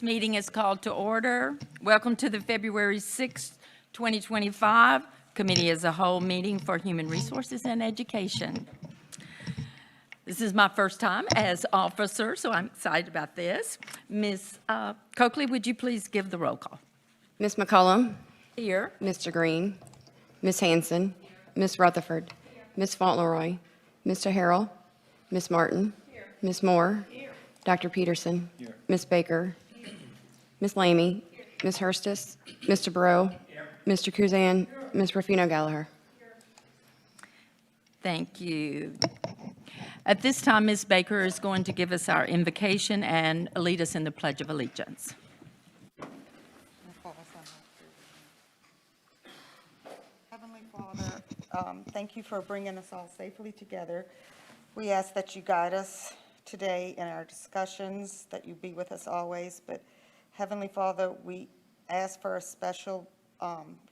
This meeting is called to order. Welcome to the February 6th, 2025 Committee as a Whole meeting for Human Resources and Education. This is my first time as officer, so I'm excited about this. Ms. Coakley, would you please give the roll call? Ms. McCollum. Here. Mr. Green. Ms. Hanson. Ms. Rutherford. Ms. Fauntleroy. Mr. Harrell. Ms. Martin. Ms. Moore. Dr. Peterson. Ms. Baker. Ms. Lamy. Ms. Hurstis. Mr. Burrow. Mr. Kuzan. Ms. Rufino Gallagher. Thank you. At this time, Ms. Baker is going to give us our invocation and lead us in the Pledge of Allegiance. Heavenly Father, thank you for bringing us all safely together. We ask that you guide us today in our discussions, that you be with us always. But Heavenly Father, we ask for a special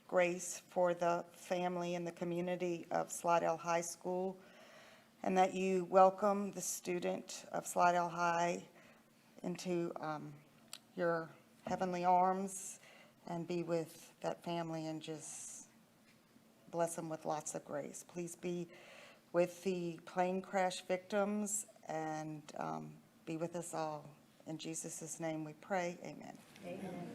grace for the family and the community of Slidell High School, and that you welcome the student of Slidell High into your heavenly arms and be with that family and just bless them with lots of grace. Please be with the plane crash victims and be with us all. In Jesus' name we pray, amen. Amen.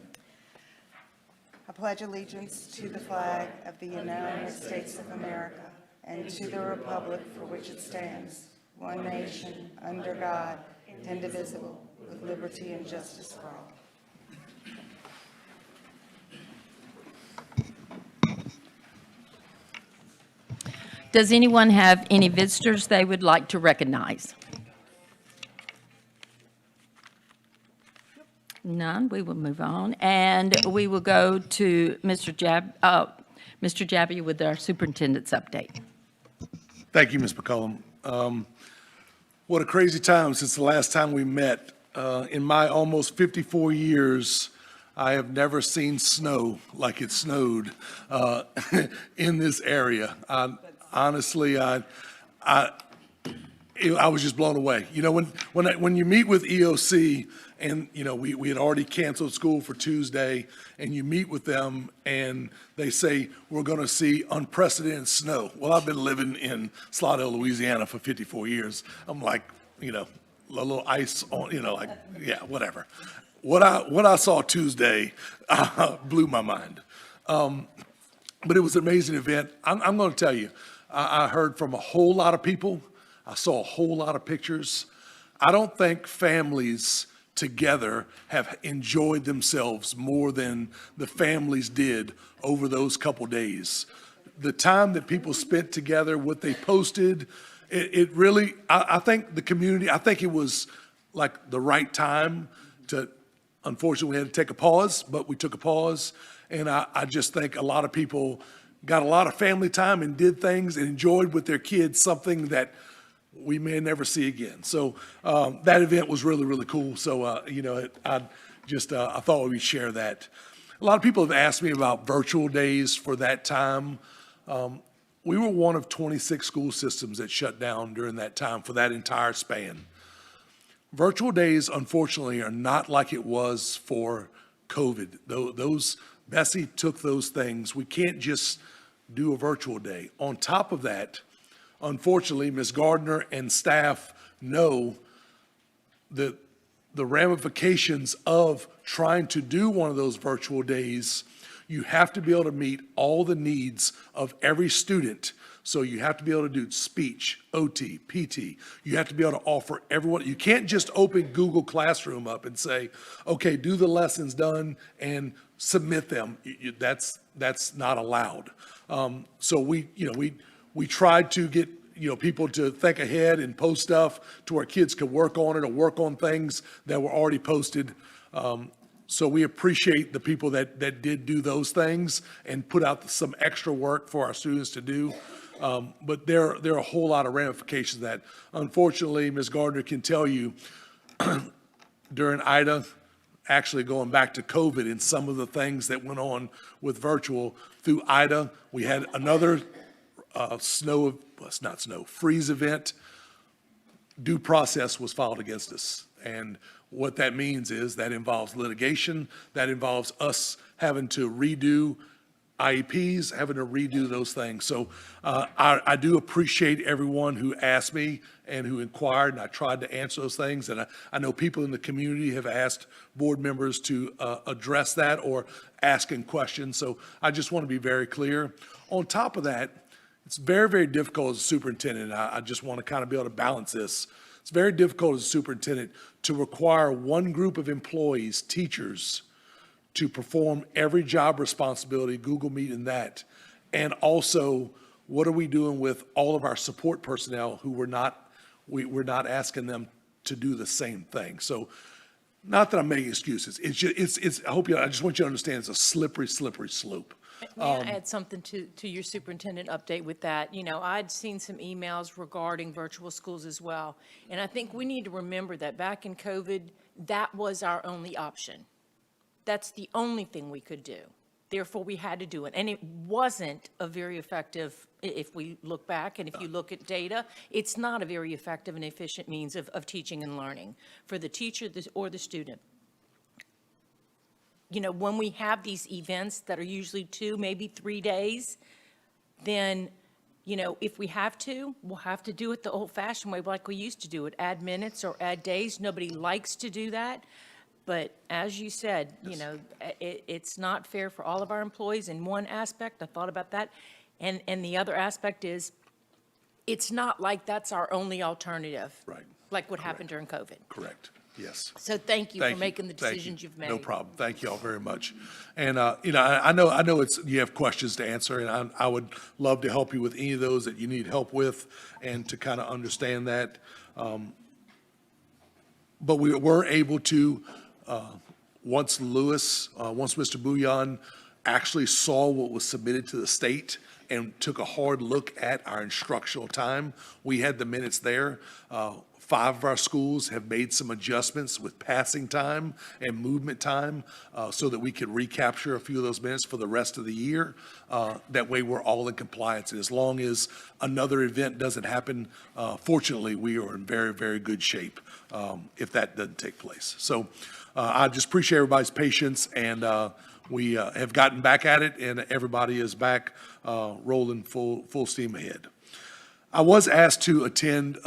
I pledge allegiance to the flag of the United States of America and to the republic for which it stands, one nation, under God, indivisible, with liberty and justice for all. Does anyone have any visitors they would like to recognize? None. We will move on, and we will go to Mr. Jabby with our superintendent's update. Thank you, Ms. McCollum. What a crazy time since the last time we met. In my almost 54 years, I have never seen snow like it snowed in this area. Honestly, I was just blown away. You know, when you meet with EOC, and you know we had already canceled school for Tuesday, and you meet with them, and they say we're going to see unprecedented snow. Well, I've been living in Slidell, Louisiana for 54 years. I'm like, you know, a little ice on, you know, like, yeah, whatever. What I saw Tuesday blew my mind. But it was an amazing event. I'm going to tell you, I heard from a whole lot of people. I saw a whole lot of pictures. I don't think families together have enjoyed themselves more than the families did over those couple days. The time that people spent together, what they posted, it really, I think the community, I think it was like the right time to, unfortunately we had to take a pause, but we took a pause. And I just think a lot of people got a lot of family time and did things and enjoyed with their kids something that we may never see again. So that event was really, really cool. So, you know, I thought we'd share that. A lot of people have asked me about virtual days for that time. We were one of 26 school systems that shut down during that time for that entire span. Virtual days, unfortunately, are not like it was for COVID. Bessie took those things. We can't just do a virtual day. On top of that, unfortunately, Ms. Gardner and staff know the ramifications of trying to do one of those virtual days. You have to be able to meet all the needs of every student. So you have to be able to do speech, OT, PT. You have to be able to offer everyone. You can't just open Google Classroom up and say, okay, do the lessons done and submit them. That's not allowed. So we tried to get people to think ahead and post stuff to where kids could work on it or work on things that were already posted. So we appreciate the people that did do those things and put out some extra work for our students to do. But there are a whole lot of ramifications of that. Unfortunately, Ms. Gardner can tell you during Ida, actually going back to COVID and some of the things that went on with virtual through Ida, we had another freeze event. Due process was filed against us. And what that means is that involves litigation, that involves us having to redo IEPs, having to redo those things. So I do appreciate everyone who asked me and who inquired, and I tried to answer those things. And I know people in the community have asked board members to address that or asking questions. So I just want to be very clear. On top of that, it's very, very difficult as a superintendent. I just want to kind of be able to balance this. It's very difficult as a superintendent to require one group of employees, teachers, to perform every job responsibility, Google Meet and that. And also, what are we doing with all of our support personnel who we're not asking them to do the same thing? So not that I'm making excuses. It's just, I just want you to understand it's a slippery, slippery slope. May I add something to your superintendent update with that? You know, I'd seen some emails regarding virtual schools as well. And I think we need to remember that back in COVID, that was our only option. That's the only thing we could do. Therefore, we had to do it. And it wasn't a very effective, if we look back and if you look at data, it's not a very effective and efficient means of teaching and learning for the teacher or the student. You know, when we have these events that are usually 2, maybe 3 days, then, you know, if we have to, we'll have to do it the old-fashioned way like we used to do it, add minutes or add days. Nobody likes to do that. But as you said, you know, it's not fair for all of our employees in one aspect. I thought about that. And the other aspect is, it's not like that's our only alternative. Right. Like what happened during COVID. Correct. Yes. So thank you for making the Thank you. decisions you've made. No problem. Thank you all very much. And, you know, I know you have questions to answer, and I would love to help you with any of those that you need help with and to kind of understand that. But we were able to, once Mr. Bouillon actually saw what was submitted to the state and took a hard look at our instructional time, we had the minutes there. 5 of our schools have made some adjustments with passing time and movement time so that we could recapture a few of those minutes for the rest of the year. That way we're all in compliance. And as long as another event doesn't happen, fortunately, we are in very, very good shape if that doesn't take place. So I just appreciate everybody's patience, and we have gotten back at it, and everybody is back rolling full steam ahead. I was asked to attend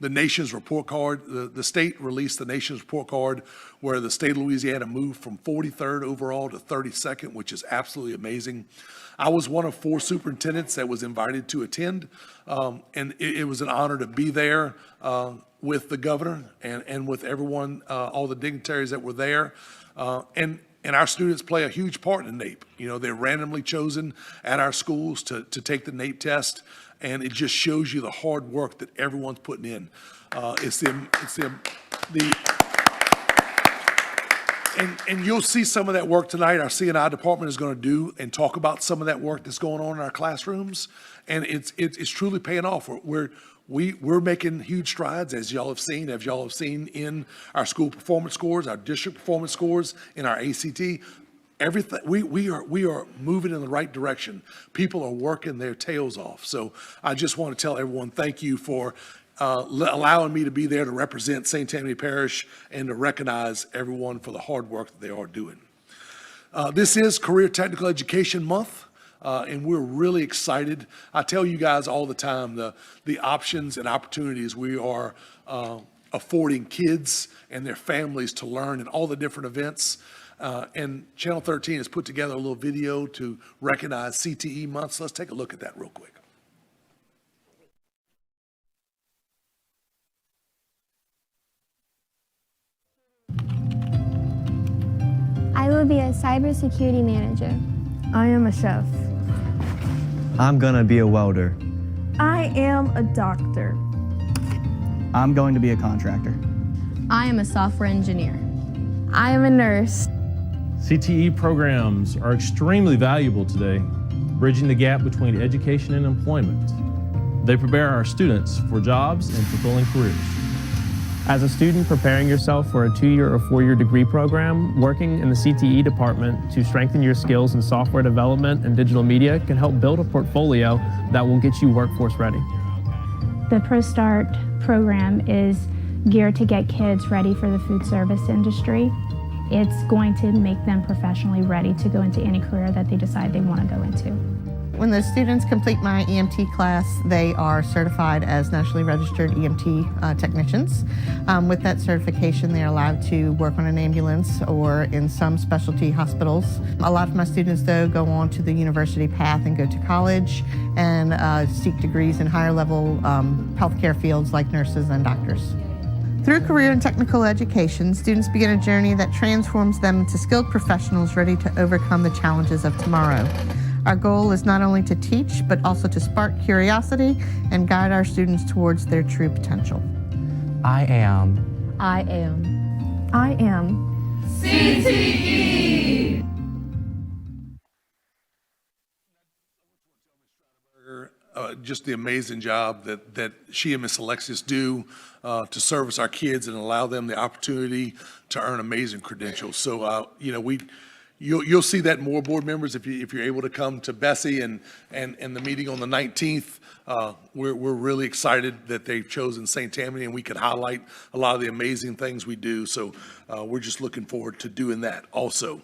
the nation's report card. The state released the nation's report card where the state of Louisiana moved from 43rd overall to 32nd, which is absolutely amazing. I was one of 4 superintendents that was invited to attend, and it was an honor to be there with the governor and with everyone, all the dignitaries that were there. And our students play a huge part in NAEP. You know, they're randomly chosen at our schools to take the NAEP test. And it just shows you the hard work that everyone's putting in. And you'll see some of that work tonight. Our C&I department is going to do and talk about some of that work that's going on in our classrooms. And it's truly paying off. We're making huge strides, as y'all have seen in our school performance scores, our district performance scores, in our ACT. Everything, we are moving in the right direction. People are working their tails off. So I just want to tell everyone, thank you for allowing me to be there to represent St. Tammany Parish and to recognize everyone for the hard work that they are doing. This is Career Technical Education Month, and we're really excited. I tell you guys all the time the options and opportunities we are affording kids and their families to learn in all the different events. And Channel 13 has put together a little video to recognize CTE months. Let's take a look at that real quick. I will be a cybersecurity manager. I am a chef. I'm gonna be a welder. I am a doctor. I'm going to be a contractor. I am a software engineer. I am a nurse. CTE programs are extremely valuable today, bridging the gap between education and employment. They prepare our students for jobs and fulfilling careers. As a student preparing yourself for a 2-year or 4-year degree program, working in the CTE department to strengthen your skills in software development and digital media can help build a portfolio that will get you workforce ready. The ProStart program is geared to get kids ready for the food service industry. It's going to make them professionally ready to go into any career that they decide they want to go into. When the students complete my EMT class, they are certified as nationally registered EMT technicians. With that certification, they're allowed to work on an ambulance or in some specialty hospitals. A lot of my students, though, go on to the university path and go to college and seek degrees in higher level healthcare fields like nurses and doctors. Through career and technical education, students begin a journey that transforms them into skilled professionals ready to overcome the challenges of tomorrow. Our goal is not only to teach, but also to spark curiosity and guide our students towards their true potential. I am. I am. I am. Just the amazing job that she and Miss Alexis do to service our kids and allow them the opportunity to earn amazing credentials. So, you'll see that more board members if you're able to come to Bessie and the meeting on the 19th. We're really excited that they've chosen St. Tammany, and we can highlight a lot of the amazing things we do. So we're just looking forward to doing that also.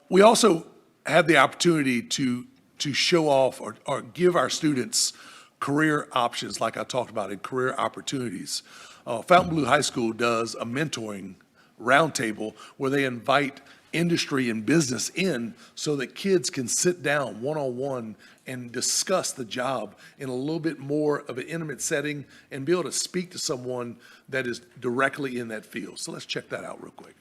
We also have the opportunity to show off or give our students career options like I talked about and career opportunities. Fontainebleau High School does a mentoring roundtable where they invite industry and business in so that kids can sit down one-on-one and discuss the job in a little bit more of an intimate setting and be able to speak to someone that is directly in that field. So let's check that out real quick.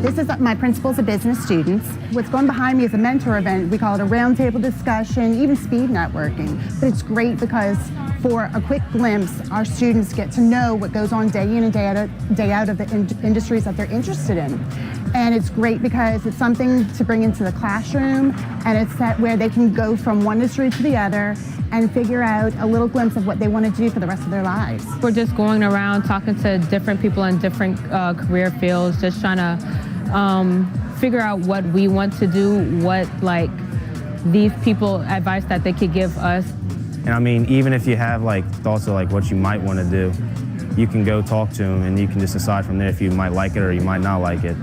This is my principals of business students. What's going behind me is a mentor event. We call it a roundtable discussion, even speed networking. But it's great because for a quick glimpse, our students get to know what goes on day in and day out of the industries that they're interested in. And it's great because it's something to bring into the classroom, and it's that where they can go from one industry to the other and figure out a little glimpse of what they want to do for the rest of their lives. We're just going around talking to different people in different career fields, just trying to figure out what we want to do, what like these people advice that they could give us. And I mean, even if you have like thoughts of like what you might want to do, you can go talk to them and you can just decide from there if you might like it or you might not like it.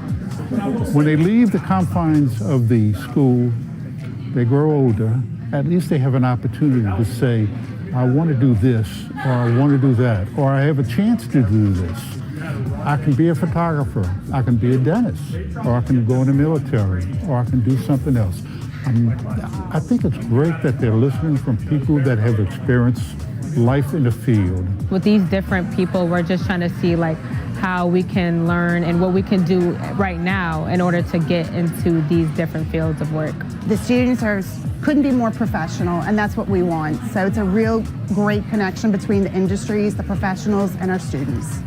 When they leave the confines of the school, they grow older, at least they have an opportunity to say, I want to do this, or I want to do that, or I have a chance to do this. I can be a photographer, I can be a dentist, or I can go in the military, or I can do something else. I think it's great that they're listening from people that have experienced life in the field. With these different people, we're just trying to see like how we can learn and what we can do right now in order to get into these different fields of work. The students couldn't be more professional, and that's what we want. So it's a real great connection between the industries, the professionals, and our students.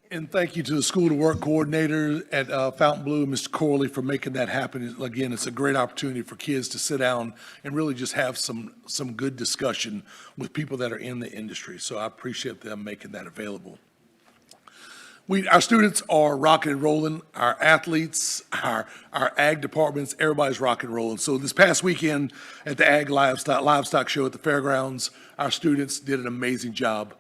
And thank you to the school to work coordinator at Fontainebleau, Mr. Corley, for making that happen. Again, it's a great opportunity for kids to sit down and really just have some good discussion with people that are in the industry. So I appreciate them making that available. Our students are rocking and rolling. Our athletes, our ag departments, everybody's rocking and rolling. So this past weekend at the Ag Livestock Show at the fairgrounds, our students did an amazing job.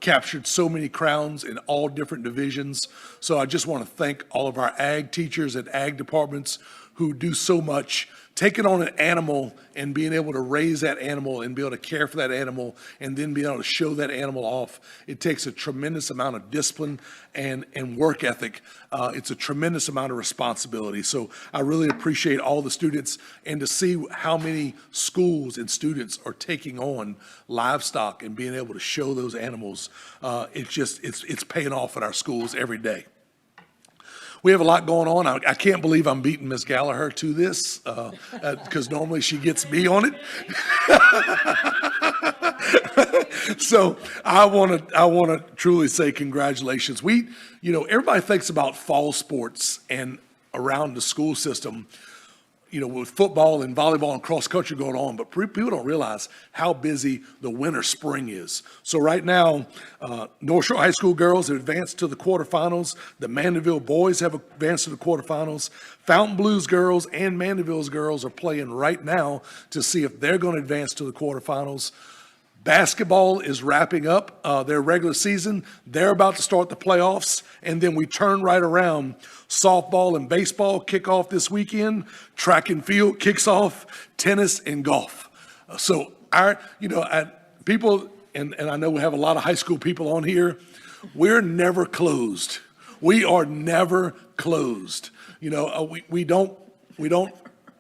Captured so many crowns in all different divisions. So I just want to thank all of our ag teachers and ag departments who do so much, taking on an animal and being able to raise that animal and be able to care for that animal and then being able to show that animal off. It takes a tremendous amount of discipline and work ethic. It's a tremendous amount of responsibility. So I really appreciate all the students, and to see how many schools and students are taking on livestock and being able to show those animals. It's paying off at our schools every day. We have a lot going on. I can't believe I'm beating Ms. Gallagher to this because normally she gets me on it. So I want to truly say congratulations. Everybody thinks about fall sports and around the school system. with football and volleyball and cross country going on, but people don't realize how busy the winter spring is. So right now, North Shore High School girls have advanced to the quarterfinals. The Mandeville boys have advanced to the quarterfinals. Fountain Blues girls and Mandeville's girls are playing right now to see if they're going to advance to the quarterfinals. Basketball is wrapping up their regular season. They're about to start the playoffs, and then we turn right around. Softball and baseball kick off this weekend. Track and field kicks off. Tennis and golf. So people, and I know we have a lot of high school people on here. We're never closed. We are never closed. We don't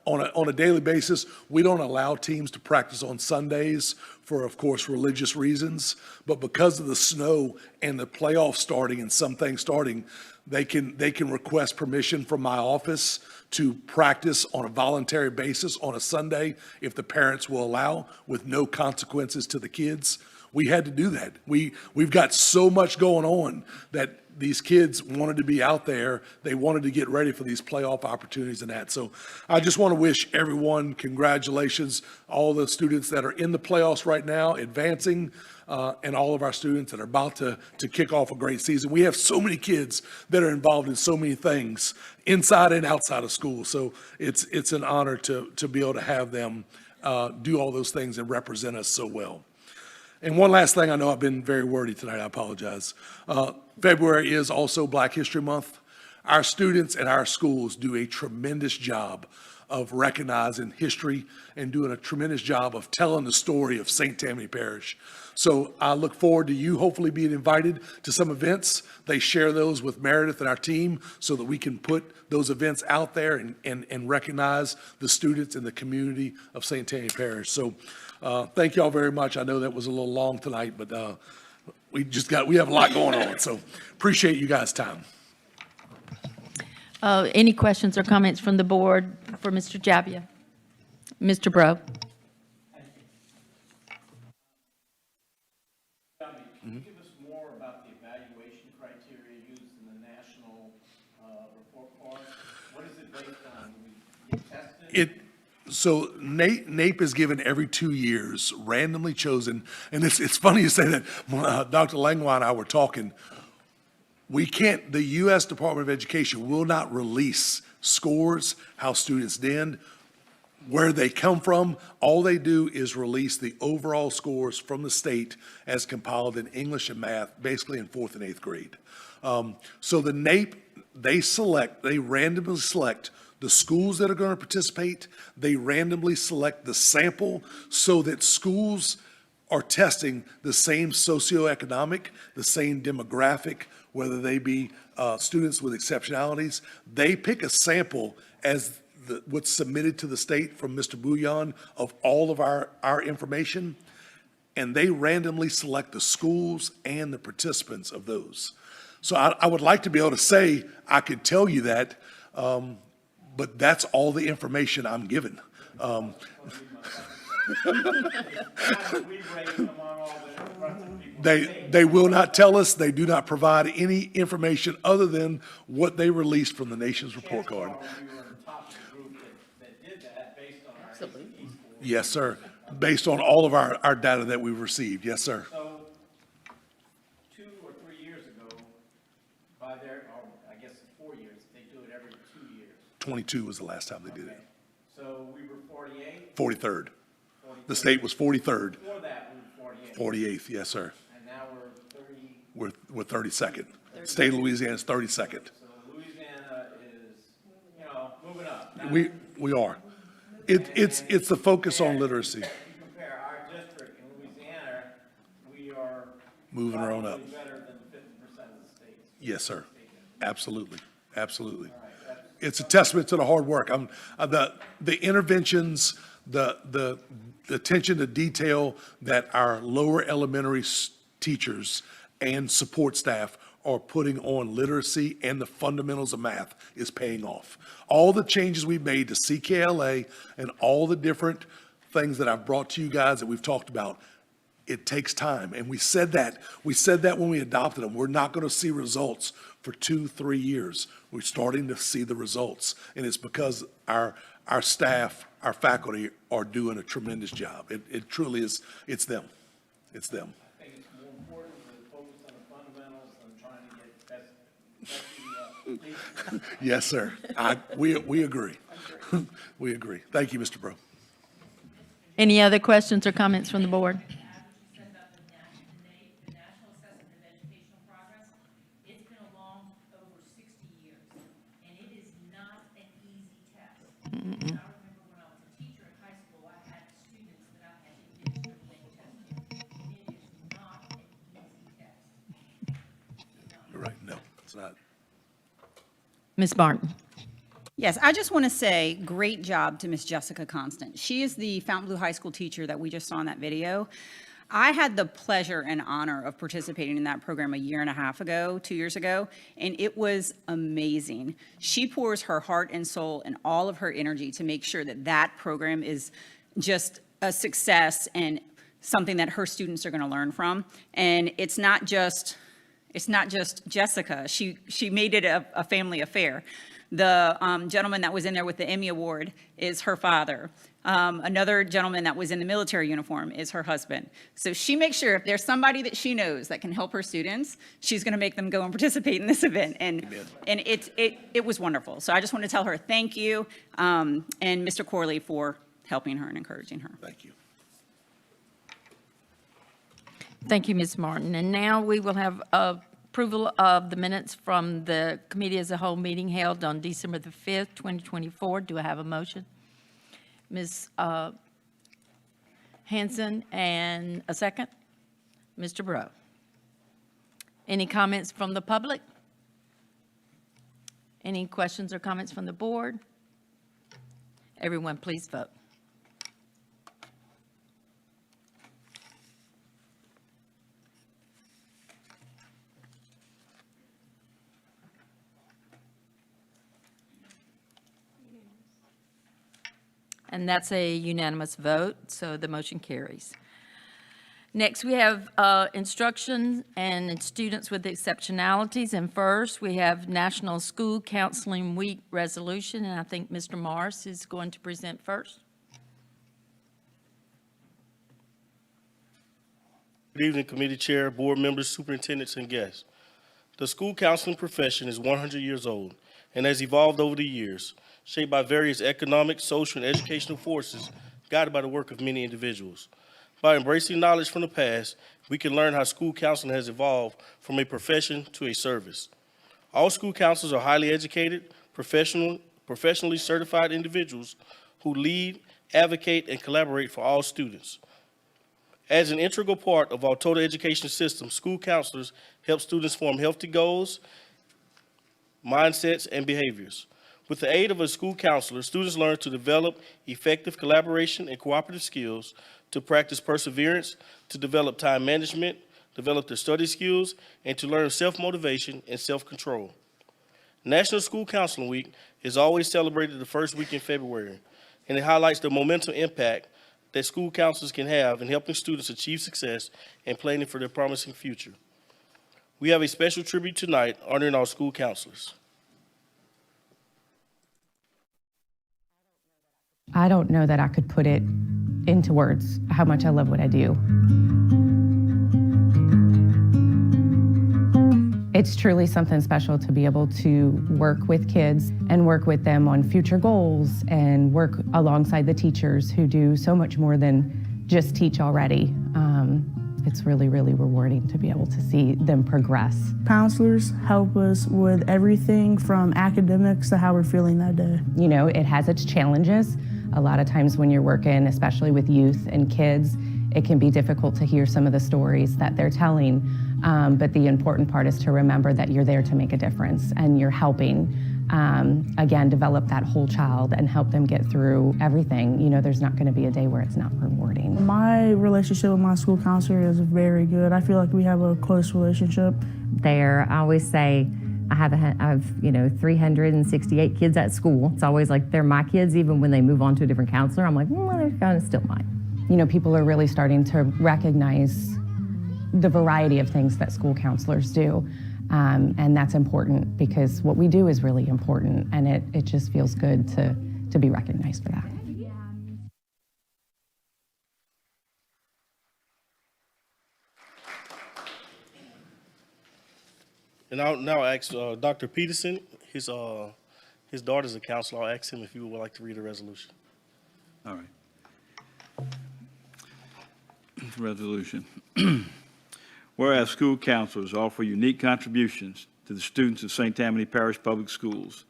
on a daily basis. We don't allow teams to practice on Sundays for, of course, religious reasons. But because of the snow and the playoffs starting and some things starting, they can request permission from my office to practice on a voluntary basis on a Sunday if the parents will allow, with no consequences to the kids. We had to do that. We've got so much going on that these kids wanted to be out there. They wanted to get ready for these playoff opportunities and that. So I just want to wish everyone congratulations, all the students that are in the playoffs right now, advancing, and all of our students that are about to kick off a great season. We have so many kids that are involved in so many things inside and outside of school. So it's an honor to be able to have them do all those things and represent us so well. And one last thing, I know I've been very wordy tonight, I apologize. February is also Black History Month. Our students at our schools do a tremendous job of recognizing history and doing a tremendous job of telling the story of St. Tammany Parish. So I look forward to you hopefully being invited to some events. They share those with Meredith and our team so that we can put those events out there and recognize the students in the community of St. Tammany Parish. So thank you all very much. I know that was a little long tonight, but we have a lot going on. So appreciate you guys' time. Any questions or comments from the board for Mr. Javia? Mr. Bro? Can you give us more about the evaluation criteria used in the national report card? What is it based on? Do we get tested? So NAEP is given every 2 years, randomly chosen. And it's funny you say that. Dr. Langlois and I were talking. The U.S. Department of Education will not release scores, how students did, where they come from. All they do is release the overall scores from the state as compiled in English and math, basically in 4th and 8th grade. So the NAEP, they randomly select the schools that are going to participate. They randomly select the sample so that schools are testing the same socioeconomic, the same demographic, whether they be students with exceptionalities. They pick a sample as what's submitted to the state from Mr. Bouillon of all of our information, and they randomly select the schools and the participants of those. So I would like to be able to say I could tell you that, but that's all the information I'm given. They will not tell us. They do not provide any information other than what they released from the nation's report card. Yes, sir. Based on all of our data that we've received. Yes, sir. So 2 or 3 years ago, or I guess 4 years, they do it every 2 years. 22 was the last time they did it. So we were 48? 43rd. The state was 43rd. Before that, we were 48th. 48th, yes, sir. And now we're 30? We're 32nd. State of Louisiana is 32nd. So Louisiana is, moving up. We are. It's the focus on literacy. If you compare our district in Louisiana, we are Moving our own up. better than 50% of the states. Yes, sir. Absolutely. Absolutely. It's a testament to the hard work. The interventions, the attention to detail that our lower elementary teachers and support staff are putting on literacy and the fundamentals of math is paying off. All the changes we've made to CKLA and all the different things that I've brought to you guys that we've talked about, it takes time. And we said that when we adopted them. We're not going to see results for 2-3 years. We're starting to see the results. And it's because our our staff, our faculty are doing a tremendous job. It truly is, it's them. It's them. I think it's more important to focus on the fundamentals than trying to get best. Yes, sir. We agree. We agree. Thank you, Mr. Bro. Any other questions or comments from the board? You're right. No, it's not. Ms. Martin? Yes, I just want to say great job to Miss Jessica Constant. She is the Fountain Blue High School teacher that we just saw in that video. I had the pleasure and honor of participating in that program a year and a half ago, 2 years ago, and it was amazing. She pours her heart and soul and all of her energy to make sure that that program is just a success and something that her students are going to learn from. And it's not just Jessica. She made it a family affair. The gentleman that was in there with the Emmy Award is her father. Another gentleman that was in the military uniform is her husband. So she makes sure if there's somebody that she knows that can help her students, she's going to make them go and participate in this event. And it was wonderful. So I just want to tell her thank you, and Mr. Corley for helping her and encouraging her. Thank you. Thank you, Ms. Martin. And now we will have approval of the minutes from the committee as a whole meeting held on December the 5th, 2024. Do I have a motion? Ms. Hanson, and a second? Mr. Bro. Any comments from the public? Any questions or comments from the board? Everyone, please vote. And that's a unanimous vote, so the motion carries. Next, we have instruction and students with exceptionalities. And first, we have National School Counseling Week resolution, and I think Mr. Morris is going to present first. Good evening, committee chair, board members, superintendents, and guests. The school counseling profession is 100 years old and has evolved over the years, shaped by various economic, social, and educational forces, guided by the work of many individuals. By embracing knowledge from the past, we can learn how school counseling has evolved from a profession to a service. All school counselors are highly educated, professionally certified individuals who lead, advocate, and collaborate for all students. As an integral part of our total education system, school counselors help students form healthy goals, mindsets, and behaviors. With the aid of a school counselor, students learn to develop effective collaboration and cooperative skills, to practice perseverance, to develop time management, develop their study skills, and to learn self-motivation and self-control. National School Counseling Week is always celebrated the first week in February, and it highlights the momentum impact that school counselors can have in helping students achieve success and planning for their promising future. We have a special tribute tonight honoring our school counselors. I don't know that I could put it into words how much I love what I do. It's truly something special to be able to work with kids and work with them on future goals and work alongside the teachers who do so much more than just teach already. It's really, really rewarding to be able to see them progress. Counselors help us with everything from academics to how we're feeling that day. You know, it has its challenges. A lot of times when you're working, especially with youth and kids, it can be difficult to hear some of the stories that they're telling. But the important part is to remember that you're there to make a difference and you're helping, again, develop that whole child and help them get through everything. You know, there's not going to be a day where it's not rewarding. My relationship with my school counselor is very good. I feel like we have a close relationship. I always say, I have 368 kids at school. It's always like they're my kids, even when they move on to a different counselor. I'm like, well, they're kind of still mine. You know, people are really starting to recognize the variety of things that school counselors do. And that's important because what we do is really important, and it just feels good to to be recognized for that. And I'll now ask Dr. Peterson, his daughter's a counselor. I'll ask him if he would like to read a resolution. All right. Resolution. Whereas school counselors offer unique contributions to the students of St. Tammany Parish Public Schools,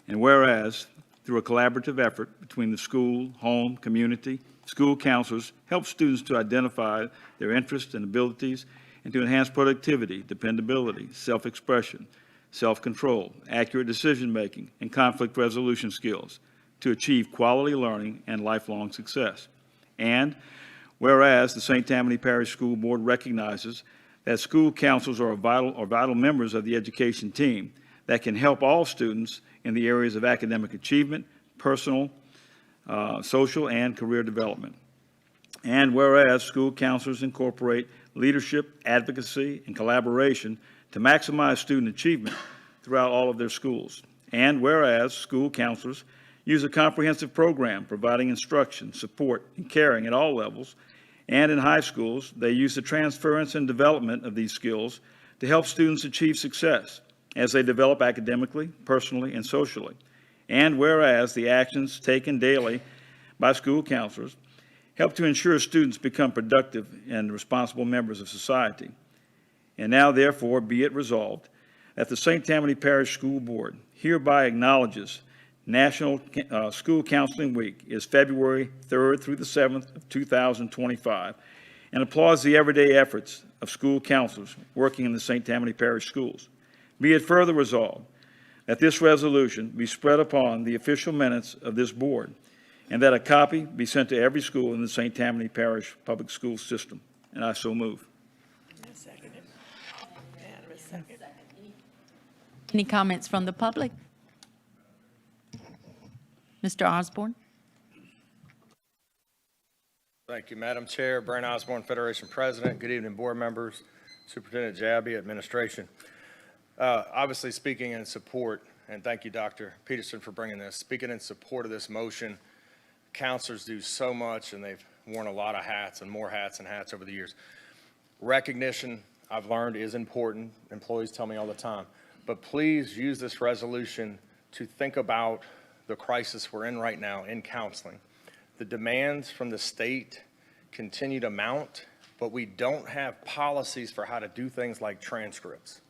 and whereas through a collaborative effort between the school, home, community, school counselors help students to identify their interests and abilities and to enhance productivity, dependability, self-expression, self-control, accurate decision-making, and conflict resolution skills to achieve quality learning and lifelong success. And whereas the St. Tammany Parish School Board recognizes that school counselors are vital members of the education team that can help all students in the areas of academic achievement, personal, social, and career development. And whereas school counselors incorporate leadership, advocacy, and collaboration to maximize student achievement throughout all of their schools. And whereas school counselors use a comprehensive program providing instruction, support, and caring at all levels, and in high schools, they use the transference and development of these skills to help students achieve success as they develop academically, personally, and socially. And whereas the actions taken daily by school counselors help to ensure students become productive and responsible members of society. And now, therefore, be it resolved that the St. Tammany Parish School Board hereby acknowledges National School Counseling Week is February 3rd through the 7th of 2025, and applauds the everyday efforts of school counselors working in the St. Tammany Parish schools. Be it further resolved that this resolution be spread upon the official minutes of this board, and that a copy be sent to every school in the St. Tammany Parish Public School System. And I so move. Any comments from the public? Mr. Osborne? Thank you, Madam Chair. Brent Osborne, Federation President. Good evening, board members, Superintendent Jabby, administration. Obviously speaking in support, and thank you, Dr. Peterson, for bringing this. Speaking in support of this motion, counselors do so much, and they've worn a lot of hats and more hats and hats over the years. Recognition, I've learned, is important. Employees tell me all the time. But please use this resolution to think about the crisis we're in right now in counseling. The demands from the state continue to mount, but we don't have policies for how to do things like transcripts.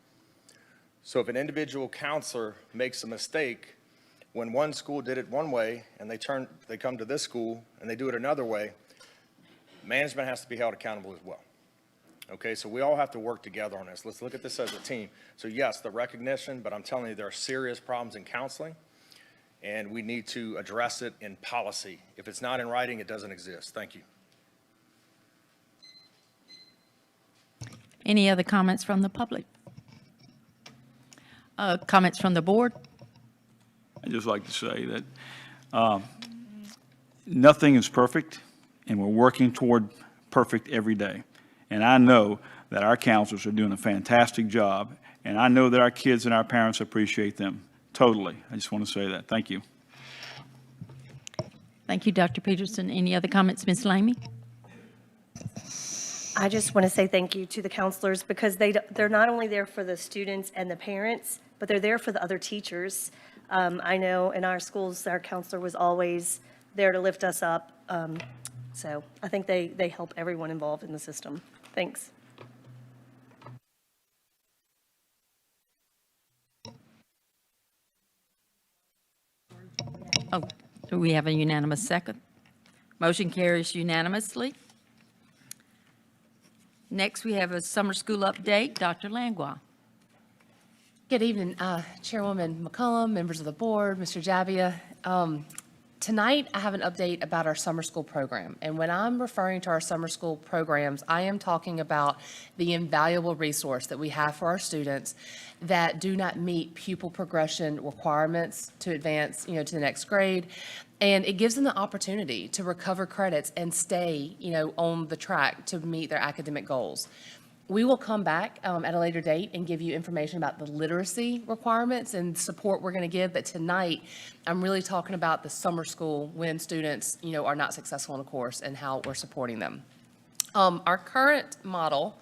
So if an individual counselor makes a mistake, when one school did it one way and they come to this school and they do it another way, management has to be held accountable as well. Okay, so we all have to work together on this. Let's look at this as a team. So yes, the recognition, but I'm telling you, there are serious problems in counseling, and we need to address it in policy. If it's not in writing, it doesn't exist. Thank you. Any other comments from the public? Comments from the board? I'd just like to say that nothing is perfect, and we're working toward perfect every day. And I know that our counselors are doing a fantastic job, and I know that our kids and our parents appreciate them totally. I just want to say that. Thank you. Thank you, Dr. Peterson. Any other comments, Ms. Lamey? I just want to say thank you to the counselors, because they're not only there for the students and the parents, but they're there for the other teachers. I know in our schools, our counselor was always there to lift us up. So I think they help everyone involved in the system. Thanks. Oh, do we have a unanimous second? Motion carries unanimously. Next, we have a summer school update. Dr. Langlois. Good evening, Chairwoman McCollum, members of the board, Mr. Javia. Tonight, I have an update about our summer school program. And when I'm referring to our summer school programs, I am talking about the invaluable resource that we have for our students that do not meet pupil progression requirements to advance, to the next grade. And it gives them the opportunity to recover credits and stay, on the track to meet their academic goals. We will come back at a later date and give you information about the literacy requirements and support we're going to give. But tonight, I'm really talking about the summer school when students, are not successful in a course and how we're supporting them. Our current model,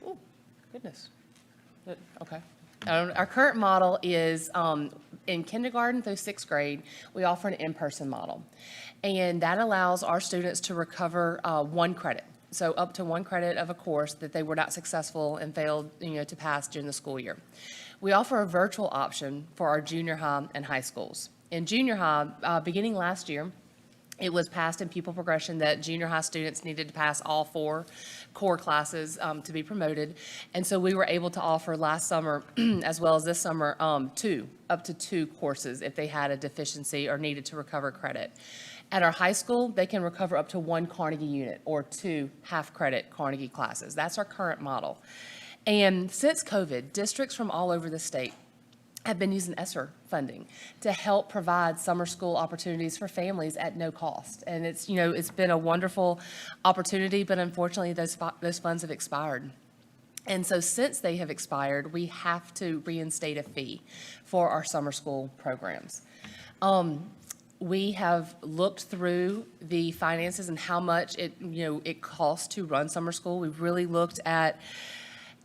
oh, goodness. Okay. Our current model is in kindergarten through 6th grade, we offer an in-person model. And that allows our students to recover 1 credit. So up to 1 credit of a course that they were not successful and failed, to pass during the school year. We offer a virtual option for our junior high and high schools. In junior high, beginning last year, it was passed in pupil progression that junior high students needed to pass all 4 core classes to be promoted. And so we were able to offer last summer, as well as this summer, up to 2 courses if they had a deficiency or needed to recover credit. At our high school, they can recover up to 1 Carnegie unit or 2 half-credit Carnegie classes. That's our current model. And since COVID, districts from all over the state have been using ESSER funding to help provide summer school opportunities for families at no cost. And it's, it's been a wonderful opportunity, but unfortunately those funds have expired. And so since they have expired, we have to reinstate a fee for our summer school programs. We have looked through the finances and how much it costs to run summer school. We've really looked at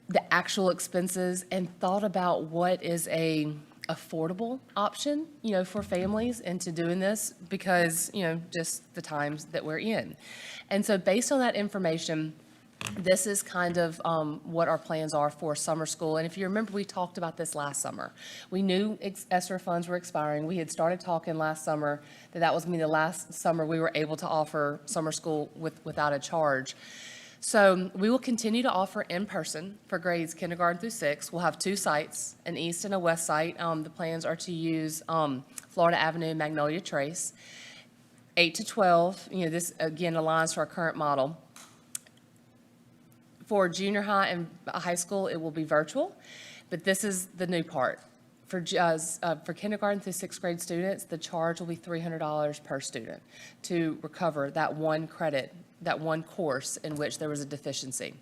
the actual expenses and thought about what is a affordable option, for families into doing this because, just the times that we're in. And so based on that information, this is kind of what our plans are for summer school. And if you remember, we talked about this last summer. We knew ESSER funds were expiring. We had started talking last summer that was going to be the last summer we were able to offer summer school without a charge. So we will continue to offer in person for grades kindergarten through 6. We'll have 2 sites, an east and a west site. The plans are to use Florida Avenue and Magnolia Trace. 8 to 12, this again aligns to our current model. For junior high and high school, it will be virtual, but this is the new part. For kindergarten through 6th grade students, the charge will be $300 per student to recover that 1 credit, that 1 course in which there was a deficiency.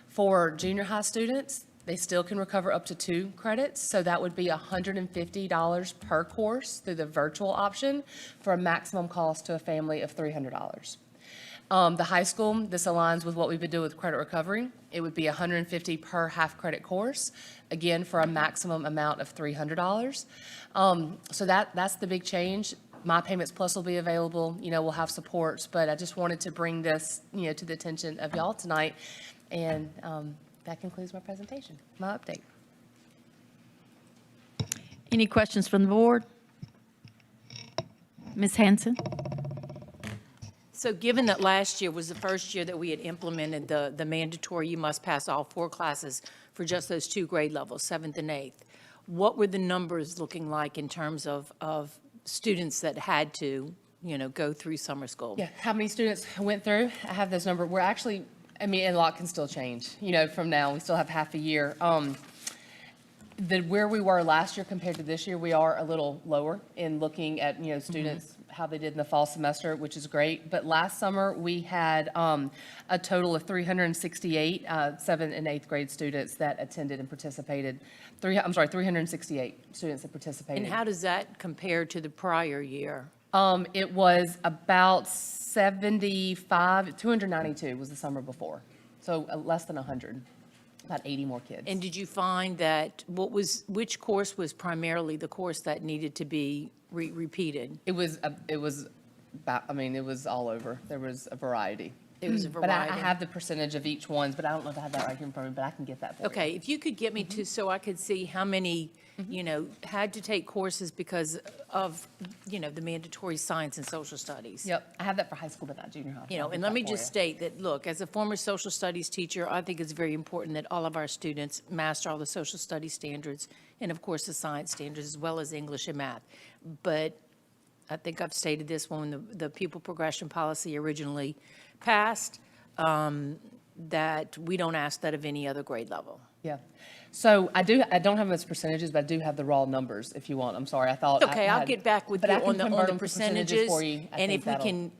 For junior high students, they still can recover up to 2 credits, so that would be $150 per course through the virtual option for a maximum cost to a family of $300. The high school, this aligns with what we've been doing with credit recovery. It would be $150 per half credit course, again, for a maximum amount of $300. So that's the big change. My Payments Plus will be available, we'll have supports, but I just wanted to bring this, to the attention of y'all tonight. And that concludes my presentation, my update. Any questions from the board? Ms. Hanson? So given that last year was the first year that we had implemented the mandatory, you must pass all 4 classes for just those 2 grade levels, 7th and 8th, what were the numbers looking like in terms of students that had to, go through summer school? Yeah, how many students went through? I have those numbers. We're actually, and a lot can still change, from now. We still have half a year. Where we were last year compared to this year, we are a little lower in looking at, students, how they did in the fall semester, which is great. But last summer, we had a total of 368 7th and 8th grade students that attended and participated. 368 students that participated. And how does that compare to the prior year? It was about 75, 292 was the summer before. So less than 100. About 80 more kids. And did you find that which course was primarily the course that needed to be repeated? It was all over. There was a variety. It was a variety. But I have the percentage of each one, but I don't know if I have that right here in front of me, but I can get that for you. Okay, if you could get me to, so I could see how many, had to take courses because of, the mandatory science and social studies. Yep, I have that for high school, but not junior high. And let me just state that, look, as a former social studies teacher, I think it's very important that all of our students master all the social studies standards and, of course, the science standards, as well as English and math. But I think I've stated this when the pupil progression policy originally passed, that we don't ask that of any other grade level. Yeah. So I don't have those percentages, but I do have the raw numbers if you want. I'm sorry, I thought. Okay, I'll get back with you on the percentages. For you. And if we can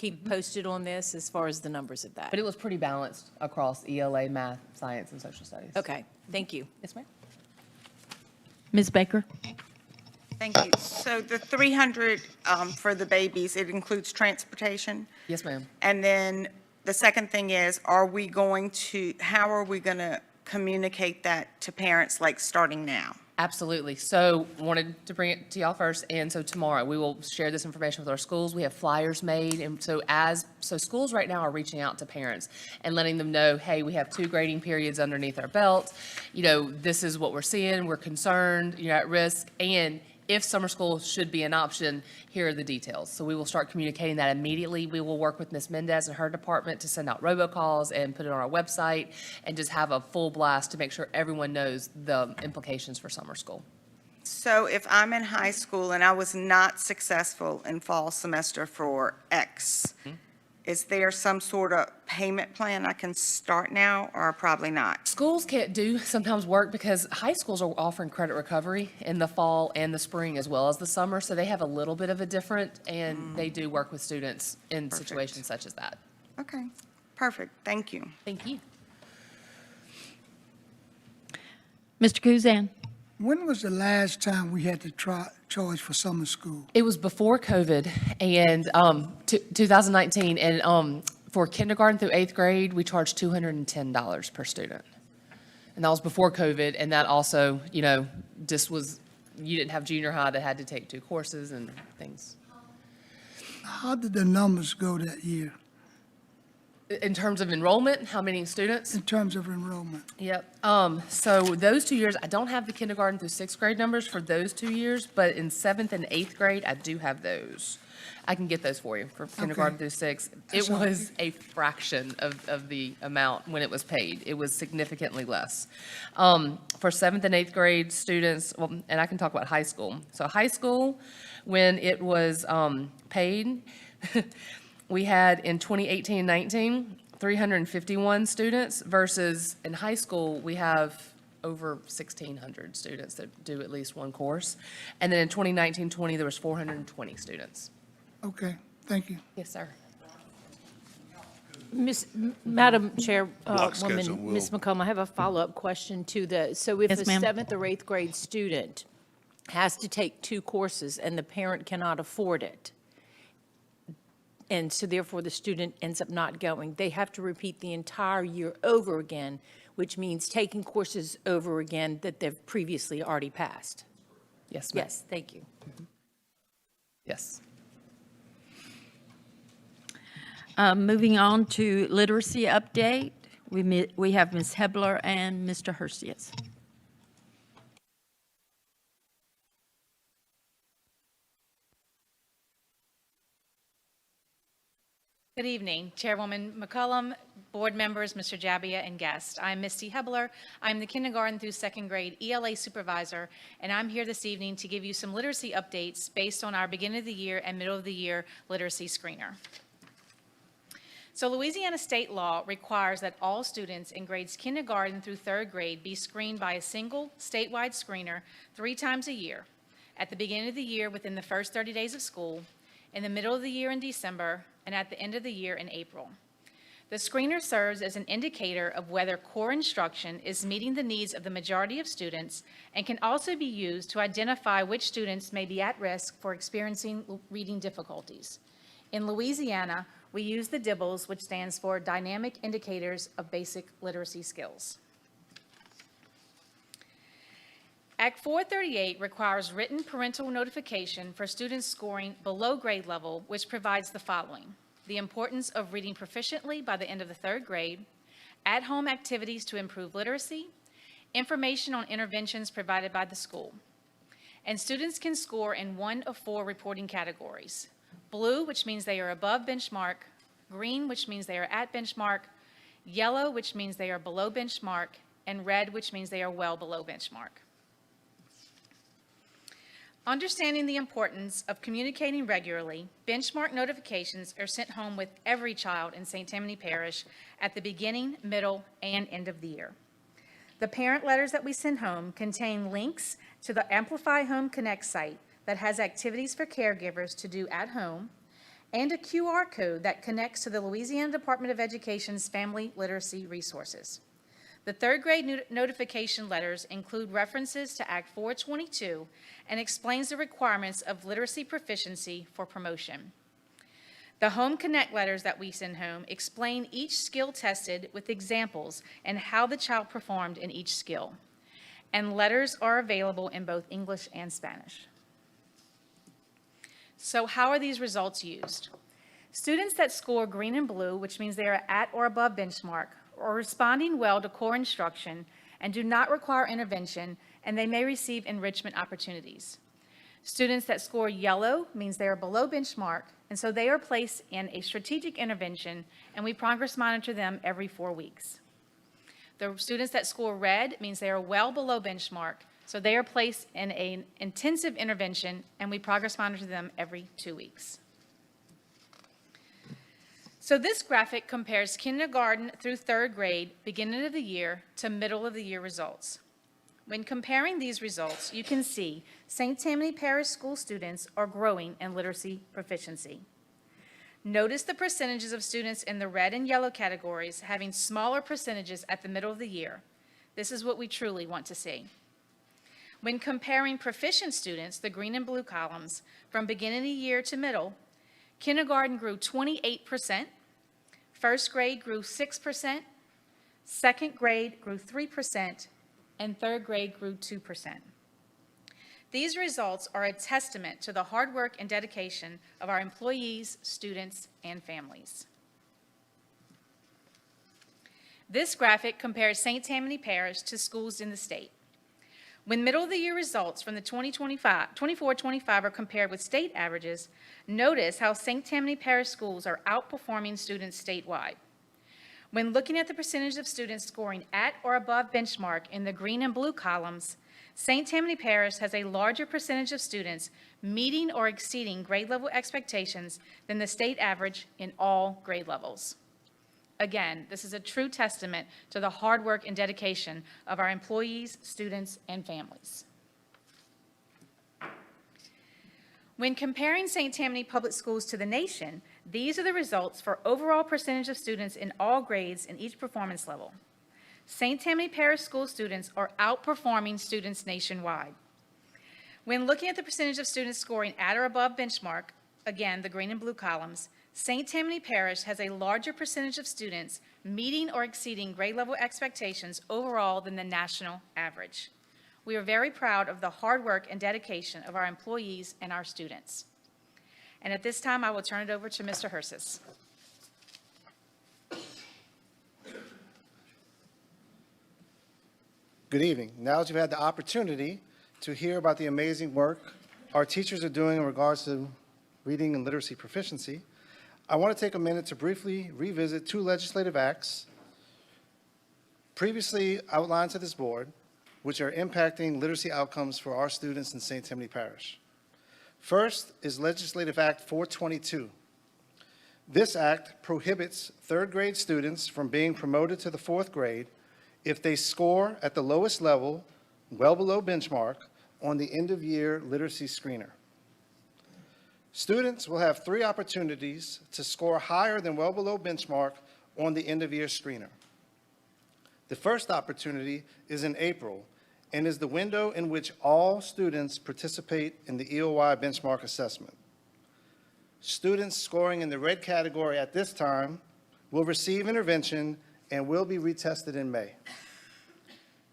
keep posted on this as far as the numbers of that. But it was pretty balanced across ELA, math, science, and social studies. Okay, thank you. Yes, ma'am. Ms. Baker? Thank you. So the 300 for the babies, it includes transportation? Yes, ma'am. And then the second thing is, how are we going to communicate that to parents, like starting now? Absolutely. So wanted to bring it to y'all first, and so tomorrow we will share this information with our schools. We have flyers made, and so schools right now are reaching out to parents and letting them know, hey, we have 2 grading periods underneath our belt. You know, this is what we're seeing. We're concerned. You're at risk, and if summer school should be an option, here are the details. So we will start communicating that immediately. We will work with Ms. Mendez and her department to send out robocalls and put it on our website and just have a full blast to make sure everyone knows the implications for summer school. So if I'm in high school and I was not successful in fall semester for X, is there some sort of payment plan I can start now, or probably not? Schools can't do sometimes work because high schools are offering credit recovery in the fall and the spring as well as the summer, so they have a little bit of a different, and they do work with students in situations such as that. Okay, perfect. Thank you. Thank you. Mr. Kuzan? When was the last time we had to charge for summer school? It was before COVID and 2019, and for kindergarten through 8th grade, we charged $210 per student. And that was before COVID, and that also, you know, just was, you didn't have junior high that had to take 2 courses and things. How did the numbers go that year In terms of enrollment, how many students? in terms of enrollment? Yep. So those 2 years, I don't have the kindergarten through 6th grade numbers for those 2 years, but in 7th and 8th grade, I do have those. I can get those for you for kindergarten through 6th. It was a fraction of the amount when it was paid. It was significantly less. For 7th and 8th grade students, well, and I can talk about high school. So high school, when it was paid, we had in 2018-19, 351 students versus in high school, we have over 1,600 students that do at least one course. And then in 2019-20, there was 420 students. Okay, thank you. Yes, sir. Madam Chair, Block schedule woman, will- Ms. McComb, I have a follow-up question to the, so if Yes, a ma'am. 7th or 8th grade student has to take 2 courses and the parent cannot afford it, and so therefore the student ends up not going, they have to repeat the entire year over again, which means taking courses over again that they've previously already passed. Yes, ma'am. Yes, thank you. Yes. Moving on to literacy update, we have Ms. Hebler and Mr. Hersius. Good evening, Chairwoman McCollum, board members, Mr. Jabia, and guests. I'm Misty Hebler. I'm the kindergarten through 2nd grade ELA supervisor, and I'm here this evening to give you some literacy updates based on our beginning of the year and middle of the year literacy screener. So Louisiana state law requires that all students in grades kindergarten through 3rd grade be screened by a single statewide screener 3 times a year, at the beginning of the year within the first 30 days of school, in the middle of the year in December, and at the end of the year in April. The screener serves as an indicator of whether core instruction is meeting the needs of the majority of students and can also be used to identify which students may be at risk for experiencing reading difficulties. In Louisiana, we use the DIBELS, which stands for Dynamic Indicators of Basic Literacy Skills. Act 438 requires written parental notification for students scoring below grade level, which provides the following: the importance of reading proficiently by the end of the 3rd grade, at-home activities to improve literacy, information on interventions provided by the school. And students can score in 1 of 4 reporting categories: blue, which means they are above benchmark; green, which means they are at benchmark; yellow, which means they are below benchmark; and red, which means they are well below benchmark. Understanding the importance of communicating regularly, benchmark notifications are sent home with every child in St. Tammany Parish at the beginning, middle, and end of the year. The parent letters that we send home contain links to the Amplify Home Connect site that has activities for caregivers to do at home, and a QR code that connects to the Louisiana Department of Education's Family Literacy Resources. The third grade notification letters include references to Act 422 and explains the requirements of literacy proficiency for promotion. The Home Connect letters that we send home explain each skill tested with examples and how the child performed in each skill. And letters are available in both English and Spanish. So how are these results used? Students that score green and blue, which means they are at or above benchmark, are responding well to core instruction and do not require intervention, and they may receive enrichment opportunities. Students that score yellow means they are below benchmark, and so they are placed in a strategic intervention, and we progress monitor them every 4 weeks. The students that score red means they are well below benchmark, so they are placed in an intensive intervention, and we progress monitor them every 2 weeks. So this graphic compares kindergarten through third grade, beginning of the year to middle of the year results. When comparing these results, you can see St. Tammany Parish School students are growing in literacy proficiency. Notice the percentages of students in the red and yellow categories having smaller percentages at the middle of the year. This is what we truly want to see. When comparing proficient students, the green and blue columns, from beginning of the year to middle, kindergarten grew 28%, first grade grew 6%, second grade grew 3%, and third grade grew 2%. These results are a testament to the hard work and dedication of our employees, students, and families. This graphic compares St. Tammany Parish to schools in the state. When middle of the year results from the 24-25 are compared with state averages, notice how St. Tammany Parish schools are outperforming students statewide. When looking at the percentage of students scoring at or above benchmark in the green and blue columns, St. Tammany Parish has a larger percentage of students meeting or exceeding grade level expectations than the state average in all grade levels. Again, this is a true testament to the hard work and dedication of our employees, students, and families. When comparing St. Tammany Public Schools to the nation, these are the results for overall percentage of students in all grades in each performance level. St. Tammany Parish School students are outperforming students nationwide. When looking at the percentage of students scoring at or above benchmark, again, the green and blue columns, St. Tammany Parish has a larger percentage of students meeting or exceeding grade level expectations overall than the national average. We are very proud of the hard work and dedication of our employees and our students. And at this time, I will turn it over to Mr. Hersis. Good evening. Now that you've had the opportunity to hear about the amazing work our teachers are doing in regards to reading and literacy proficiency, I want to take a minute to briefly revisit 2 legislative acts previously outlined to this board, which are impacting literacy outcomes for our students in St. Tammany Parish. First is Legislative Act 422. This act prohibits third grade students from being promoted to the 4th grade if they score at the lowest level, well below benchmark, on the end-of-year literacy screener. Students will have 3 opportunities to score higher than well below benchmark on the end-of-year screener. The first opportunity is in April and is the window in which all students participate in the EOY benchmark assessment. Students scoring in the red category at this time will receive intervention and will be retested in May.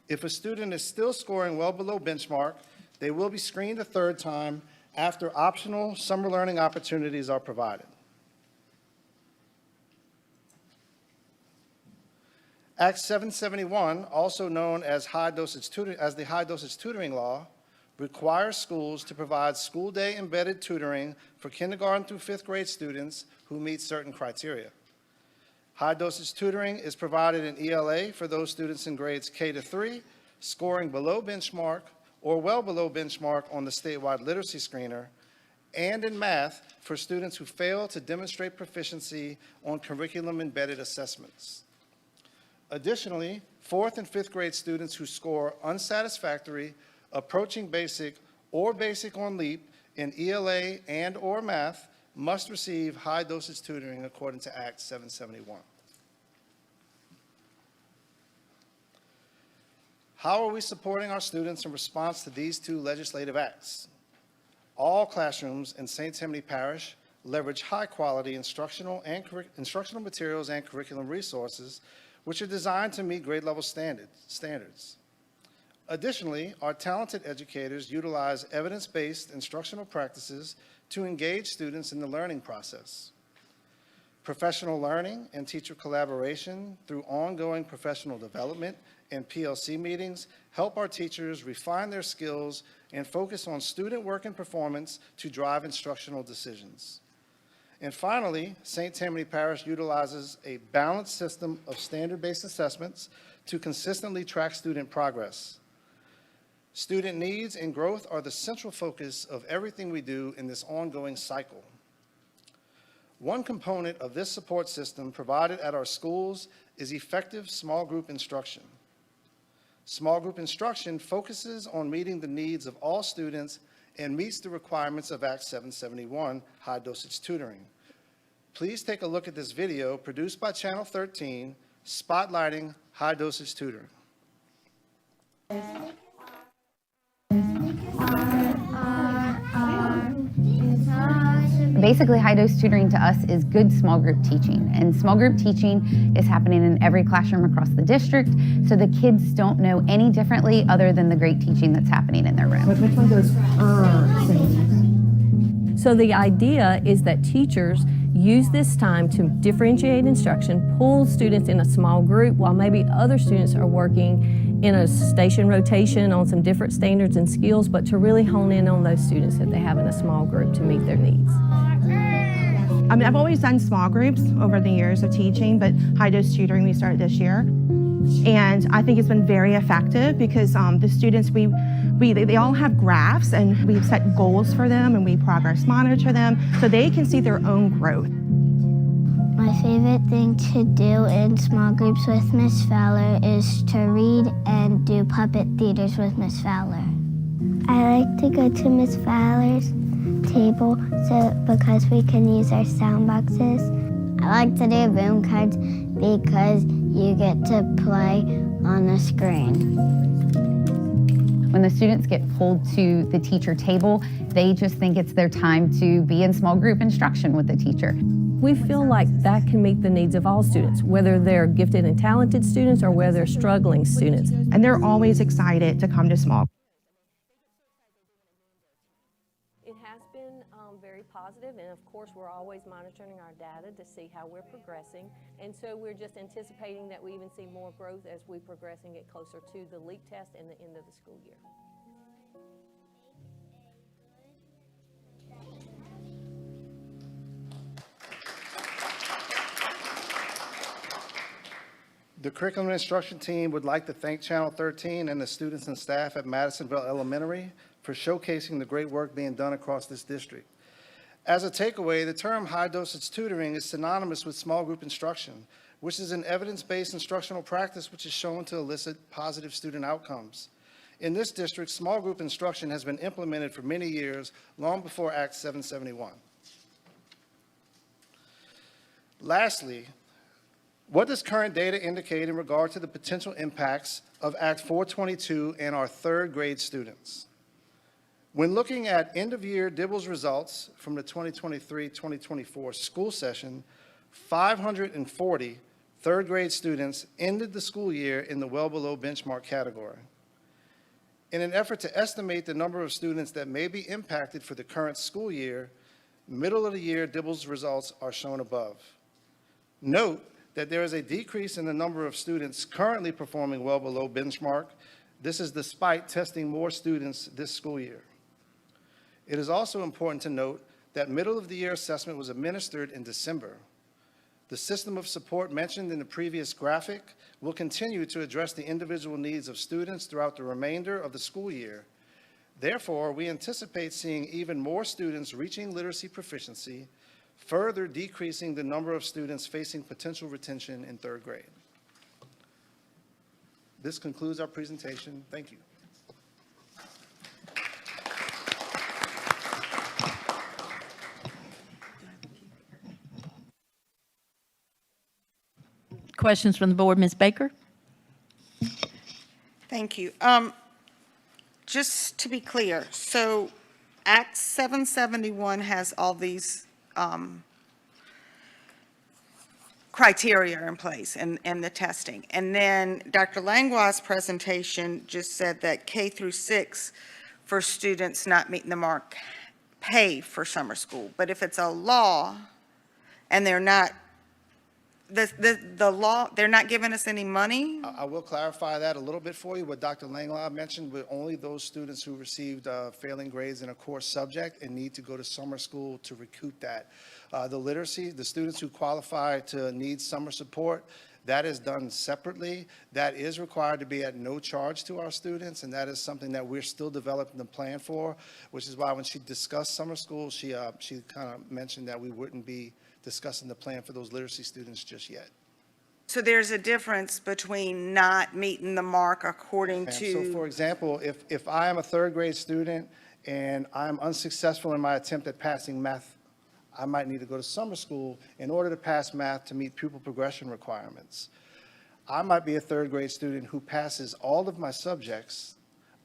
If a student is still scoring well below benchmark, they will be screened a 3rd time after optional summer learning opportunities are provided. Act 771, also known as the high dosage tutoring law, requires schools to provide school day embedded tutoring for kindergarten through 5th grade students who meet certain criteria. High dosage tutoring is provided in ELA for those students in grades K to 3, scoring below benchmark or well below benchmark on the statewide literacy screener, and in math for students who fail to demonstrate proficiency on curriculum embedded assessments. Additionally, 4th and 5th grade students who score unsatisfactory, approaching basic, or basic on LEAP in ELA and or math must receive high-dosage tutoring according to Act 771. How are we supporting our students in response to these two legislative acts? All classrooms in St. Tammany Parish leverage high-quality instructional materials and curriculum resources, which are designed to meet grade-level standards. Additionally, our talented educators utilize evidence-based instructional practices to engage students in the learning process. Professional learning and teacher collaboration through ongoing professional development and PLC meetings help our teachers refine their skills and focus on student work and performance to drive instructional decisions. And finally, St. Tammany Parish utilizes a balanced system of standard-based assessments to consistently track student progress. Student needs and growth are the central focus of everything we do in this ongoing cycle. One component of this support system provided at our schools is effective small group instruction. Small group instruction focuses on meeting the needs of all students and meets the requirements of Act 771, high-dosage tutoring. Please take a look at this video produced by Channel 13, spotlighting high-dosage tutoring. Basically, high-dose tutoring to us is good small group teaching. And small group teaching is happening in every classroom across the district, so the kids don't know any differently other than the great teaching that's happening in their room. Which one goes So the idea is that teachers use this time to differentiate instruction, pull students in a small group while maybe other students are working in a station rotation on some different standards and skills, but to really hone in on those students that they have in a small group to meet their needs. I mean, I've always done small groups over the years of teaching, but high-dose tutoring we started this year. And I think it's been very effective because the students, they all have graphs and we've set goals for them and we progress monitor them so they can see their own growth. My favorite thing to do in small groups with Miss Fowler is to read and do puppet theaters with Miss Fowler. I like to go to Miss Fowler's table because we can use our sound boxes. I like to do boom cards because you get to play on the screen. When the students get pulled to the teacher table, they just think it's their time to be in small group instruction with the teacher. We feel like that can meet the needs of all students, whether they're gifted and talented students or whether they're struggling students. And they're always excited to come to small. It has been very positive, and of course we're always monitoring our data to see how we're progressing, and so we're just anticipating that we even see more growth as we progress and get closer to the LEAP test and the end of the school year. The curriculum instruction team would like to thank Channel 13 and the students and staff at Madisonville Elementary for showcasing the great work being done across this district. As a takeaway, the term high-dosage tutoring is synonymous with small group instruction, which is an evidence-based instructional practice which is shown to elicit positive student outcomes. In this district, small group instruction has been implemented for many years, long before Act 771. Lastly, what does current data indicate in regard to the potential impacts of Act 422 and our third grade students? When looking at end-of-year DIBELS results from the 2023-2024 school session, 540 third grade students ended the school year in the well below benchmark category. In an effort to estimate the number of students that may be impacted for the current school year, middle of the year DIBELS results are shown above. Note that there is a decrease in the number of students currently performing well below benchmark. This is despite testing more students this school year. It is also important to note that middle of the year assessment was administered in December. The system of support mentioned in the previous graphic will continue to address the individual needs of students throughout the remainder of the school year. Therefore, we anticipate seeing even more students reaching literacy proficiency, further decreasing the number of students facing potential retention in third grade. This concludes our presentation. Thank you. Questions from the board, Ms. Baker? Thank you. Just to be clear, so Act 771 has all these criteria in place and the testing. And then Dr. Langlois' presentation just said that K through 6 for students not meeting the mark pay for summer school. But if it's a law and they're not, the law, they're not giving us any money? I will clarify that a little bit for you. What Dr. Langlois mentioned, but only those students who received failing grades in a core subject and need to go to summer school to recoup that. The literacy, the students who qualify to need summer support, that is done separately. That is required to be at no charge to our students, and that is something that we're still developing the plan for, which is why when she discussed summer school, she kind of mentioned that we wouldn't be discussing the plan for those literacy students just yet. So there's a difference between not meeting the mark according to. So for example, if I am a third grade student and I'm unsuccessful in my attempt at passing math, I might need to go to summer school in order to pass math to meet pupil progression requirements. I might be a third grade student who passes all of my subjects,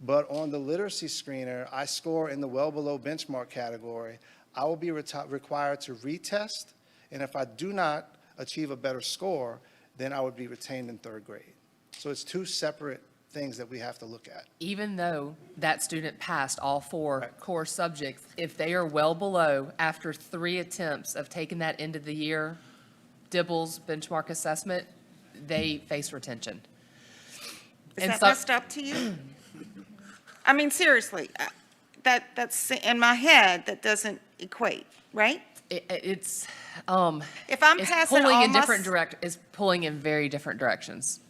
but on the literacy screener, I score in the well below benchmark category. I will be required to retest, and if I do not achieve a better score, then I would be retained in third grade. So it's two separate things that we have to look at. Even though that student passed all 4 core subjects, if they are well below after 3 attempts of taking that end of the year DIBELS benchmark assessment, they face retention. Is that messed up to you? I mean, seriously, that's in my head, that doesn't equate, right? It's If I'm it's passing pulling all in my different is pulling in very different directions.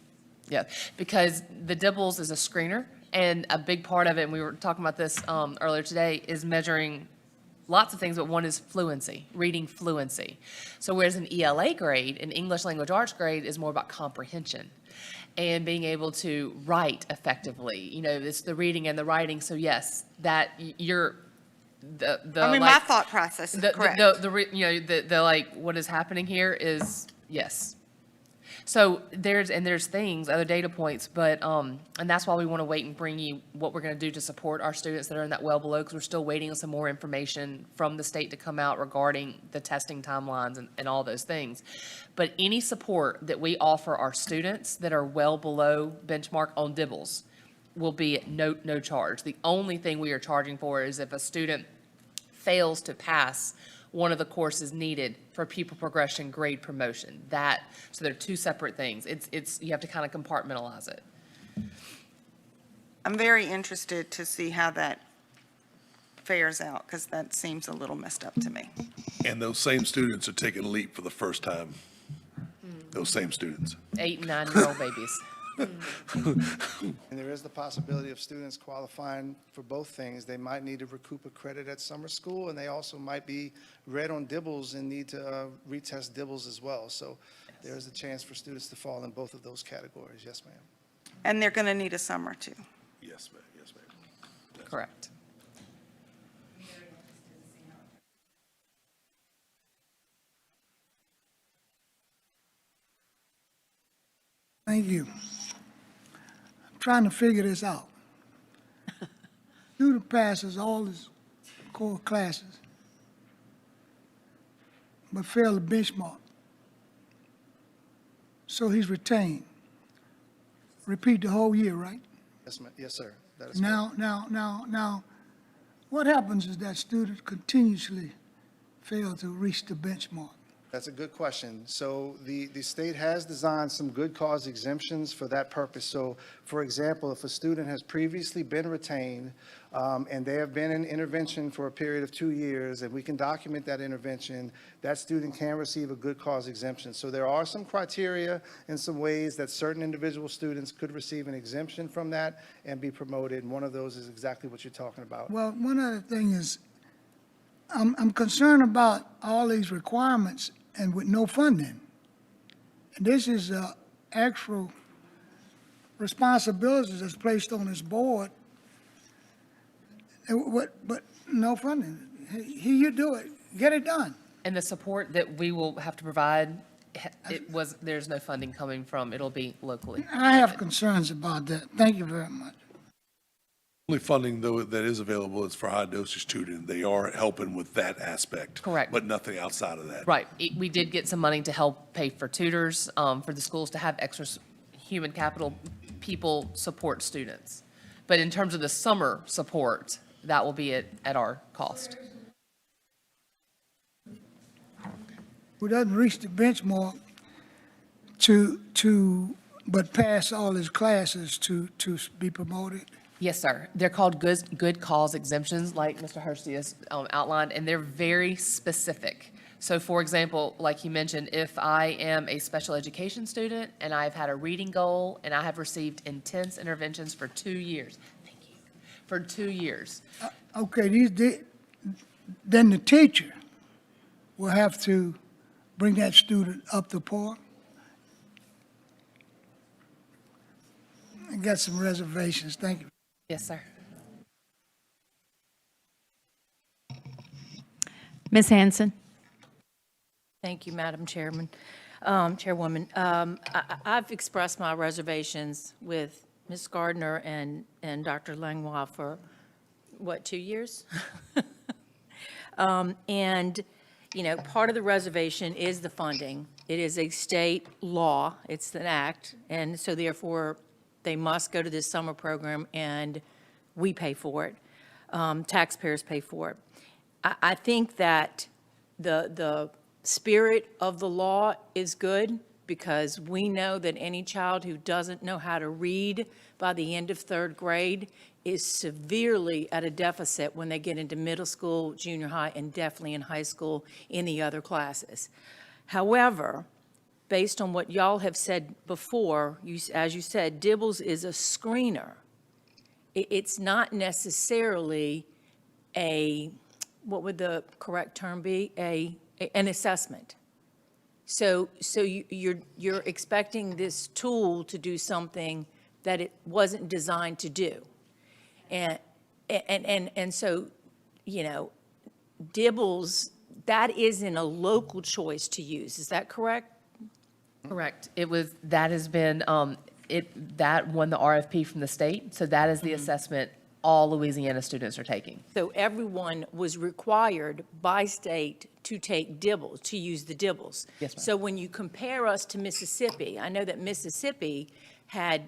Yeah, because the DIBELS is a screener, and a big part of it, and we were talking about this earlier today, is measuring lots of things, but one is fluency, reading fluency. So whereas an ELA grade, an English language arts grade, is more about comprehension and being able to write effectively. You know, it's the reading and the writing. So yes, that you're the I mean, my thought process is correct. The like what is happening here is yes. So there's things, other data points, but and that's why we want to wait and bring you what we're going to do to support our students that are in that well below, because we're still waiting on some more information from the state to come out regarding the testing timelines and all those things. But any support that we offer our students that are well below benchmark on DIBELS will be at no charge. The only thing we are charging for is if a student fails to pass one of the courses needed for pupil progression grade promotion. So they're 2 separate things. It's you have to kind of compartmentalize it. I'm very interested to see how that fares out, because that seems a little messed up to me. And those same students are taking LEAP for the first time. Those same students. 8 and 9-year-old babies. And there is the possibility of students qualifying for both things. They might need to recoup a credit at summer school, and they also might be red on DIBELS and need to retest DIBELS as well. So there's a chance for students to fall in both of those categories. Yes, ma'am. And they're going to need a summer too. Yes, ma'am. Yes, ma'am. Correct. Thank you. I'm trying to figure this out. Student passes all his core classes, but failed the benchmark. So he's retained. Repeat the whole year, right? Yes, ma'am. Yes, sir. That is Now, what happens is that students continuously fail to reach the benchmark? That's a good question. So the state has designed some good cause exemptions for that purpose. So, for example, if a student has previously been retained and they have been in intervention for a period of 2 years, and we can document that intervention, that student can receive a good cause exemption. So there are some criteria and some ways that certain individual students could receive an exemption from that and be promoted, and one of those is exactly what you're talking about. Well, one other thing is, I'm concerned about all these requirements and with no funding. And this is actual responsibilities that's placed on this board, but no funding. Here you do it, get it done. And the support that we will have to provide there's no funding coming from, it'll be locally. I have concerns about that. Thank you very much. Only funding, though, that is available is for high dosage tutoring. They are helping with that aspect. Correct. But nothing outside of that. Right. We did get some money to help pay for tutors, for the schools to have extra human capital people support students. But in terms of the summer support, that will be at our cost. Who doesn't reach the benchmark but pass all his classes to be promoted? Yes, sir. They're called good cause exemptions, like Mr. Hursty has outlined, and they're very specific. So for example, like you mentioned, if I am a special education student and I've had a reading goal and I have received intense interventions for 2 years, thank you, for 2 years. Okay, then the teacher will have to bring that student up to par? I got some reservations. Thank you. Yes, sir. Ms. Hanson? Thank you, Madam Chairman, Chairwoman. I've expressed my reservations with Ms. Gardner and Dr. Langlois for, what, 2 years? And, you know, part of the reservation is the funding. It is a state law, it's an act, and so therefore, they must go to this summer program, and we pay for it. Taxpayers pay for it. I think that the spirit of the law is good, because we know that any child who doesn't know how to read by the end of 3rd grade is severely at a deficit when they get into middle school, junior high, and definitely in high school in the other classes. However, based on what y'all have said before, as you said, Dibbles is a screener. It's not necessarily what would the correct term be? An assessment. So you're expecting this tool to do something that it wasn't designed to do. And so, you know, Dibbles, that isn't a local choice to use. Is that correct? Correct. That has been, that won the RFP from the state, so that is the assessment all Louisiana students are taking. So everyone was required by state to take Dibbles, to use the Dibbles. Yes, ma'am. So when you compare us to Mississippi, I know that Mississippi had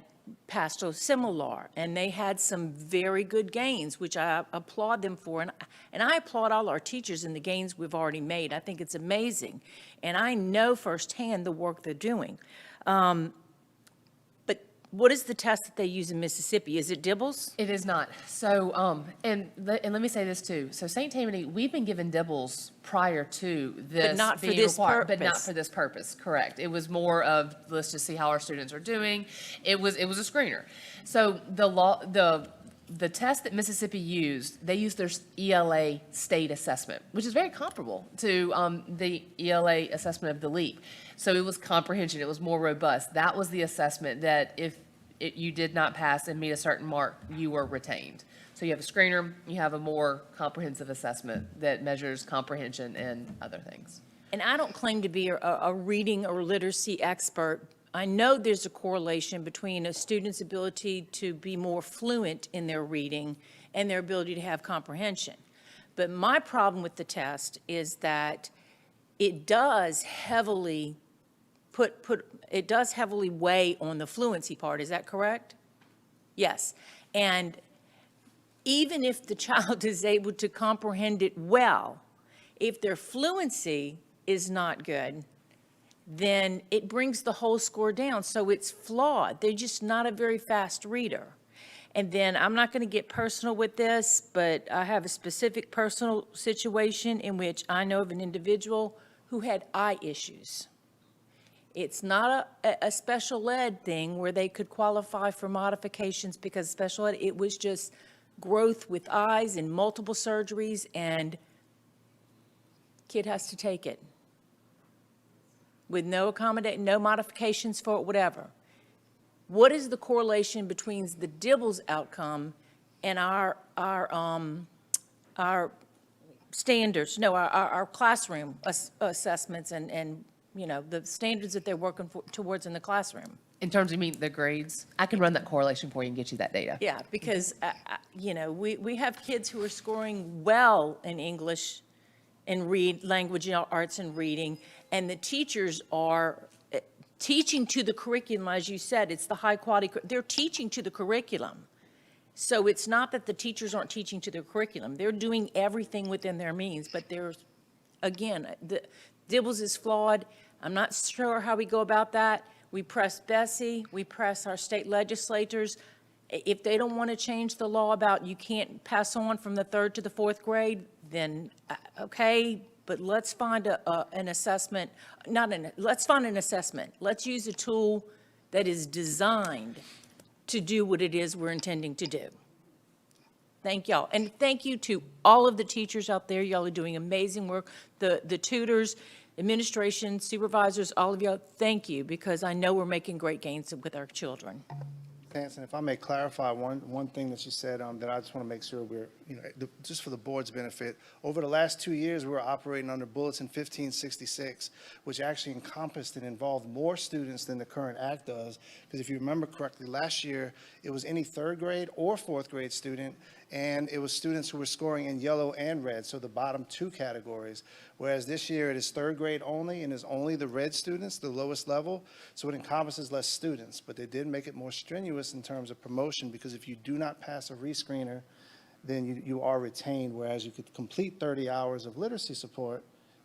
passed a similar, and they had some very good gains, which I applaud them for. And I applaud all our teachers in the gains we've already made. I think it's amazing. And I know firsthand the work they're doing. But what is the test that they use in Mississippi? Is it Dibbles? It is not. So, and let me say this too. So St. Tammany, we've been given Dibbles prior to this But not for being this required, but not purpose. for this purpose. Correct. It was more of, let's just see how our students are doing. It was a screener. So the test that Mississippi used, they used their ELA state assessment, which is very comparable to the ELA assessment of the LEAP. So it was comprehension, it was more robust. That was the assessment that if you did not pass and meet a certain mark, you were retained. So you have a screener, you have a more comprehensive assessment that measures comprehension and other things. And I don't claim to be a reading or literacy expert. I know there's a correlation between a student's ability to be more fluent in their reading and their ability to have comprehension. But my problem with the test is that it does heavily it does heavily weigh on the fluency part. Is that correct? Yes. And even if the child is able to comprehend it well, if their fluency is not good, then it brings the whole score down. So it's flawed. They're just not a very fast reader. And then I'm not going to get personal with this, but I have a specific personal situation in which I know of an individual who had eye issues. It's not a special ed thing where they could qualify for modifications because special ed, it was just growth with eyes and multiple surgeries, and kid has to take it with no modifications for it, whatever. What is the correlation between the Dibbles outcome and our standards, our classroom assessments and the standards that they're working towards in the classroom. In terms of meeting the grades, I can run that correlation for you and get you that data. Yeah, because, we have kids who are scoring well in English and language, arts and reading, and the teachers are teaching to the curriculum, as you said, it's the high quality, they're teaching to the curriculum. So it's not that the teachers aren't teaching to their curriculum, they're doing everything within their means, but there's, again, the Dibbles is flawed. I'm not sure how we go about that. We press Bessie, we press our state legislators. If they don't want to change the law about you can't pass on from the 3rd to the 4th grade, then, okay, but let's find an assessment, let's find an assessment. Let's use a tool that is designed to do what it is we're intending to do. Thank y'all. And thank you to all of the teachers out there. Y'all are doing amazing work. The tutors, administration, supervisors, all of y'all, thank you, because I know we're making great gains with our children. Nancy, if I may clarify one thing that you said, that I just want to make sure we're, just for the board's benefit, over the last 2 years, we were operating under Bulletin 1566, which actually encompassed and involved more students than the current act does. Because if you remember correctly, last year, it was any 3rd grade or 4th grade student, and it was students who were scoring in yellow and red, so the bottom 2 categories. Whereas this year, it is 3rd grade only, and is only the red students, the lowest level, so it encompasses less students. But they did make it more strenuous in terms of promotion, because if you do not pass a rescreener, then you are retained, whereas you could complete 30 hours of literacy support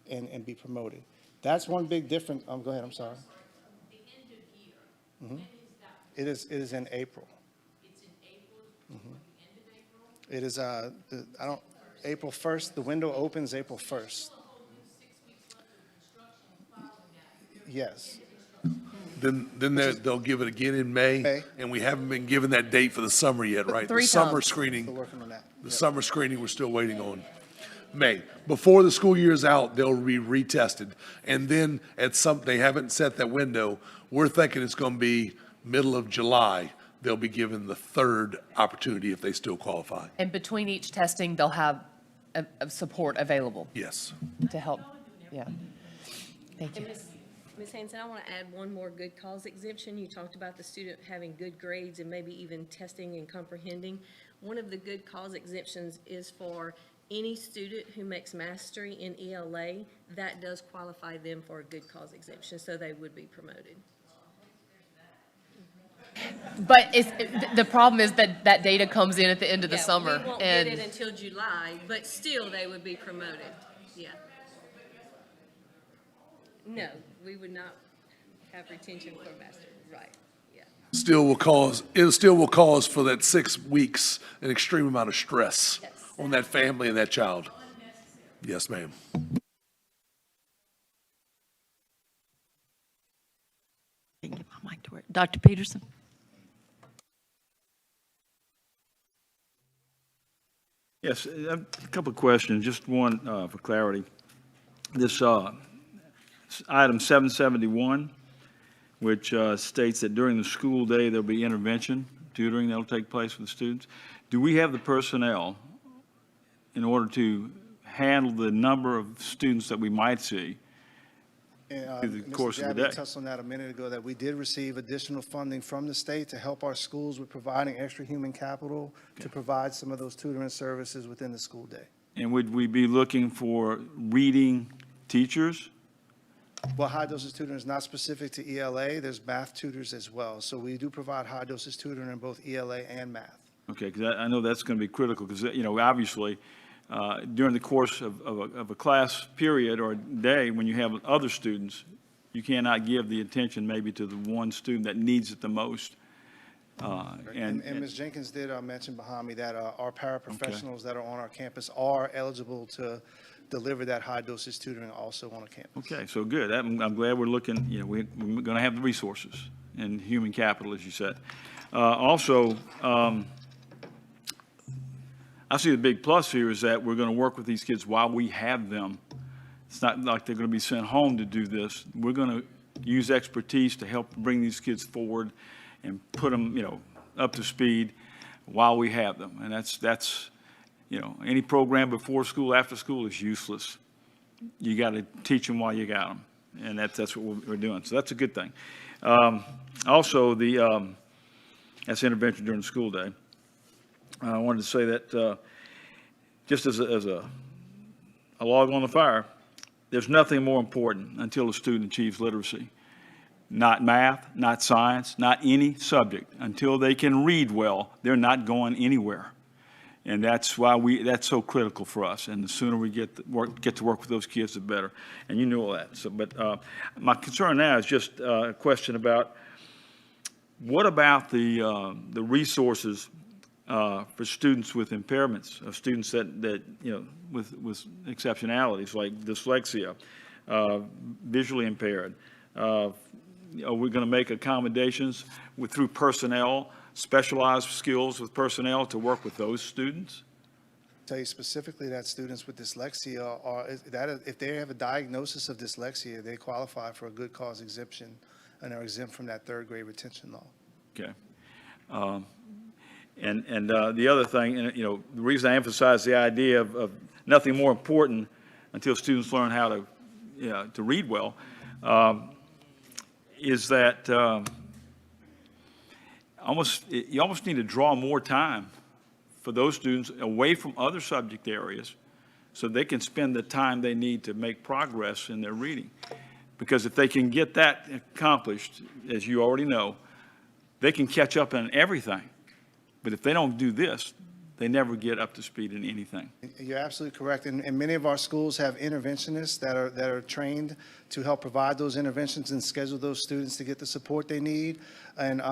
and be promoted. That's one big difference. Go ahead, I'm sorry. The end of year. Mhm. It is in April. It's in April, Mhm. the end of April? It is, April 1st, the window opens April 1st. Yes. Then they'll give it again in May, and we haven't been given that date for the summer yet, right? The 3 summer times. screening, We're working on that. the summer screening, we're still waiting on. May. Before the school year's out, they'll be retested. And then they haven't set that window. We're thinking it's going to be middle of July. They'll be given the 3rd opportunity if they still qualify. And between each testing, they'll have a support available Yes. to help. Yeah. Thank you. Ms. Hanson, I want to add one more good cause exemption. You talked about the student having good grades and maybe even testing and comprehending. One of the good cause exemptions is for any student who makes mastery in ELA. That does qualify them for a good cause exemption, so they would be promoted. But the problem is that that data comes in at the end of the Yeah, summer. we won't and get it until July, but still they would be promoted. Yeah. No, we would not have retention for master, right, yeah. It still will cause for that 6 weeks an extreme amount of stress on that family and that child. Yes, ma'am. Get my mic to work. Dr. Peterson? Yes, a couple of questions, just one for clarity. This item 771, which states that during the school day, there'll be intervention, tutoring that'll take place for the students. Do we have the personnel in order to handle the number of students that we might see through the course of the day? Mr. Jabbia touched on that a minute ago, that we did receive additional funding from the state to help our schools with providing extra human capital to provide some of those tutoring services within the school day. And would we be looking for reading teachers? Well, high dosage tutoring is not specific to ELA. There's math tutors as well. So we do provide high dosage tutoring in both ELA and math. Okay, because I know that's going to be critical, because, obviously, during the course of a class period or day, when you have other students, you cannot give the attention maybe to the one student that needs it the most. And Ms. Jenkins did mention behind me that our paraprofessionals that are on our campus are eligible to deliver that high dosage tutoring also on a campus. Okay, so good. I'm glad we're looking, we're going to have the resources and human capital, as you said. Also, I see the big plus here is that we're going to work with these kids while we have them. It's not like they're going to be sent home to do this. We're going to use expertise to help bring these kids forward and put them, up to speed while we have them. And that's any program before school, after school is useless. You got to teach them while you got them. And that's what we're doing. So that's a good thing. Also, that's intervention during the school day. I wanted to say that just as a log on the fire, there's nothing more important until a student achieves literacy. Not math, not science, not any subject. Until they can read well, they're not going anywhere. And that's why that's so critical for us. And the sooner we get to work with those kids, the better. And you know all that. So, but my concern now is just a question about what about the resources for students with impairments, of students that with exceptionalities like dyslexia, visually impaired. Are we going to make accommodations through personnel, specialized skills with personnel to work with those students? Tell you specifically that students with dyslexia if they have a diagnosis of dyslexia, they qualify for a good cause exemption and are exempt from that third grade retention law. Okay. And the other thing, the reason I emphasize the idea of nothing more important until students learn how to read well, is that you almost need to draw more time for those students away from other subject areas so they can spend the time they need to make progress in their reading. Because if they can get that accomplished, as you already know, they can catch up on everything. But if they don't do this, they never get up to speed in anything. You're absolutely correct. And many of our schools have interventionists that are trained to help provide those interventions and schedule those students to get the support they need. And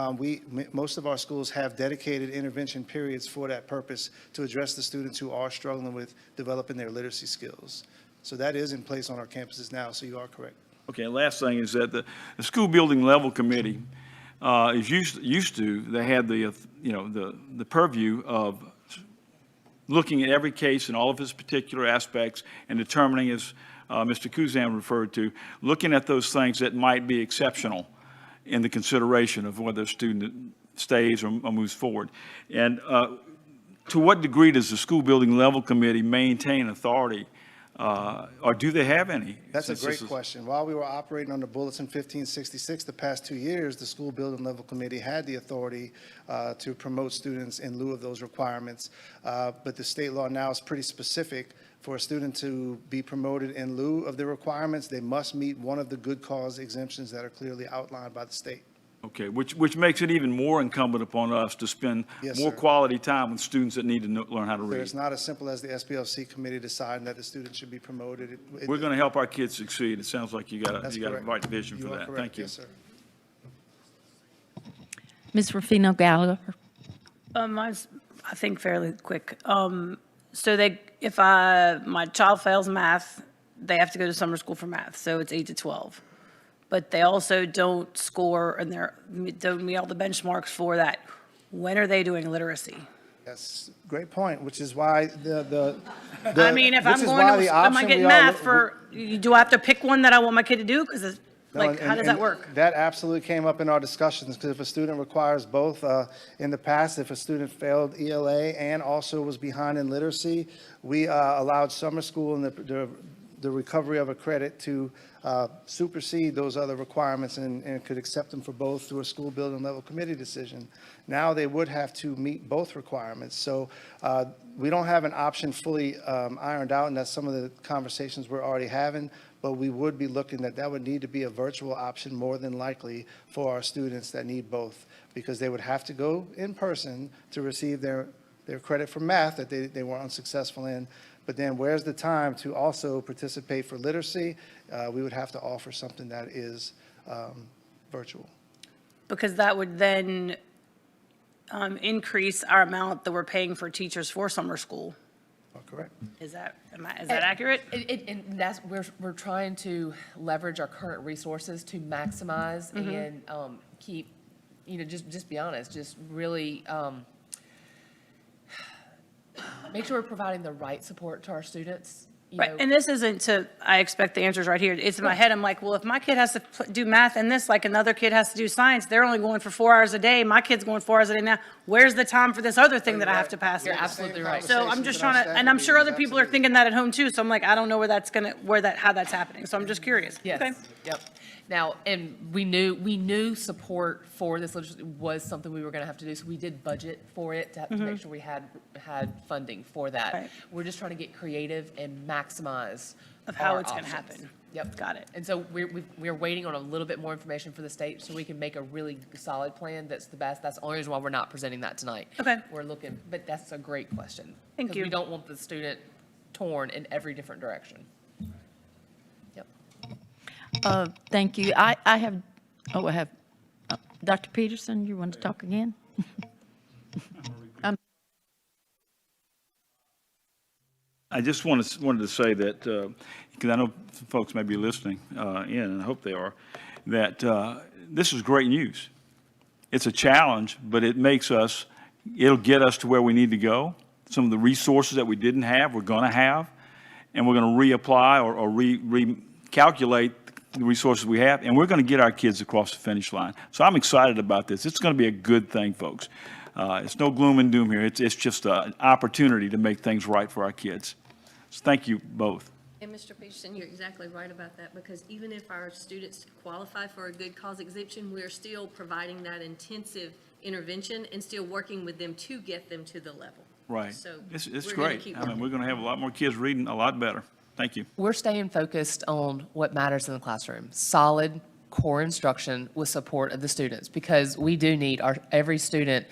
most of our schools have dedicated intervention periods for that purpose to address the students who are struggling with developing their literacy skills. So that is in place on our campuses now, so you are correct. Okay, last thing is that the school building level committee is used to, they had the purview of looking at every case in all of its particular aspects and determining, as Mr. Kuzan referred to, looking at those things that might be exceptional in the consideration of whether a student stays or moves forward. And to what degree does the school building level committee maintain authority, or do they have any? That's a great question. While we were operating under Bulletin 1566 the past 2 years, the school building level committee had the authority to promote students in lieu of those requirements. But the state law now is pretty specific. For a student to be promoted in lieu of the requirements, they must meet one of the good cause exemptions that are clearly outlined by the state. Okay, which makes it even more incumbent upon us to spend more quality time with students that need to learn how to read. It's not as simple as the SPLC committee deciding that the student should be promoted. We're going to help our kids succeed. It sounds like you got a right vision for that. Correct. Thank you. Yes, sir. Ms. Rufino Gallagher. Mine's, I think, fairly quick. So if my child fails math, they have to go to summer school for math, so it's 8 to 12. But they also don't score and don't meet all the benchmarks for that. When are they doing literacy? Yes, great point, which is why I mean, if I'm going to, am I getting math do I have to pick one that I want my kid to do? Because how does that work? That absolutely came up in our discussions, because if a student requires both, in the past, if a student failed ELA and also was behind in literacy, we allowed summer school and the recovery of a credit to supersede those other requirements and could accept them for both through a school building level committee decision. Now they would have to meet both requirements. So we don't have an option fully ironed out, and that's some of the conversations we're already having, but we would be looking that would need to be a virtual option more than likely for our students that need both, because they would have to go in person to receive their credit for math that they were unsuccessful in. But then where's the time to also participate for literacy? We would have to offer something that is virtual. Because that would then increase our amount that we're paying for teachers for summer school. Oh, correct. Is that accurate? And that's, we're trying to leverage our current resources to maximize and keep, just be honest, just really make sure we're providing the right support to our students. Right, and this isn't I expect the answers right here. It's in my head, I'm like, well, if my kid has to do math and this, like another kid has to do science, they're only going for 4 hours a day. My kid's going 4 hours a day now. Where's the time for this other thing that I have to pass? You're absolutely right. So I'm just trying to, and I'm sure other people are thinking that at home too, so I'm like, I don't know how that's happening, so I'm just curious. Yes. Okay. Yep. Now, and we knew support for this legislation was something we were going to have to do, so we did budget for it to make sure we had funding for that. Right. We're just trying to get creative and maximize Of how our it's gonna options. happen. Yep. Got it. And so we're waiting on a little bit more information for the state so we can make a really solid plan that's the best. That's the only reason why we're not presenting that tonight. Okay. We're looking, but that's a great question. Thank 'Cause you. we don't want the student torn in every different direction. Yep. Thank you. I have, Dr. Peterson, you want to talk again? I just wanted to say that, because I know some folks may be listening in, and I hope they are, that this is great news. It's a challenge, but it'll get us to where we need to go. Some of the resources that we didn't have, we're going to have, and we're going to reapply or recalculate the resources we have, and we're going to get our kids across the finish line. So I'm excited about this. It's going to be a good thing, folks. It's no gloom and doom here. It's just an opportunity to make things right for our kids. So thank you both. And Mr. Peterson, you're exactly right about that, because even if our students qualify for a good cause exemption, we're still providing that intensive intervention and still working with them to get them to the level. Right. So It's we're gonna great. keep I mean, working. we're going to have a lot more kids reading a lot better. Thank you. We're staying focused on what matters in the classroom, solid core instruction with support of the students, because we do need every student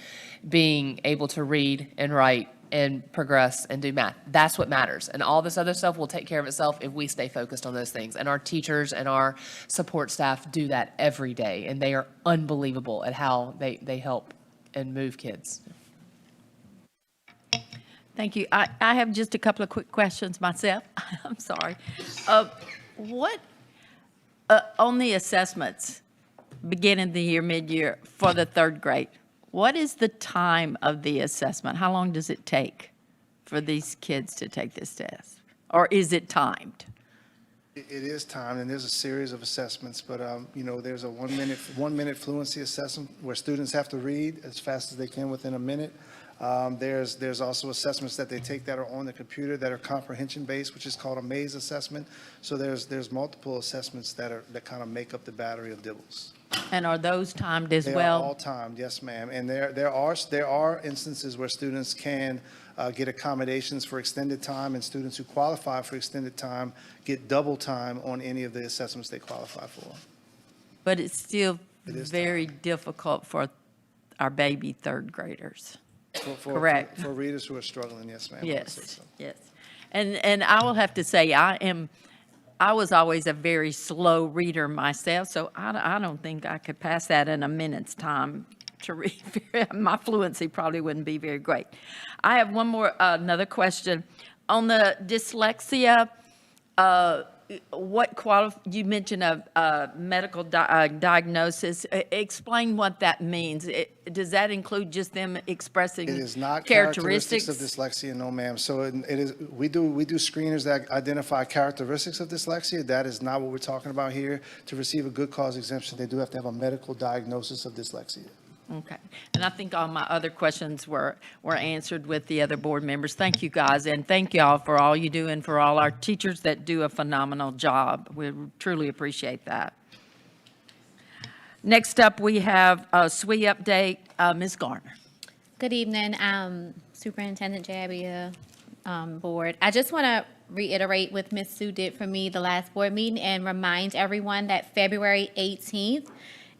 being able to read and write and progress and do math. That's what matters. And all this other stuff will take care of itself if we stay focused on those things. And our teachers and our support staff do that every day, and they are unbelievable at how they help and move kids. Thank you. I have just a couple of quick questions myself. I'm sorry. What, on the assessments, beginning of the year, mid-year, for the third grade, what is the time of the assessment? How long does it take for these kids to take this test? Or is it timed? It is timed, and there's a series of assessments, but, there's a 1 minute fluency assessment where students have to read as fast as they can within a minute. There's also assessments that they take that are on the computer that are comprehension-based, which is called a maze assessment. So there's multiple assessments that kind of make up the battery of DIBELS. And are those timed as They well? are all timed, yes, ma'am. And there are instances where students can get accommodations for extended time, and students who qualify for extended time get double time on any of the assessments they qualify for. But it's still It is very difficult for our baby third graders. Correct. For readers who are struggling, yes, ma'am. I would say Yes, so. yes. And I will have to say, I was always a very slow reader myself, so I don't think I could pass that in a minute's time to read. My fluency probably wouldn't be very great. I have another question. On the dyslexia, you mentioned a medical diagnosis. Explain what that means. Does that include just them expressing It is not characteristics? characteristics of dyslexia, no, ma'am. So it is, we do screeners that identify characteristics of dyslexia. That is not what we're talking about here. To receive a good cause exemption, they do have to have a medical diagnosis of dyslexia. Okay. And I think all my other questions were answered with the other board members. Thank you, guys, and thank you all for all you do and for all our teachers that do a phenomenal job. We truly appreciate that. Next up, we have a SWE update. Ms. Garner. Good evening, Superintendent Jabia, Board. I just want to reiterate what Ms. Sue did for me the last board meeting and remind everyone that February 18th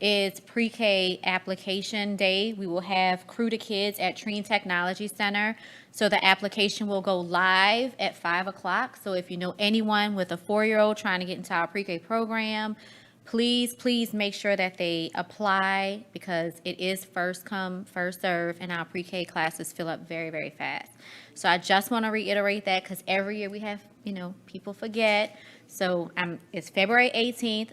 is pre-K application day. We will have Crew to Kids at Treen Technology Center. So the application will go live at 5 o'clock. So if you know anyone with a 4-year-old trying to get into our pre-K program, please make sure that they apply, because it is first come, first serve, and our pre-K classes fill up very, very fast. So I just want to reiterate that, because every year we have, people forget. So it's February 18th,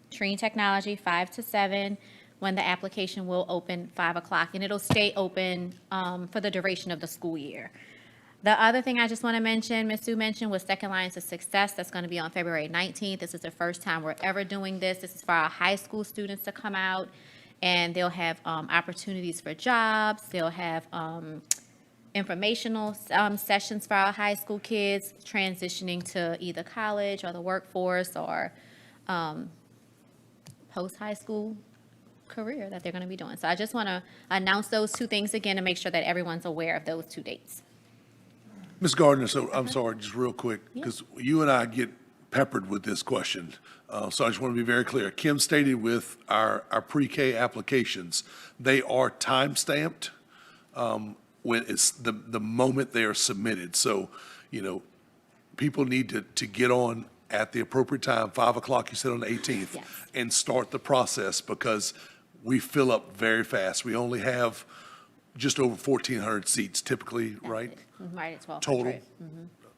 Treen Technology, 5 to 7, when the application will open 5 o'clock, and it'll stay open for the duration of the school year. The other thing I just want to mention, Ms. Sue mentioned, was Second Lines of Success. That's going to be on February 19th. This is the first time we're ever doing this. This is for our high school students to come out, and they'll have opportunities for jobs. They'll have informational sessions for our high school kids transitioning to either college or the workforce, or post-high school career that they're going to be doing. So I just want to announce those two things again to make sure that everyone's aware of those two dates. Ms. Gardner, so I'm sorry, just real quick, because you and I get peppered with this question. So I just want to be very clear. Kim stated with our pre-K applications, they are time-stamped when it's the moment they are submitted. So, people need to get on at the appropriate time, 5 o'clock, you said on the 18th, Yes. and start the process because we fill up very fast. We only have just over 1,400 seats typically, right? Right at 12. Total.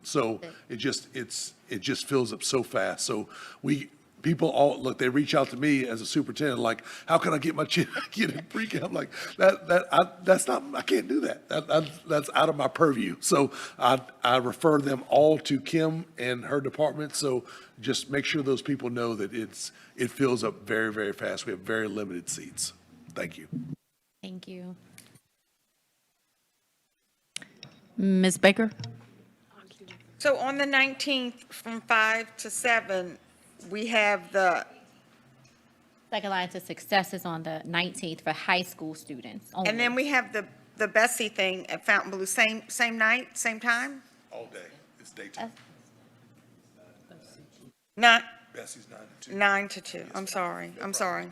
So it just fills up so fast. So people all, look, they reach out to me as a superintendent, like, how can I get my kid in pre-K? I'm like, that's not, I can't do that. That's out of my purview. So I refer them all to Kim and her department. So just make sure those people know that it fills up very, very fast. We have very limited seats. Thank you. Thank you. Ms. Baker? So on the 19th, from 5 to 7, we have the, Second Line to Success is on the 19th for high school students only. and then we have the Bessie thing at Fontainebleau, same night, same time? All day. It's daytime. Not, Bessie's 9 to 2. 9 to 2. I'm sorry.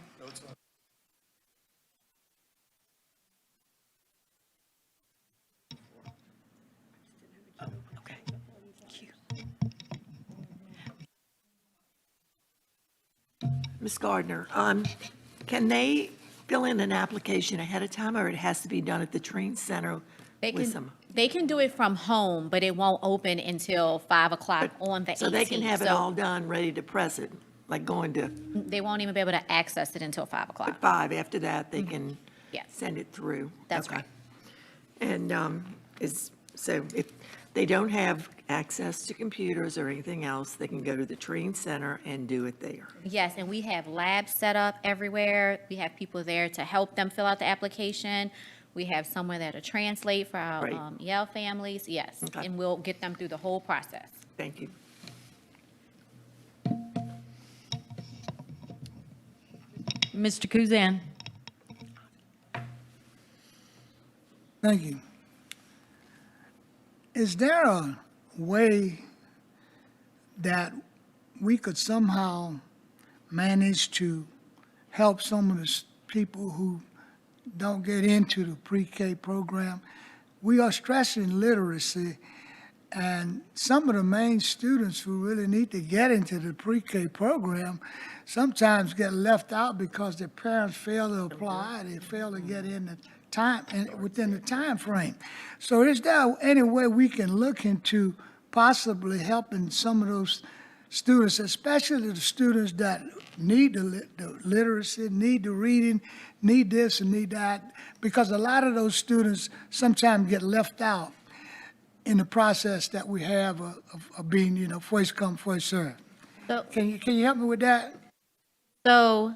Ms. Gardner, can they fill in an application ahead of time, or it has to be done at the Treen Center with some? They can do it from home, but it won't open until 5 o'clock on the 18th. So they can have it all done, ready to press it, like going to They won't even be able to access it until 5 o'clock. 5. After that, they can Yes. send it through. That's Okay. right. And so if they don't have access to computers or anything else, they can go to the Treen Center and do it there. Yes, and we have labs set up everywhere. We have people there to help them fill out the application. We have somewhere there to translate for our Great. Yale families, yes. Okay. And we'll get them through the whole process. Thank you. Mr. Kuzan? Thank you. Is there a way that we could somehow manage to help some of the people who don't get into the pre-K program? We are stressing literacy, and some of the main students who really need to get into the pre-K program sometimes get left out because their parents fail to apply, they fail to get in the time, and within the time frame. So is there any way we can look into possibly helping some of those students, especially the students that need the literacy, need the reading, need this and need that? Because a lot of those students sometimes get left out in the process that we have of being, first come, first served. So- Can you help me with that? So,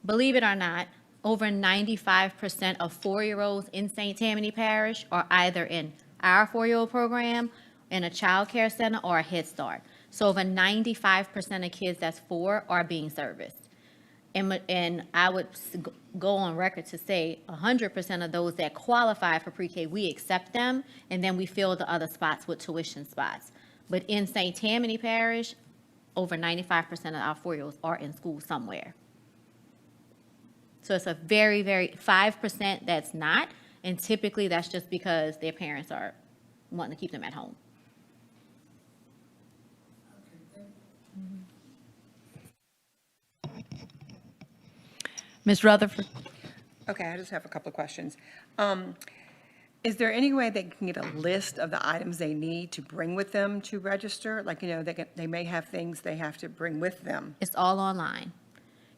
believe it or not, over 95% of 4-year-olds in St. Tammany Parish are either in our 4-year-old program, in a child care center, or a Head Start. So over 95% of kids that's 4 are being serviced. And I would go on record to say 100% of those that qualify for pre-K, we accept them, and then we fill the other spots with tuition spots. But in St. Tammany Parish, over 95% of our 4-year-olds are in school somewhere. So it's a very, very, 5% that's not, and typically that's just because their parents are wanting to keep them at home. Ms. Rutherford? Okay, I just have a couple of questions. Is there any way they can get a list of the items they need to bring with them to register? Like, they may have things they have to bring with them. It's all online.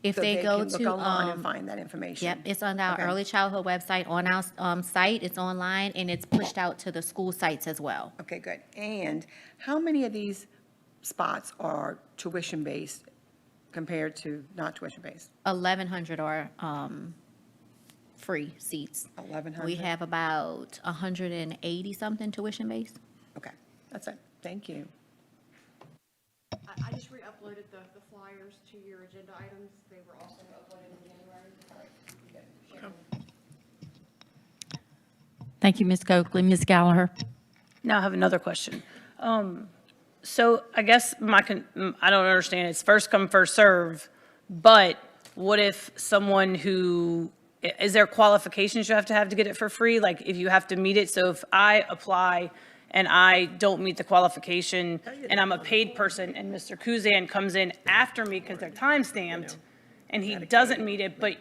If So they they go can look to, online and find that information? Yep, it's on our Okay. early childhood website, on our site, it's online, and it's pushed out to the school sites as well. Okay, good. And how many of these spots are tuition-based compared to not tuition-based? 1,100 are free seats. 1,100? We have about 180-something tuition-based. Okay, that's it. Thank you. I just re-uploaded the flyers to your agenda items. They were also uploaded in January. Thank you, Ms. Coakley. Ms. Gallagher? Now I have another question. So I guess I don't understand, it's first come, first serve, but what if someone is there qualifications you have to get it for free? Like if you have to meet it, so if I apply and I don't meet the qualification and I'm a paid person and Mr. Kuzan comes in after me because they're time stamped and he doesn't meet it, but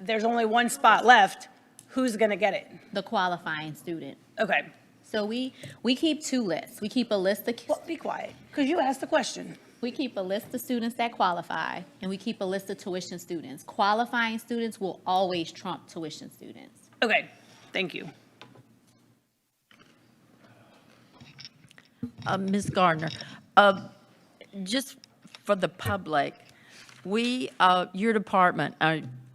there's only one spot left, who's gonna get it? The qualifying student. Okay, So we keep two lists. We keep a list of, well, be quiet, because you asked the question. we keep a list of students that qualify, and we keep a list of tuition students. Qualifying students will always trump tuition students. Okay, thank you. Ms. Gardner, just for the public, your department,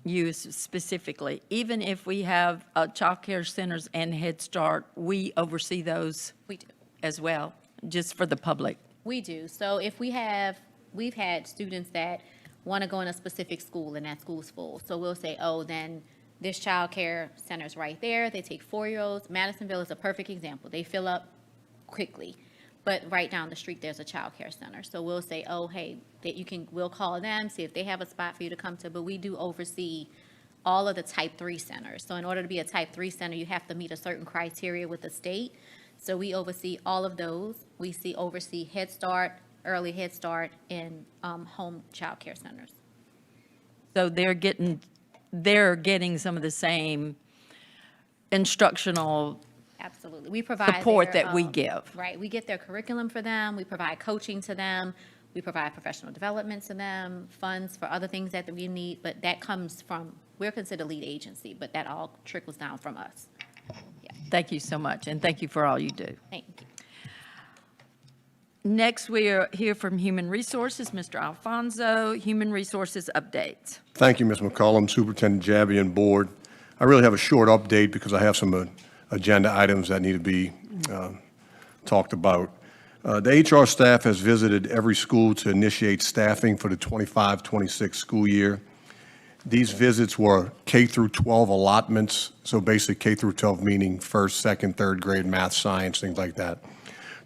you specifically, even if we have child care centers and Head Start, we oversee those We do. as well, just for the public. We do. So if we've had students that want to go in a specific school and that school's full. So we'll say, oh, then this child care center's right there. They take 4-year-olds. Madisonville is a perfect example. They fill up quickly. But right down the street, there's a child care center. So we'll say, oh, hey, we'll call them, see if they have a spot for you to come to. But we do oversee all of the type 3 centers. So in order to be a type 3 center, you have to meet a certain criteria with the state. So we oversee all of those. We oversee Head Start, early Head Start, and home child care centers. So they're getting some of the same instructional Absolutely. We provide support their, that we give. Right. We get their curriculum for them. We provide coaching to them. We provide professional development to them, funds for other things that we need. But that comes from, we're considered lead agency, but that all trickles down from us. Thank you so much, and thank you for all you do. Thank you. Next, we are here from Human Resources, Mr. Alfonso, Human Resources updates. Thank you, Ms. McCollum, Superintendent Jabby, and Board. I really have a short update because I have some agenda items that need to be talked about. The HR staff has visited every school to initiate staffing for the 25-26 school year. These visits were K through 12 allotments, so basically K through 12 meaning first, second, third grade math, science, things like that.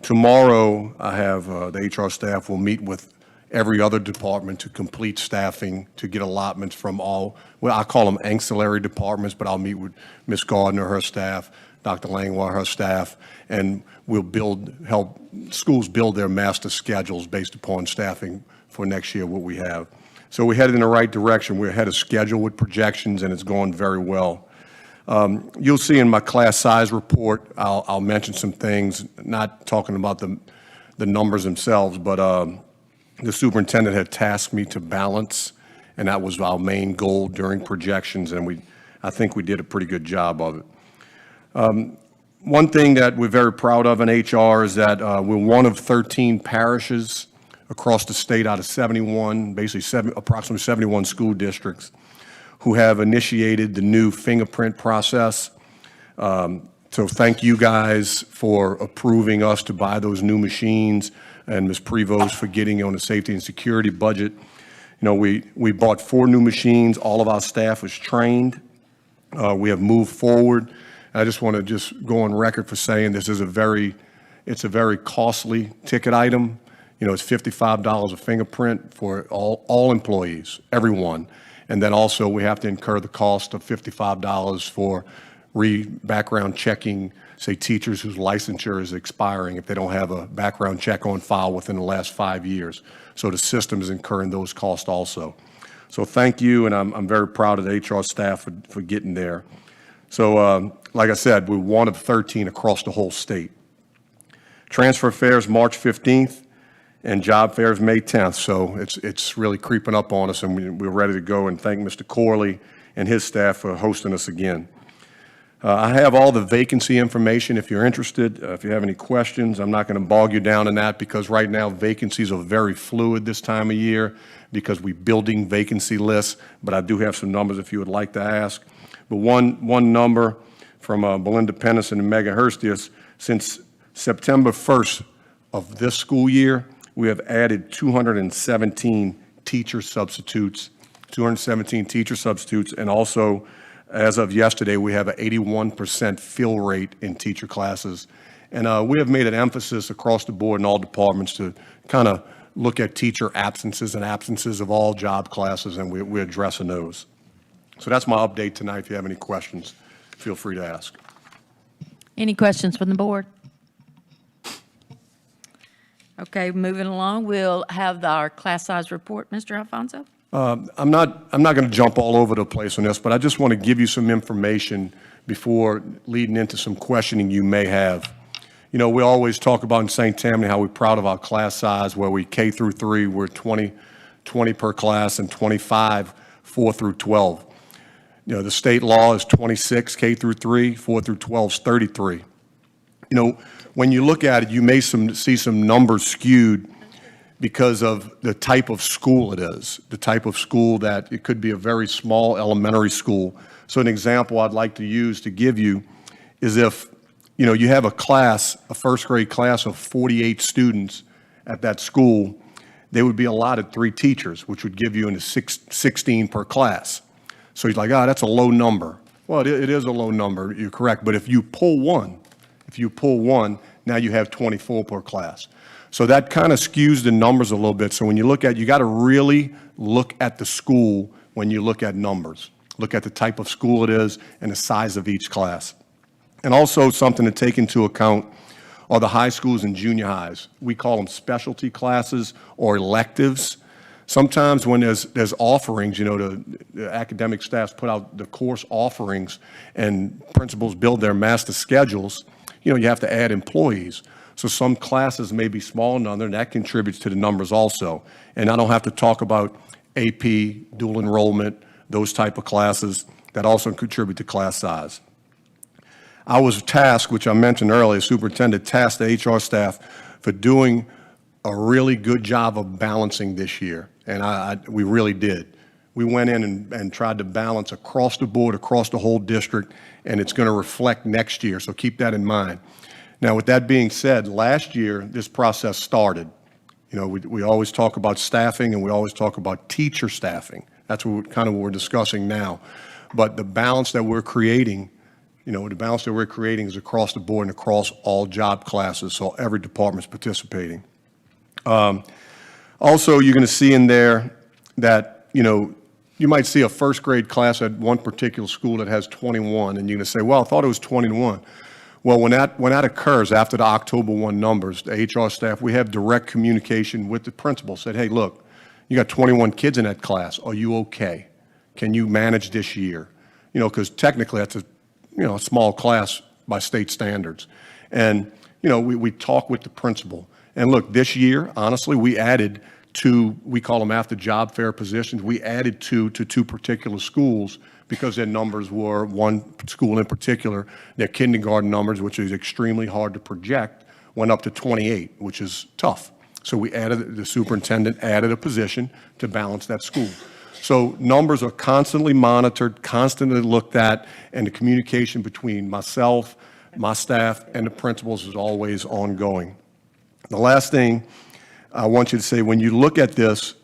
Tomorrow, I have the HR staff will meet with every other department to complete staffing, to get allotments from all, well, I call them ancillary departments, but I'll meet with Ms. Gardner, her staff, Dr. Langlois, her staff, and we'll help schools build their master schedules based upon staffing for next year, what we have. So we're headed in the right direction. We're ahead of schedule with projections, and it's going very well. You'll see in my class size report, I'll mention some things, not talking about the numbers themselves, but the superintendent had tasked me to balance, and that was our main goal during projections, and I think we did a pretty good job of it. One thing that we're very proud of in HR is that we're one of 13 parishes across the state out of 71, basically approximately 71 school districts who have initiated the new fingerprint process. So thank you guys for approving us to buy those new machines, and Ms. Prevost for getting on the safety and security budget. You know, we bought 4 new machines. All of our staff was trained. We have moved forward. I just want to go on record for saying this is it's a very costly ticket item. You know, it's $55 a fingerprint for all employees, everyone. And then also we have to incur the cost of $55 for background checking, say, teachers whose licensure is expiring if they don't have a background check on file within the last 5 years. So the system is incurring those costs also. So thank you, and I'm very proud of the HR staff for getting there. So like I said, we're one of 13 across the whole state. Transfer fairs March 15th and job fairs May 10th. So it's really creeping up on us, and we're ready to go, and thank Mr. Corley and his staff for hosting us again. I have all the vacancy information if you're interested. If you have any questions, I'm not going to bog you down in that because right now vacancies are very fluid this time of year because we're building vacancy lists, but I do have some numbers if you would like to ask. But one number from Belinda Pennison and Megan Hurstius, since September 1st of this school year, we have added 217 teacher substitutes, and also, as of yesterday, we have an 81% fill rate in teacher classes. And we have made an emphasis across the board in all departments to kind of look at teacher absences and absences of all job classes, and we're addressing those. So that's my update tonight. If you have any questions, feel free to ask. Any questions from the board? Okay, moving along, we'll have our class size report. Mr. Alfonso? I'm not going to jump all over the place on this, but I just want to give you some information before leading into some questioning you may have. You know, we always talk about in St. Tammany how we're proud of our class size, where we K through 3, we're 20 per class, and 25 4 through 12. You know, the state law is 26 K through 3, 4 through 12 is 33. You know, when you look at it, you may see some numbers skewed because of the type of school it is, the type of school that it could be a very small elementary school. So an example I'd like to use to give you is if, you know, you have a class, a first grade class of 48 students at that school, they would be allotted 3 teachers, which would give you 16 per class. So he's like, oh, that's a low number. Well, it is a low number, you're correct, but if you pull one, now you have 24 per class. So that kind of skews the numbers a little bit. So when you look at, you got to really look at the school when you look at numbers. Look at the type of school it is and the size of each class. And also something to take into account are the high schools and junior highs. We call them specialty classes or electives. Sometimes when there's offerings, you know, the academic staffs put out the course offerings and principals build their master schedules, you know, you have to add employees. So some classes may be small and other, and that contributes to the numbers also. And I don't have to talk about AP, dual enrollment, those type of classes that also contribute to class size. I was tasked, which I mentioned earlier, superintendent tasked the HR staff for doing a really good job of balancing this year, and we really did. We went in and tried to balance across the board, across the whole district, and it's going to reflect next year, so keep that in mind. Now, with that being said, last year, this process started. You know, we always talk about staffing, and we always talk about teacher staffing. That's what we're discussing now. But the balance that we're creating, you know, the balance that we're creating is across the board and across all job classes, so every department's participating. Also, you're going to see in there that, you know, you might see a first grade class at one particular school that has 21, and you're going to say, well, I thought it was 21. Well, when that occurs after the October 1 numbers, the HR staff, we have direct communication with the principal. Said, hey, look, you got 21 kids in that class. Are you okay? Can you manage this year? You know, because technically that's a small class by state standards. And, you know, we talk with the principal. And look, this year, honestly, we added 2, we call them after job fair positions. We added 2 to 2 particular schools because their numbers were, one school in particular, their kindergarten numbers, which is extremely hard to project, went up to 28, which is tough. So the superintendent added a position to balance that school. So numbers are constantly monitored, constantly looked at, and the communication between myself, my staff, and the principals is always ongoing. The last thing I want you to say, when you look at this,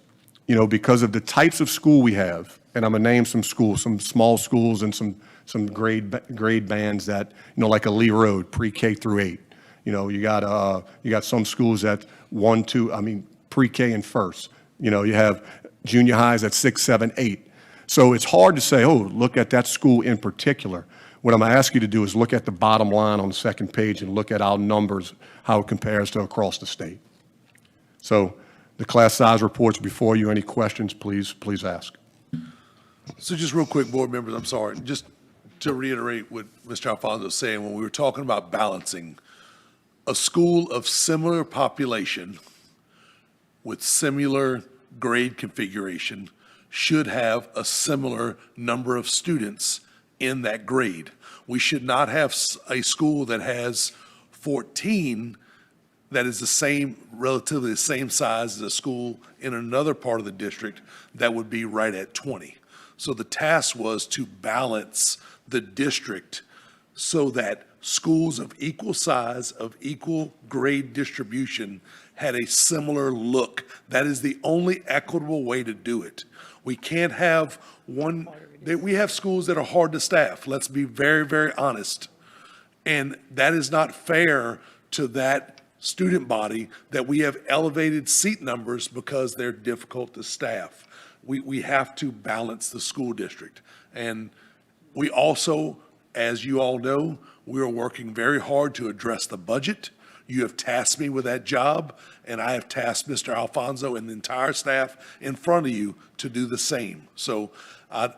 you know, because of the types of school we have, and I'm going to name some schools, some small schools and some grade bands that, you know, like a Lee Road, pre-K through 8. You know, you got some schools at 1, 2, pre-K and first. You know, you have junior highs at 6, 7, 8. So it's hard to say, oh, look at that school in particular. What I'm going to ask you to do is look at the bottom line on the second page and look at our numbers, how it compares to across the state. So the class size report's before you. Any questions, please ask. So just real quick, board members, I'm sorry, just to reiterate what Mr. Alfonso was saying, when we were talking about balancing, a school of similar population with similar grade configuration should have a similar number of students in that grade. We should not have a school that has 14 that is relatively the same size as a school in another part of the district that would be right at 20. So the task was to balance the district so that schools of equal size, of equal grade distribution had a similar look. That is the only equitable way to do it. We can't have we have schools that are hard to staff. Let's be very, very honest. And that is not fair to that student body that we have elevated seat numbers because they're difficult to staff. We have to balance the school district. And we also, as you all know, we are working very hard to address the budget. You have tasked me with that job, and I have tasked Mr. Alfonso and the entire staff in front of you to do the same. So I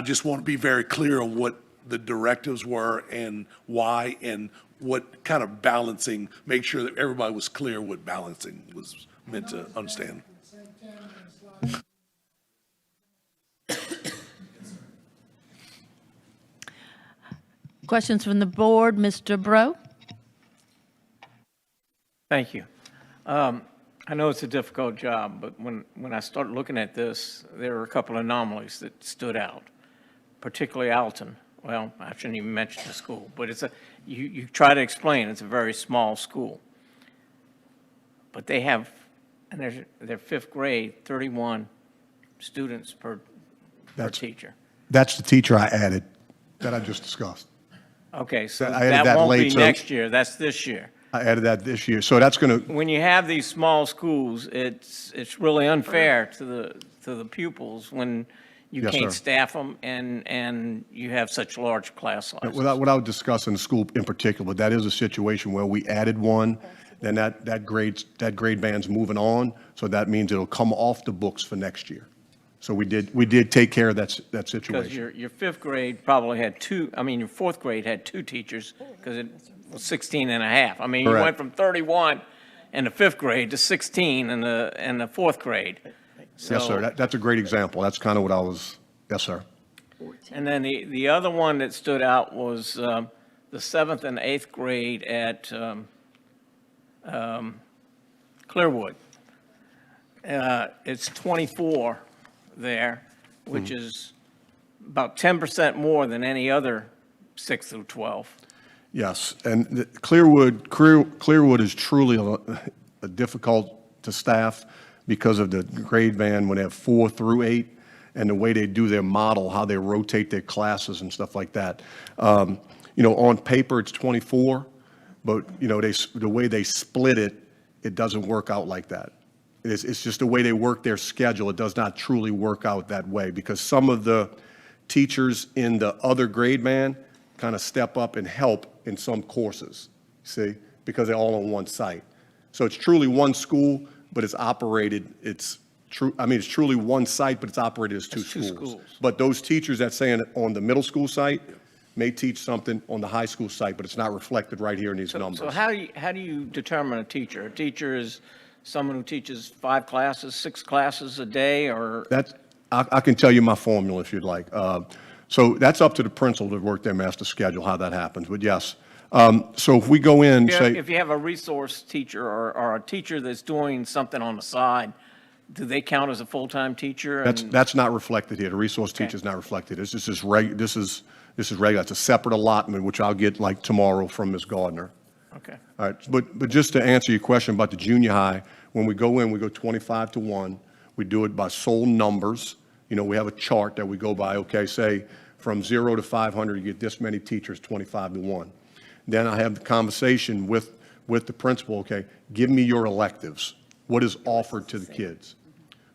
just want to be very clear on what the directives were and why and what kind of balancing, make sure that everybody was clear what balancing was meant to understand. Questions from the board, Mr. Bro? Thank you. I know it's a difficult job, but when I started looking at this, there were a couple of anomalies that stood out, particularly Alton. Well, I shouldn't even mention the school, but you try to explain, it's a very small school. But they have, and their fifth grade, 31 students per teacher. That's the teacher I added that I just discussed. Okay, so I added that that won't late, be so- next year, that's this year. I added that this year. So that's going to, When you have these small schools, it's really unfair to the pupils when you Yes, can't sir. staff them and you have such large class sizes. what I would discuss in the school in particular, that is a situation where we added one, then that grade band's moving on, so that means it'll come off the books for next year. So we did take care of that Because situation. your fifth grade probably had your fourth grade had two teachers because it was 16 and a half. I mean, you Correct. went from 31 in the fifth grade to 16 in the fourth grade. Yes, sir. That's a great example. That's kind of what I was, yes, sir. And then the other one that stood out was the seventh and eighth grade at Clearwood. It's 24 there, which is about 10% more than any other 6 through 12. Yes, and Clearwood is truly a difficult to staff because of the grade band when they have 4 through 8 and the way they do their model, how they rotate their classes and stuff like that. On paper, it's 24, but, the way they split it, it doesn't work out like that. It's just the way they work their schedule. It does not truly work out that way because some of the teachers in the other grade band kind of step up and help in some courses, see, because they're all on one site. So it's truly one school, but it's truly one site, but it's operated as two schools. But those teachers that say on the middle school site may teach something on the high school site, but it's not reflected right here in these numbers. So how do you determine a teacher? A teacher is someone who teaches 5 classes, 6 classes a day, or? I can tell you my formula if you'd like. So that's up to the principal to work their master schedule, how that happens, but yes. So if we go in, say. If you have a resource teacher or a teacher that's doing something on the side, do they count as a full-time teacher? That's not reflected here. The resource teacher is not reflected. This is regular. It's a separate allotment, which I'll get like tomorrow from Ms. Gardner. Okay. All right, but just to answer your question about the junior high, when we go in, we go 25 to 1. We do it by sole numbers. We have a chart that we go by, okay, say from 0 to 500, you get this many teachers, 25 to 1. Then I have the conversation with the principal, okay, give me your electives. What is offered to the kids?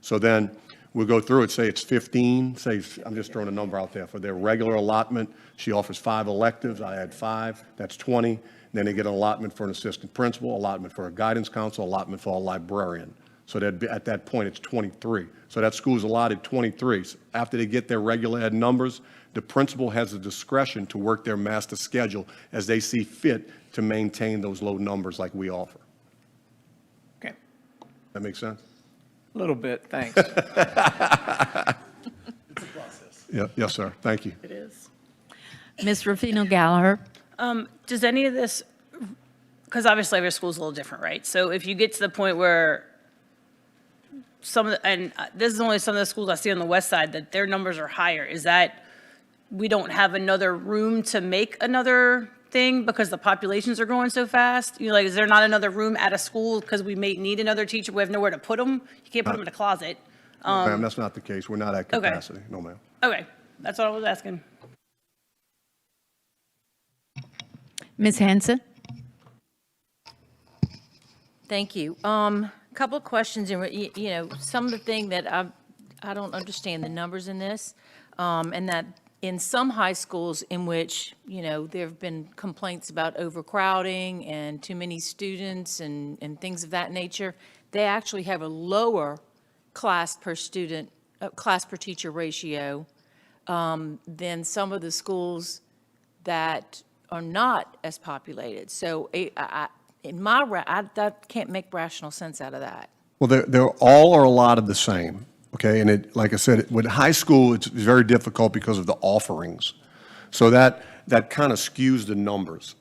So then we'll go through it, say it's 15, say, I'm just throwing a number out there. For their regular allotment, she offers 5 electives, I add 5, that's 20. Then they get an allotment for an assistant principal, allotment for a guidance counselor, allotment for a librarian. So that at that point, it's 23. So that school's allotted 23. So after they get their regular ed numbers, the principal has the discretion to work their master schedule as they see fit to maintain those low numbers like we offer. Okay. That makes sense? A little bit, thanks. Yeah, yes, sir. Thank you. It is. Ms. Rufino Gallagher? Does any of this, because obviously every school's a little different, right? So if you get to the point where this is only some of the schools I see on the west side, that their numbers are higher, is that we don't have another room to make another thing because the populations are growing so fast? You know, like, is there not another room at a school because we may need another teacher? We have nowhere to put them. You can't put them in a closet. Ma'am, that's not the case. We're not at Okay. capacity. No, ma'am. Okay, that's what I was asking. Ms. Hanson? Thank you. Couple of questions, and you know, some of the thing that I don't understand the numbers in this, and that in some high schools in which, you know, there have been complaints about overcrowding and too many students and things of that nature, they actually have a lower class per student, class per teacher ratio than some of the schools that are not as populated. So that can't make rational sense out of that. Well, they're all are a lot of the same, okay? And it, like I said, with high school, it's very difficult because of the offerings. So that kind of skews the numbers.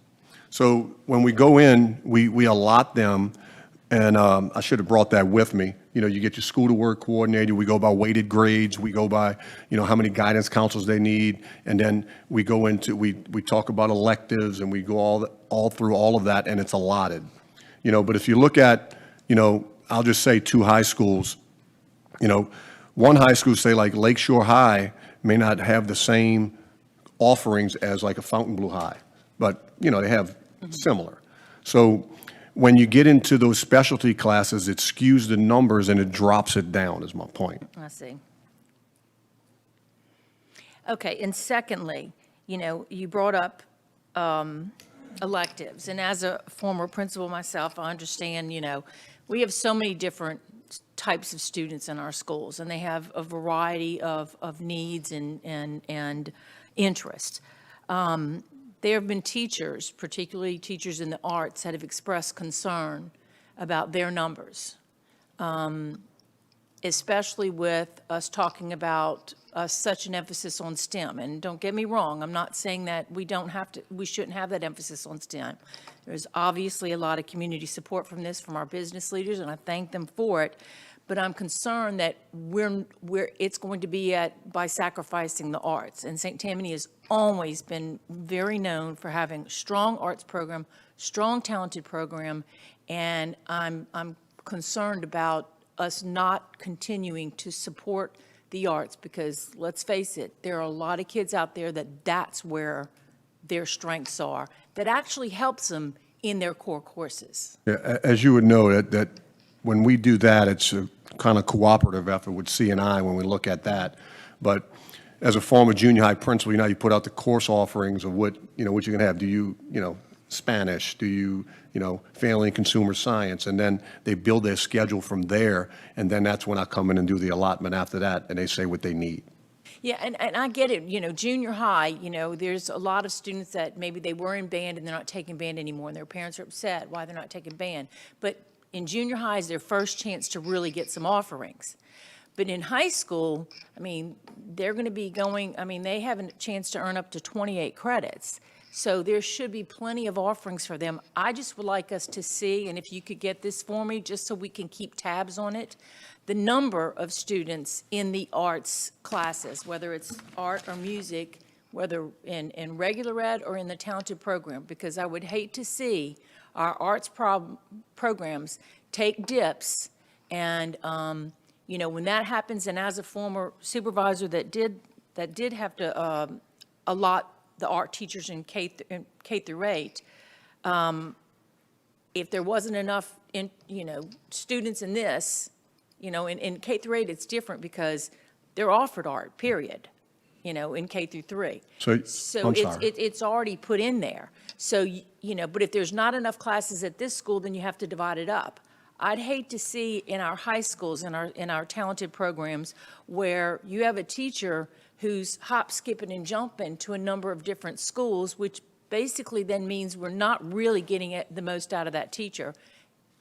So when we go in, we allot them, and I should have brought that with me. You know, you get your school to work coordinator, we go by weighted grades, we go by, you know, how many guidance counselors they need, and then we go into, we talk about electives, and we go all through all of that, and it's allotted. You know, but if you look at, you know, I'll just say 2 high schools, you know, one high school, say like Lakeshore High, may not have the same offerings as like a Fontainebleau High, but, you know, they have similar. So when you get into those specialty classes, it skews the numbers and it drops it down, is my point. I see. Okay, and secondly, you know, you brought up electives, and as a former principal myself, I understand, you know, we have so many different types of students in our schools, and they have a variety of needs and interests. There have been teachers, particularly teachers in the arts, that have expressed concern about their numbers, especially with us talking about such an emphasis on STEM. And don't get me wrong, I'm not saying that we shouldn't have that emphasis on STEM. There's obviously a lot of community support from this, from our business leaders, and I thank them for it. But I'm concerned that it's going to be by sacrificing the arts. And St. Tammany has always been very known for having strong arts program, strong talented program, and I'm concerned about us not continuing to support the arts, because let's face it, there are a lot of kids out there that's where their strengths are, that actually helps them in their core courses. Yeah, as you would know, that when we do that, it's a kind of cooperative effort with C&I when we look at that. But as a former junior high principal, you know, you put out the course offerings of what you're going to have. Do you know, Spanish? Do you know, family and consumer science? And then they build their schedule from there, and then that's when I come in and do the allotment after that, and they say what they need. Yeah, and I get it, you know, junior high, you know, there's a lot of students that maybe they were in band and they're not taking band anymore, and their parents are upset why they're not taking band. But in junior high is their first chance to really get some offerings. But in high school, I mean, they're going to be going, I mean, they have a chance to earn up to 28 credits. So there should be plenty of offerings for them. I just would like us to see, and if you could get this for me, just so we can keep tabs on it, the number of students in the arts classes, whether it's art or music, whether in regular ed or in the talented program, because I would hate to see our arts programs take dips. And, you know, when that happens, and as a former supervisor that did have to allot the art teachers in K through 8, if there wasn't enough, students in this, you know, in K through 8, it's different because they're offered art, period, you know, in K through 3. So I'm sorry. It's already put in there. So, you know, but if there's not enough classes at this school, then you have to divide it up. I'd hate to see in our high schools, in our talented programs, where you have a teacher who's hop, skipping, and jumping to a number of different schools, which basically then means we're not really getting the most out of that teacher.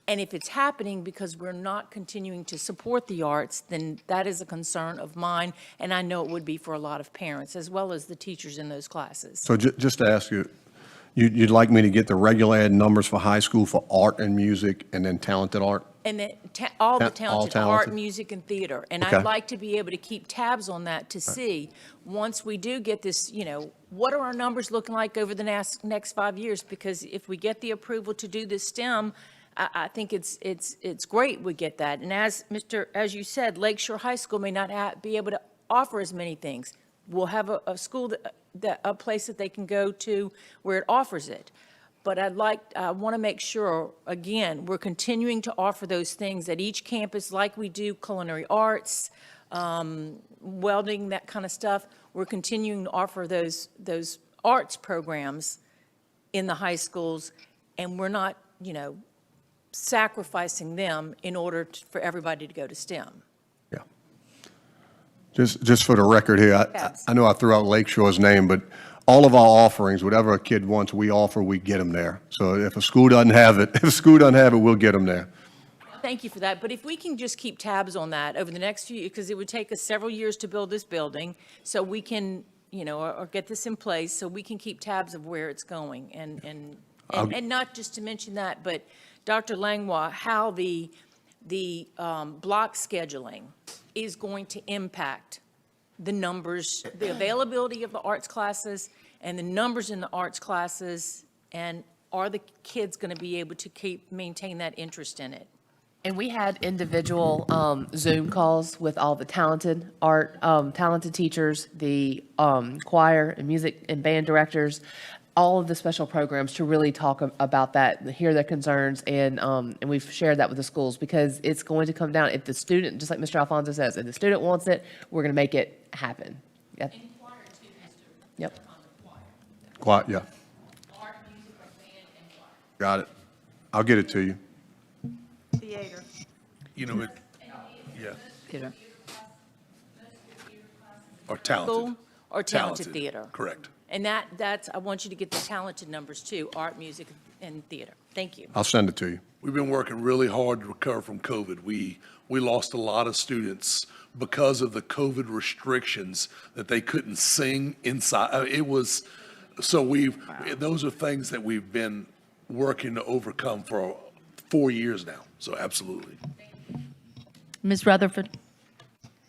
And if it's happening because we're not continuing to support the arts, then that is a concern of mine, and I know it would be for a lot of parents, as well as the teachers in those classes. So just to ask you, you'd like me to get the regular ed numbers for high school for art and music and then talented art? And then all the All talented, art, talented? music, and theater. And Okay. I'd like to be able to keep tabs on that to see, once we do get this, what are our numbers looking like over the next 5 years? Because if we get the approval to do this STEM, I think it's great we get that. And as you said, Lakeshore High School may not be able to offer as many things. We'll have a school, a place that they can go to where it offers it. But I want to make sure, again, we're continuing to offer those things at each campus like we do culinary arts, welding, that kind of stuff. We're continuing to offer those arts programs in the high schools, and we're not, sacrificing them in order for everybody to go to STEM. Just for the record here, I know I threw out Lakeshore's name, but all of our offerings, whatever a kid wants, we offer, we get them there. So if a school doesn't have it, we'll get them there. Thank you for that. But if we can just keep tabs on that over the next few, because it would take us several years to build this building, so we can, or get this in place, so we can keep tabs of where it's going. And not just to mention that, but Dr. Langlois, how the block scheduling is going to impact the numbers, the availability of the arts classes and the numbers in the arts classes, and are the kids going to be able to maintain that interest in it? And we had individual Zoom calls with all the talented talented teachers, the choir and music and band directors, all of the special programs to really talk about that, hear their concerns, and we've shared that with the schools, because it's going to come down, if the student, just like Mr. Alfonso says, if the student wants it, we're going to make it happen. Yep. Yep. Quiet, yeah. Got it. I'll get it to you. Theater. Yeah. Or talented. School or talented theater? Correct. And that's, I want you to get the talented numbers too, art, music, and theater. Thank you. I'll send it to you. We've been working really hard to recover from COVID. We lost a lot of students because of the COVID restrictions that they couldn't sing inside. Those are things that we've been working to overcome for 4 years now. So absolutely. Ms. Rutherford?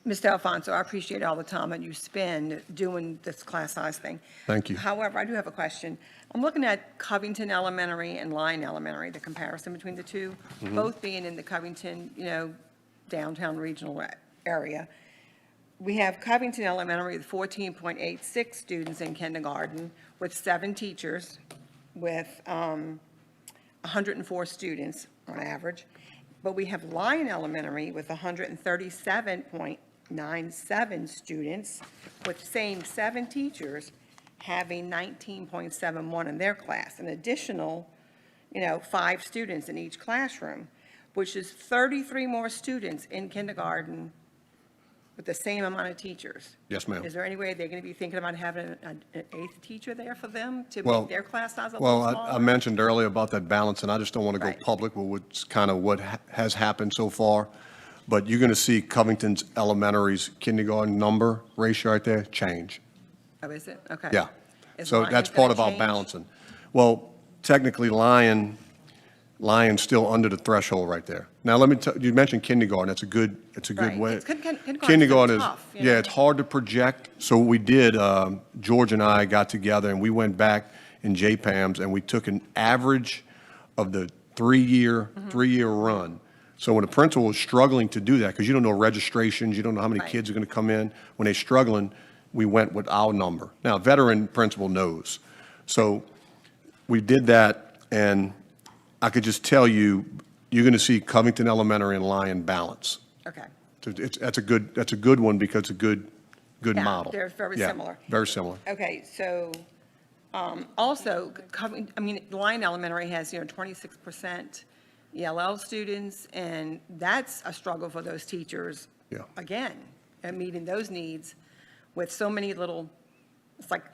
Mr. Alfonso, I appreciate all the time that you spend doing this class size thing. Thank you. However, I do have a question. I'm looking at Covington Elementary and Lyon Elementary, the comparison between the two, both being in the Covington, downtown regional area. We have Covington Elementary with 14.86 students in kindergarten with 7 teachers with 104 students on average. But we have Lyon Elementary with 137.97 students with same 7 teachers having 19.71 in their class, an additional, 5 students in each classroom, which is 33 more students in kindergarten with the same amount of teachers. Yes, ma'am. Is there any way they're going to be thinking about having an 8th teacher there for them to Well- make their class size a little Well, smaller? I mentioned earlier about that balance, and I just don't want to go Right. public with what's kind of what has happened so far. But you're going to see Covington's Elementary's kindergarten number ratio right there change. Oh, is it? Okay. Yeah. Is So Lyon's that's gonna part of our change? balancing. Well, technically, Lion's still under the threshold right there. Now, let me tell, you mentioned kindergarten. It's a good Right. way. It's kindergarten's so Kindergarten is, tough, yeah, it's hard to project. So what we did, George and I got together and we went back in JPAMS and we took an average of the three-year run. So when a principal is struggling to do that, because you don't know registrations, you don't know how many Right. kids are going to come in, when they're struggling, we went with our number. Now, veteran principal knows. So we did that, and I could just tell you, you're going to see Covington Elementary and Lyon balance. Okay. So that's a good one because it's a good Yeah, model. they're very Yeah, similar. Very similar. Okay, so, also, Lyon Elementary has, 26% ELL students, and that's a struggle for those teachers. Yeah. Again, at meeting those needs with so many little, it's like,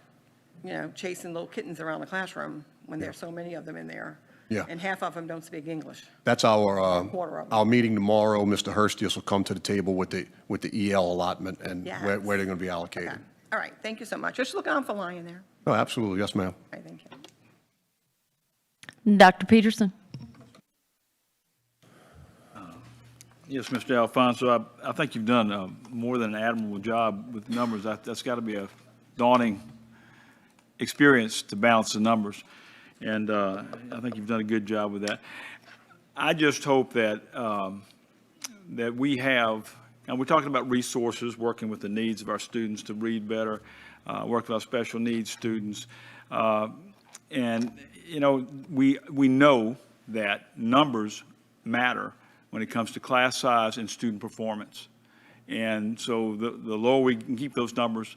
chasing little kittens around the classroom when there's so many of them in there. Yeah. And half of them don't speak English. That's our Quarter of them. our meeting tomorrow. Mr. Hurstius will come to the table with the EL allotment and Yes. where they're going to be allocated. Okay. All right, thank you so much. Just look out for Lyon there. Oh, absolutely. Yes, ma'am. All right, thank you. Dr. Peterson? Yes, Mr. Alfonso, I think you've done more than an admirable job with numbers. That's got to be a daunting experience to balance the numbers, and I think you've done a good job with that. I just hope that that we have, and we're talking about resources, working with the needs of our students to read better, working with our special needs students, and you know we know that numbers matter when it comes to class size and student performance. And so the lower we can keep those numbers,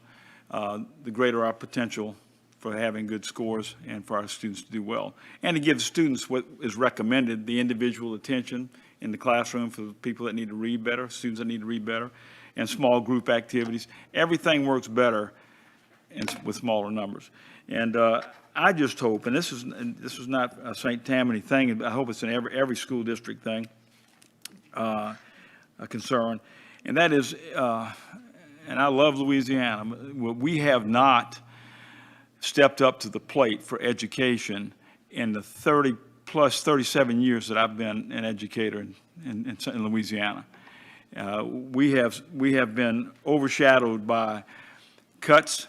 the greater our potential for having good scores and for our students to do well. And to give students what is recommended, the individual attention in the classroom for the people that need to read better, students that need to read better, and small group activities. Everything works better with smaller numbers. And I just hope, and this is not a St. Tammany thing, I hope it's an every school district thing, a concern, and that is, and I love Louisiana, we have not stepped up to the plate for education in the 37 years that I've been an educator in Louisiana. We have been overshadowed by cuts,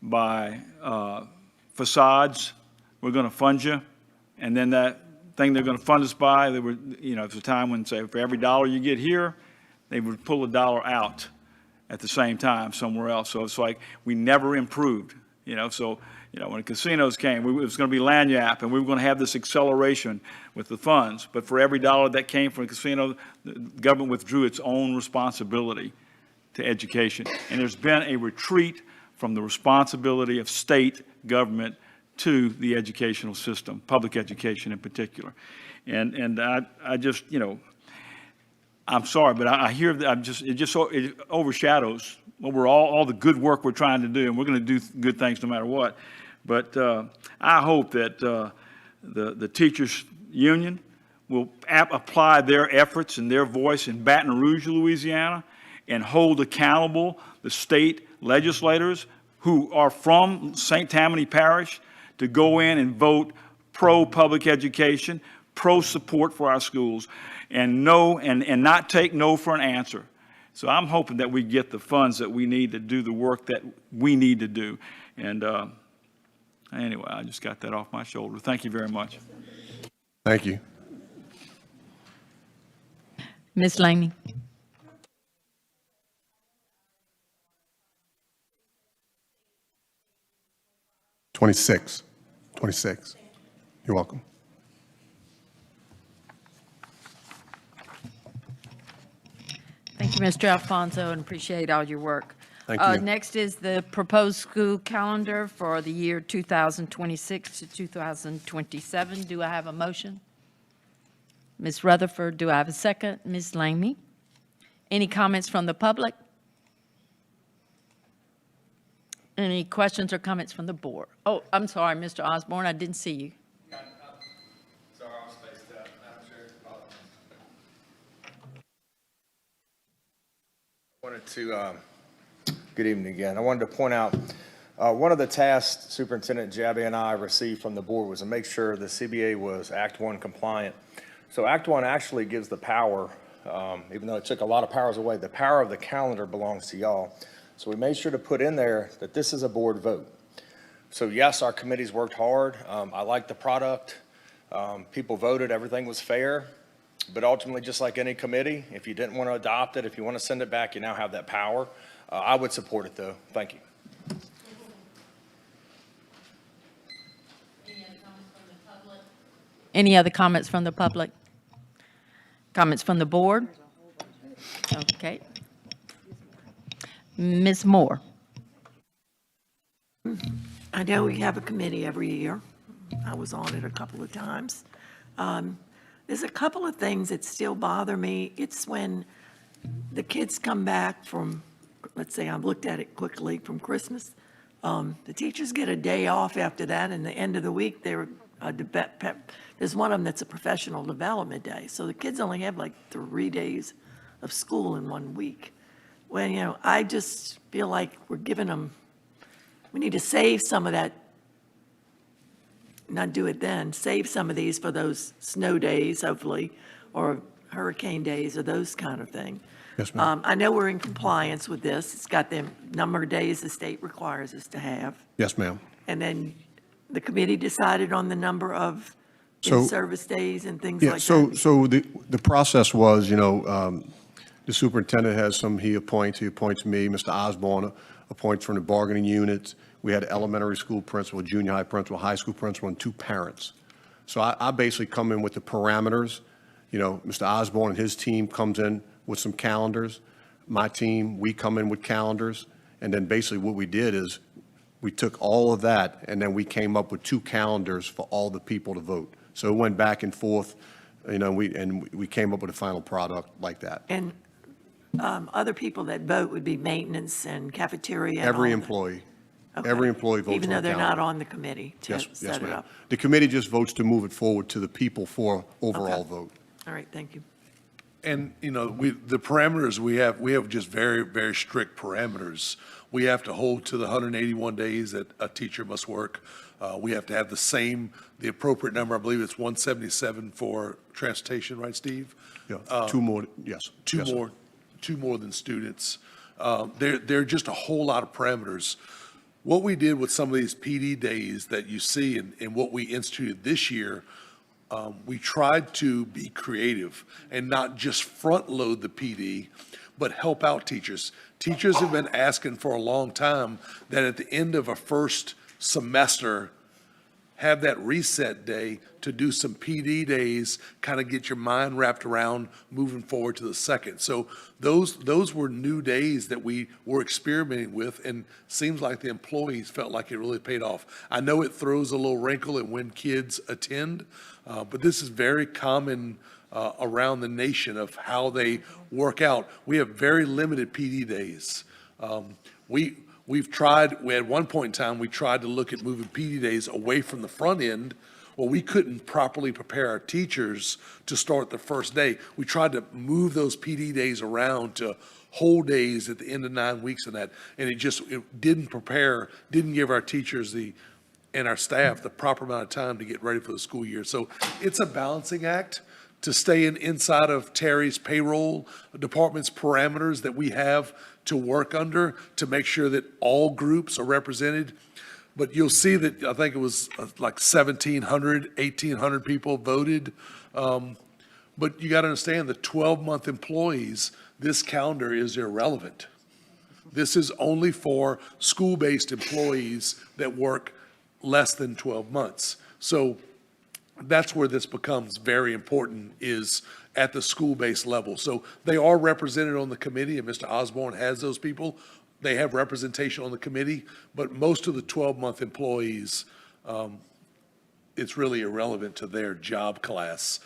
by facades. We're going to fund you, and then that thing they're going to fund us by, there were, you know, it was a time when, say, for every dollar you get here, they would pull a dollar out at the same time somewhere else. So it's like we never improved, you know. So, you know, when casinos came, it was going to be lagniappe, and we were going to have this acceleration with the funds. But for every dollar that came from a casino, the government withdrew its own responsibility to education. And there's been a retreat from the responsibility of state government to the educational system, public education in particular. And I just, you know, I'm sorry, but I hear that it overshadows all the good work we're trying to do, and we're going to do good things no matter what. But I hope that the teachers union will apply their efforts and their voice in Baton Rouge, Louisiana, and hold accountable the state legislators who are from St. Tammany Parish to go in and vote pro-public education, pro-support for our schools, and not take no for an answer. So I'm hoping that we get the funds that we need to do the work that we need to do. And anyway, I just got that off my shoulder. Thank you very much. Thank you. Ms. Laney. '26. You're welcome. Thank you, Mr. Alfonso, and appreciate all your work. Thank you. Next is the proposed school calendar for the year 2026 to 2027. Do I have a motion? Ms. Rutherford, do I have a second? Ms. Laney? Any comments from the public? Any questions or comments from the board? Oh, I'm sorry, Mr. Osborne, I didn't see you. Sorry, I was spaced out. Madam Chair, wanted to, good evening again. I wanted to point out one of the tasks Superintendent Jabby and I received from the board was to make sure the CBA was Act 1 compliant. So Act 1 actually gives the power, even though it took a lot of powers away, the power of the calendar belongs to y'all. So we made sure to put in there that this is a board vote. So yes, our committees worked hard. I like the product. People voted, everything was fair. But ultimately, just like any committee, if you didn't want to adopt it, if you want to send it back, you now have that power. I would support it, though. Thank you. Any other comments from the public? Comments from the board? Okay. Ms. Moore. I know we have a committee every year. I was on it a couple of times. There's a couple of things that still bother me. It's when the kids come back from, let's say I've looked at it quickly, from Christmas. The teachers get a day off after that, and the end of the week, there's one of them that's a professional development day. So the kids only have like 3 days of school in 1 week. Well, you know, I just feel like we're giving them, we need to save some of that, not do it then, save some of these for those snow days, hopefully, or hurricane days or those kind of thing. Yes, ma'am. I know we're in compliance with this. It's got the number of days the state requires us to have. Yes, ma'am. And then the committee decided on the number of So- in-service days and things Yeah, like so, that. so the process was, the superintendent has some he appoints me, Mr. Osborne appoints from the bargaining units. We had elementary school principal, junior high principal, high school principal, and 2 parents. So I basically come in with the parameters. Mr. Osborne and his team comes in with some calendars. My team, we come in with calendars. And then basically what we did is we took all of that and then we came up with 2 calendars for all the people to vote. So it went back and forth, we came up with a final product like that. And other people that vote would be maintenance and cafeteria and all Every that. employee, Okay. every employee votes on Even the though they're not calendar. on the committee to Yes, yes, set it ma'am. up. The committee just votes to move it forward to the people for overall Okay. vote. All right, thank you. And, the parameters we have just very, very strict parameters. We have to hold to the 181 days that a teacher must work. We have to have the appropriate number, I believe it's 177 for transportation, right, Steve? Yeah, 2 more, yes. Two Yes, sir. more, 2 more than students. There are just a whole lot of parameters. What we did with some of these PD days that you see and what we instituted this year, we tried to be creative and not just front load the PD, but help out teachers. Teachers have been asking for a long time that at the end of a first semester, have that reset day to do some PD days, kind of get your mind wrapped around moving forward to the second. So those were new days that we were experimenting with, and seems like the employees felt like it really paid off. I know it throws a little wrinkle in when kids attend, but this is very common around the nation of how they work out. We have very limited PD days. At one point in time, we tried to look at moving PD days away from the front end. Well, we couldn't properly prepare our teachers to start the first day. We tried to move those PD days around to whole days at the end of 9 weeks and that, and it didn't give our teachers and our staff the proper amount of time to get ready for the school year. So it's a balancing act to stay inside of Terry's payroll department's parameters that we have to work under to make sure that all groups are represented. But you'll see that, I think it was like 1,700, 1,800 people voted. But you got to understand, the 12-month employees, this calendar is irrelevant. This is only for school-based employees that work less than 12 months. So that's where this becomes very important, is at the school-based level. So they are represented on the committee, and Mr. Osborne has those people. They have representation on the committee, but most of the 12-month employees, it's really irrelevant to their job class.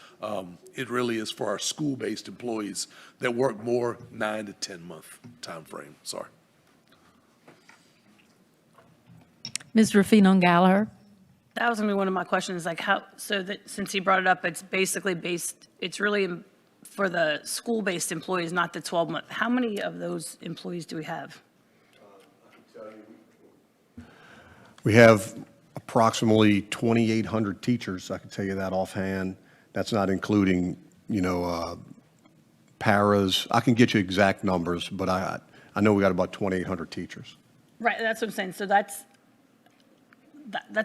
It really is for our school-based employees that work more 9 to 10-month timeframe. Sorry. Ms. Rafino Gallagher? That was gonna be one of my questions, like since he brought it up, it's basically it's really for the school-based employees, not the 12-month. How many of those employees do we have? We have approximately 2,800 teachers, I can tell you that offhand. That's not including, paras. I can get you exact numbers, but I know we got about 2,800 teachers. Right, that's what I'm saying. So that's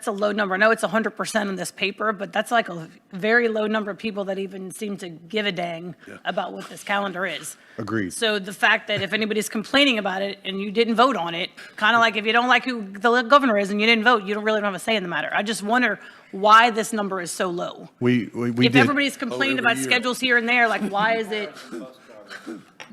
a low number. I know it's 100% on this paper, but that's like a very low number of people that even seem to give a dang about what this calendar is. Agreed. So the fact that if anybody's complaining about it and you didn't vote on it, kind of like if you don't like who the governor is and you didn't vote, you don't really have a say in the matter. I just wonder why this number is so low. We If did. everybody's complaining about schedules here and there, like why is it?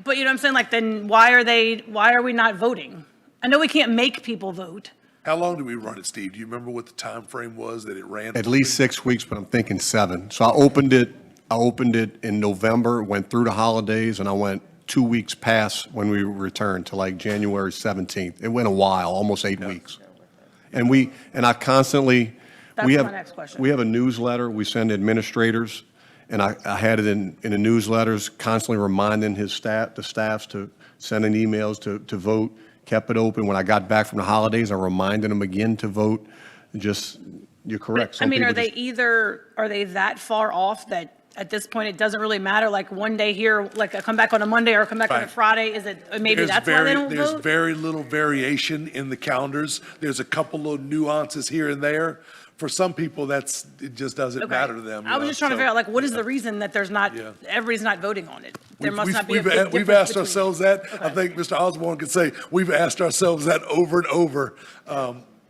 But you know what I'm saying? Like then why are we not voting? I know we can't make people vote. How long did we run it, Steve? Do you remember what the time frame was that it ran? At least 6 weeks, but I'm thinking 7. So I opened it in November, went through the holidays, and I went 2 weeks past when we returned to like January 17th. It went a while, almost 8 weeks. And I constantly, That's we have, my next question. we have a newsletter we send administrators, and I had it in the newsletters, constantly reminding the staffs to send in emails to vote. Kept it open. When I got back from the holidays, I reminded them again to vote. You're correct. I Some mean, people are they that far off that at this point, it doesn't really matter, like one day here, like I come back on a Monday or come back on a Right. Friday, is it, maybe There's that's why they don't There's vote? very little variation in the calendars. There's a couple of nuances here and there. For some people, it just doesn't Okay. matter to them. I was just trying to figure out, like, what is the reason that there's not, Yeah. everybody's not voting on it? There must not be a We've big difference we've asked between- ourselves that. I think Mr. Osborne could say, we've asked ourselves that over and over.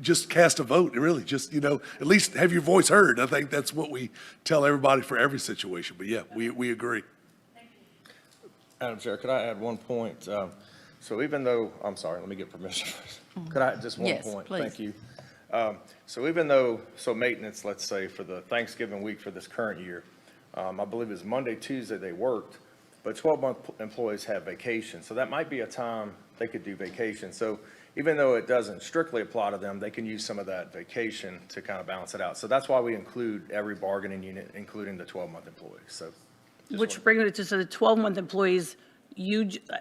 Just cast a vote, really, just, at least have your voice heard. I think that's what we tell everybody for every situation. But yeah, we agree. Madam Chair, could I add one point? So even though, I'm sorry, let me get permission first. Could I, just one Yes, point? please. Thank you. So even though, maintenance, let's say, for the Thanksgiving week for this current year, I believe it was Monday, Tuesday they worked, but 12-month employees have vacation. So that might be a time they could do vacation. So even though it doesn't strictly apply to them, they can use some of that vacation to kind of balance it out. So that's why we include every bargaining unit, including the 12-month employees. So Which brings it to, so the 12-month employees, I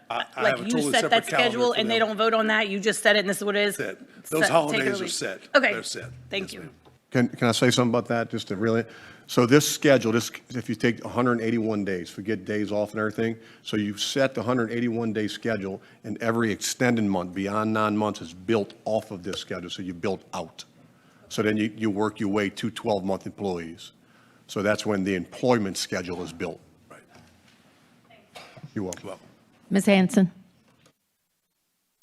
like, have a you totally set separate that calendar schedule for and they them. don't vote on that? You just set it and this is what it is? Set. Set- Those take it or holidays are leave. set. Okay. They're set. Thank you. Can I say something about that, just to really? So this schedule, if you take 181 days, forget days off and everything, so you set the 181-day schedule, and every extended month beyond 9 months is built off of this schedule, so you built out. So then you work your way to 12-month employees. So that's when the employment schedule is built. Right. You're welcome. Ms. Hanson?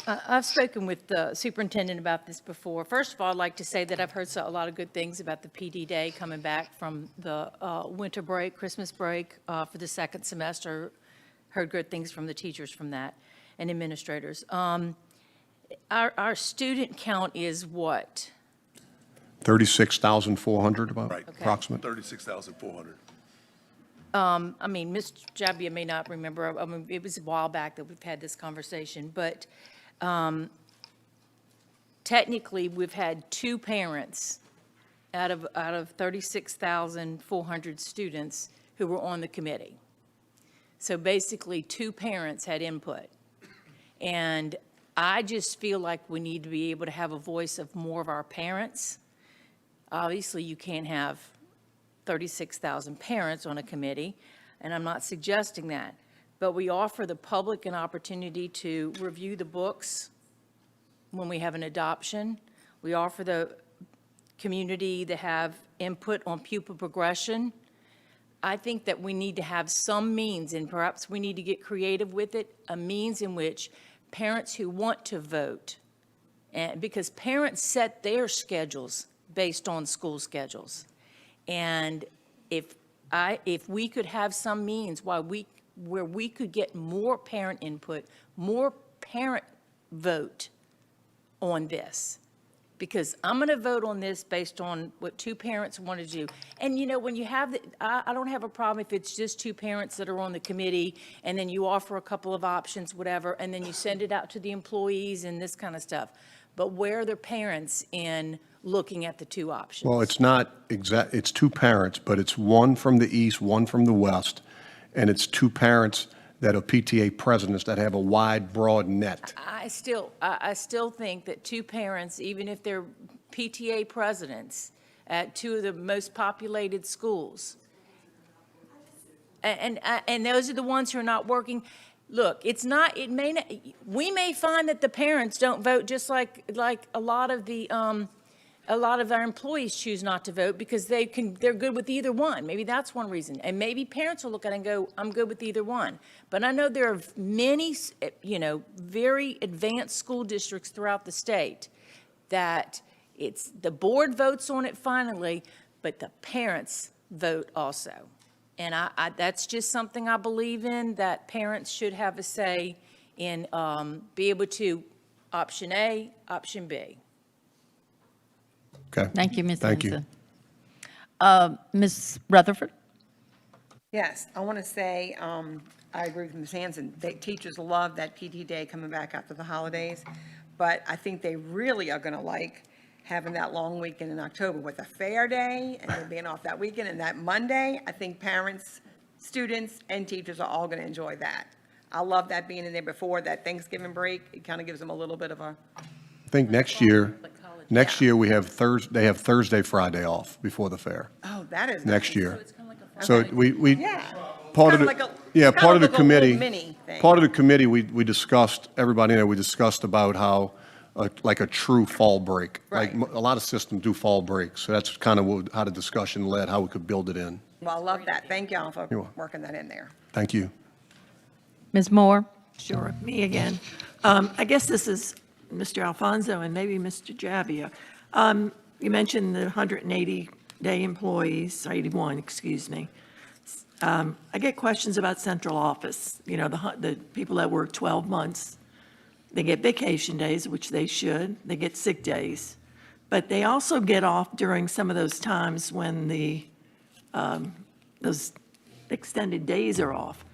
I've spoken with the superintendent about this before. First of all, I'd like to say that I've heard a lot of good things about the PD Day coming back from the winter break, Christmas break for the second semester. Heard good things from the teachers from that and administrators. Our student count is what? 36,400 about, Right. approximate. 36,400. I mean, Ms. Jabia may not remember, I mean, it was a while back that we've had this conversation, but technically, we've had 2 parents out of 36,400 students who were on the committee. So basically, 2 parents had input. And I just feel like we need to be able to have a voice of more of our parents. Obviously, you can't have 36,000 parents on a committee, and I'm not suggesting that. But we offer the public an opportunity to review the books when we have an adoption. We offer the community to have input on pupil progression. I think that we need to have some means, and perhaps we need to get creative with it, a means in which parents who want to vote, and because parents set their schedules based on school schedules. And if we could have some means where we could get more parent input, more parent vote on this, because I'm going to vote on this based on what 2 parents want to do. And, when you have, I don't have a problem if it's just 2 parents that are on the committee, and then you offer a couple of options, whatever, and then you send it out to the employees and this kind of stuff. But where are the parents in looking at the 2 options? Well, it's not exact, it's 2 parents, but it's one from the east, one from the west, and it's 2 parents that are PTA presidents that have a wide, broad net. I still think that 2 parents, even if they're PTA presidents at 2 of the most populated schools, and those are the ones who are not working. Look, we may find that the parents don't vote, just like a lot of our employees choose not to vote because they're good with either one. Maybe that's one reason. And maybe parents will look at it and go, I'm good with either one. But I know there are many, very advanced school districts throughout the state that the board votes on it finally, but the parents vote also. And that's just something I believe in, that parents should have a say in, be able to option A, option B. Okay. Thank you, Ms. Thank you. Hanson. Ms. Rutherford? Yes, I want to say, I agree with Ms. Hanson. Teachers love that PT Day coming back after the holidays, but I think they really are going to like having that long weekend in October with a fair day and then being off that weekend and that Monday. I think parents, students, and teachers are all going to enjoy that. I love that being in there before that Thanksgiving break. It kind of gives them a little bit of a, I think next year we have they have Thursday, Friday off before the fair. oh, that is. Next nice. year. It's kind of like a So Okay. we, Yeah. part of Kinda the, like a- yeah, kinda part of the like a little committee, mini thing. part of the committee, we discussed, everybody in there, we discussed about how, like a true fall break. Like Right. a lot of systems do fall breaks, so that's kind of how the discussion led, how we could build it in. Well, I love that. Thank y'all for You're welcome. working that in there. Thank you. Ms. Moore? Sure, me again. I guess this is Mr. Alfonso and maybe Mr. Jabbia. You mentioned the 180-day employees, or 81, excuse me. I get questions about central office, you know, the people that work 12 months. They get vacation days, which they should. They get sick days. But they also get off during some of those times when those extended days are off.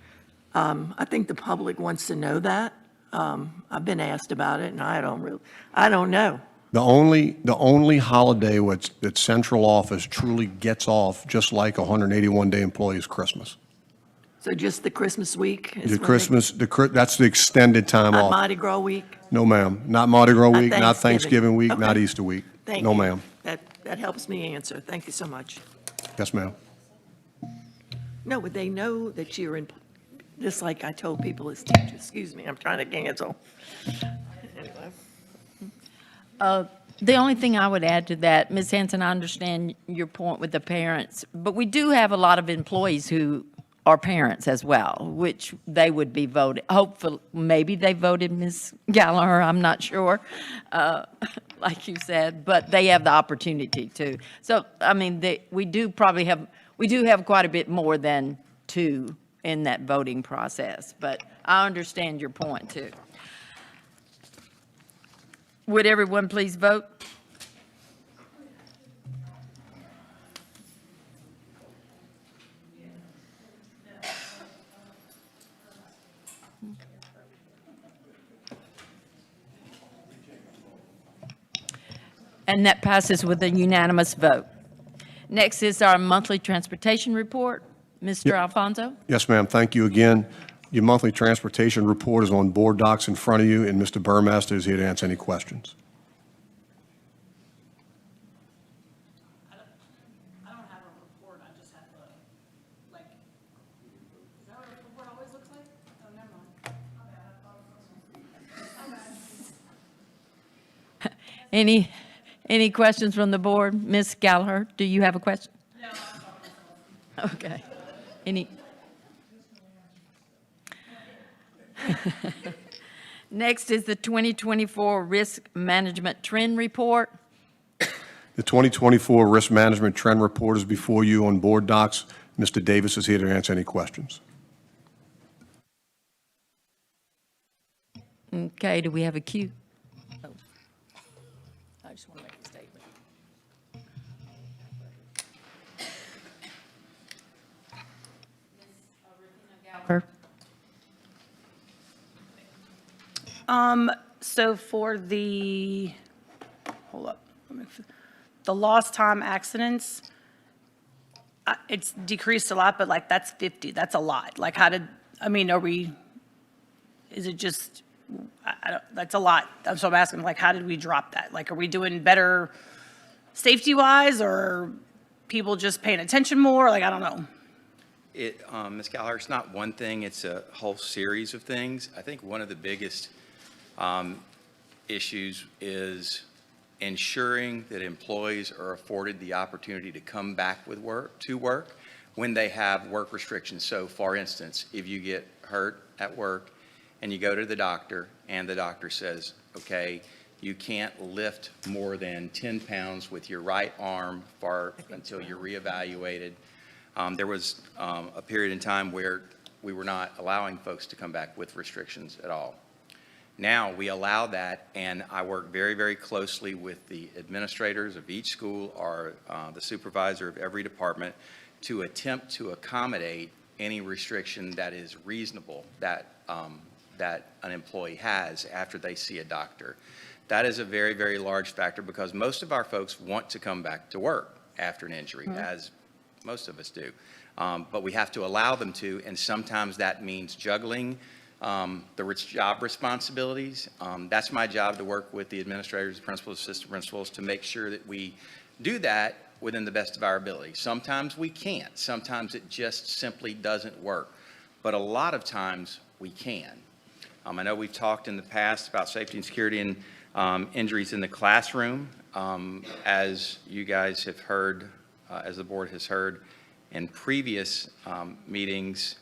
I think the public wants to know that. I've been asked about it, and I don't know. The only holiday that central office truly gets off, just like a 181-day employee, is Christmas. So just the Christmas week? is The when they- Christmas, that's the extended time Not off. Mardi Gras week? No, ma'am. Not Mardi Gras Not week, not Thanksgiving. Thanksgiving week, not Okay. Easter week. Thank No, you. ma'am. That helps me answer. Thank you so much. Yes, ma'am. No, would they know that you're in, just like I told people as teachers, excuse me, I'm trying to cancel. Anyway. The only thing I would add to that, Ms. Hanson, I understand your point with the parents, but we do have a lot of employees who are parents as well, which they would be voted, hopefully, maybe they voted Ms. Gallagher, I'm not sure, like you said, but they have the opportunity to. So, I mean, we do have quite a bit more than two in that voting process, but I understand your point too. Would everyone please vote? And that passes with a unanimous vote. Next is our monthly transportation report. Mr. Alfonso? Yes, ma'am. Thank you again. Your monthly transportation report is on board docs in front of you, and Mr. Burmaster is here to answer any questions. I don't have a report, I just have a, like, is that what a report always looks like? Oh, never mind. Any questions from the board? Ms. Gallagher, do you have a question? No. Okay. Next is the 2024 Risk Management Trend Report. The 2024 Risk Management Trend Report is before you on board docs. Mr. Davis is here to answer any questions. Okay, do we have a queue? I just want to make a statement. So for hold up, the lost time accidents, it's decreased a lot, but like that's 50, that's a lot. Like is it just, I don't, that's a lot. So I'm asking, like, how did we drop that? Like, are we doing better safety-wise, or people just paying attention more? Like, I don't know. Ms. Gallagher, it's not one thing, it's a whole series of things. I think one of the biggest issues is ensuring that employees are afforded the opportunity to come back to work when they have work restrictions. So for instance, if you get hurt at work and you go to the doctor and the doctor says, okay, you can't lift more than 10 pounds with your right arm until you're reevaluated. There was a period in time where we were not allowing folks to come back with restrictions at all. Now we allow that, and I work very, very closely with the administrators of each school or the supervisor of every department to attempt to accommodate any restriction that is reasonable that an employee has after they see a doctor. That is a very, very large factor because most of our folks want to come back to work after an injury, as most of us do. But we have to allow them to, and sometimes that means juggling the job responsibilities. That's my job, to work with the administrators, principals, assistant principals, to make sure that we do that within the best of our ability. Sometimes we can't. Sometimes it just simply doesn't work. But a lot of times we can. I know we've talked in the past about safety and security and injuries in the classroom. As you guys have heard, as the board has heard in previous meetings,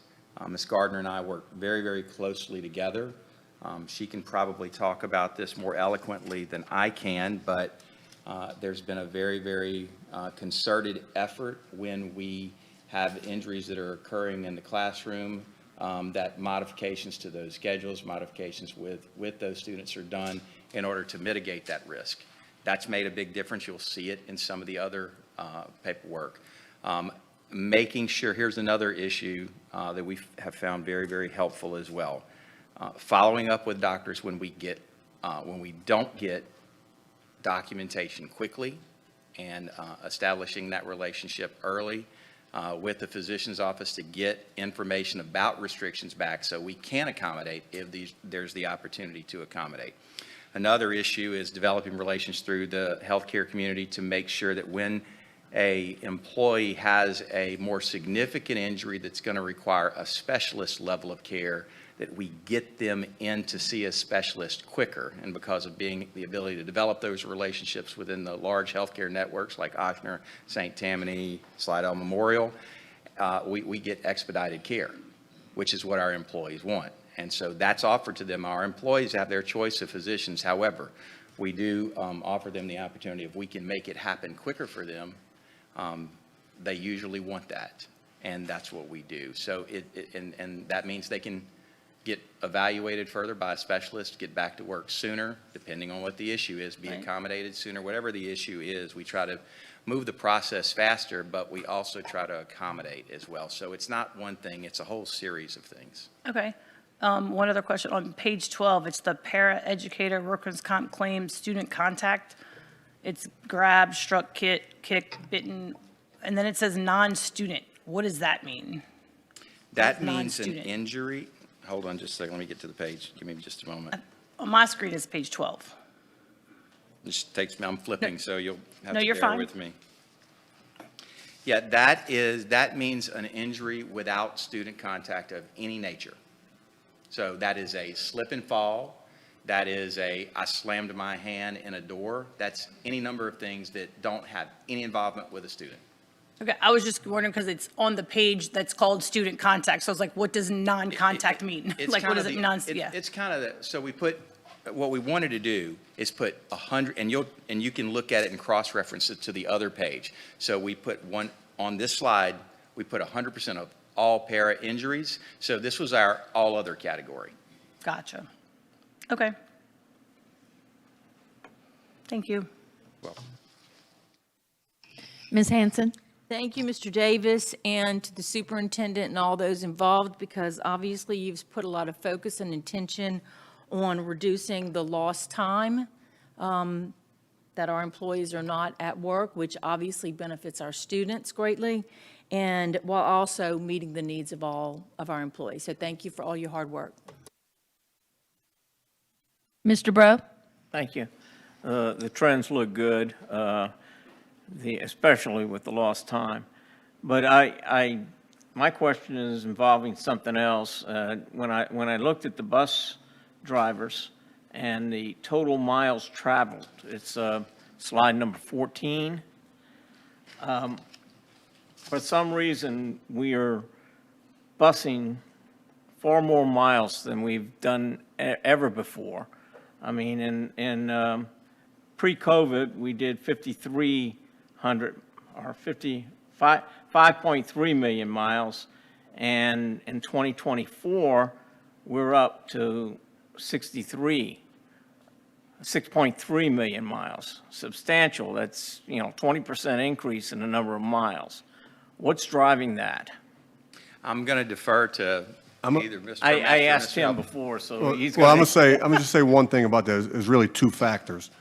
Ms. Gardner and I work very, very closely together. She can probably talk about this more eloquently than I can, but there's been a very, very concerted effort when we have injuries that are occurring in the classroom, that modifications to those schedules, modifications with those students are done in order to mitigate that risk. That's made a big difference. You'll see it in some of the other paperwork. Making sure, here's another issue that we have found very, very helpful as well. Following up with doctors when we don't get documentation quickly, and establishing that relationship early with the physician's office to get information about restrictions back so we can accommodate if there's the opportunity to accommodate. Another issue is developing relations through the healthcare community to make sure that when a employee has a more significant injury that's going to require a specialist level of care, that we get them in to see a specialist quicker. And because of the ability to develop those relationships within the large healthcare networks like Ochsner, St. Tammany, Slidell Memorial, we get expedited care, which is what our employees want. And so that's offered to them. Our employees have their choice of physicians. However, we do offer them the opportunity, if we can make it happen quicker for them, they usually want that. And that's what we do. So and that means they can get evaluated further by a specialist, get back to work sooner, depending on what the issue is, be accommodated sooner, whatever the issue is. We try to move the process faster, but we also try to accommodate as well. So it's not one thing, it's a whole series of things. Okay. One other question. On page 12, it's the para-educator workers' comp claim student contact. It's grabbed, struck, kicked, bitten, and then it says non-student. What does that mean? That means an injury. Hold on just a second. Let me get to the page. Give me just a moment. On my screen is page 12. It just takes me, I'm flipping, so you'll have No, to you're bear fine. with me. Yeah, that means an injury without student contact of any nature. So that is a slip and fall. That is I slammed my hand in a door. That's any number of things that don't have any involvement with a student. Okay, I was just wondering because it's on the page that's called student contact. So I was like, what does non-contact mean? It's Like, what kind is of it? Yeah. It's kind of so we put, what we wanted to do is put 100, and you can look at it and cross-reference it to the other page. So we put one, on this slide, we put 100% of all para injuries. So this was our all other category. Gotcha. Okay. Thank you. Well, Ms. Hanson? Thank you, Mr. Davis, and to the superintendent and all those involved, because obviously you've put a lot of focus and intention on reducing the lost time that our employees are not at work, which obviously benefits our students greatly, and while also meeting the needs of all of our employees. So thank you for all your hard work. Mr. Bro? Thank you. The trends look good, especially with the lost time. But my question is involving something else. When I looked at the bus drivers and the total miles traveled, it's slide number 14. For some reason, we are busing far more miles than we've done ever before. I mean, in pre-COVID, we did 5,300 or 5.3 million miles, and in 2024, we're up to 6.3 million miles. Substantial. That's 20% increase in the number of miles. What's driving that? I'm going to defer to either Mr. I Mr. asked Mr. him before, so he's Well, I'm going gonna just say one thing about that is really two factors.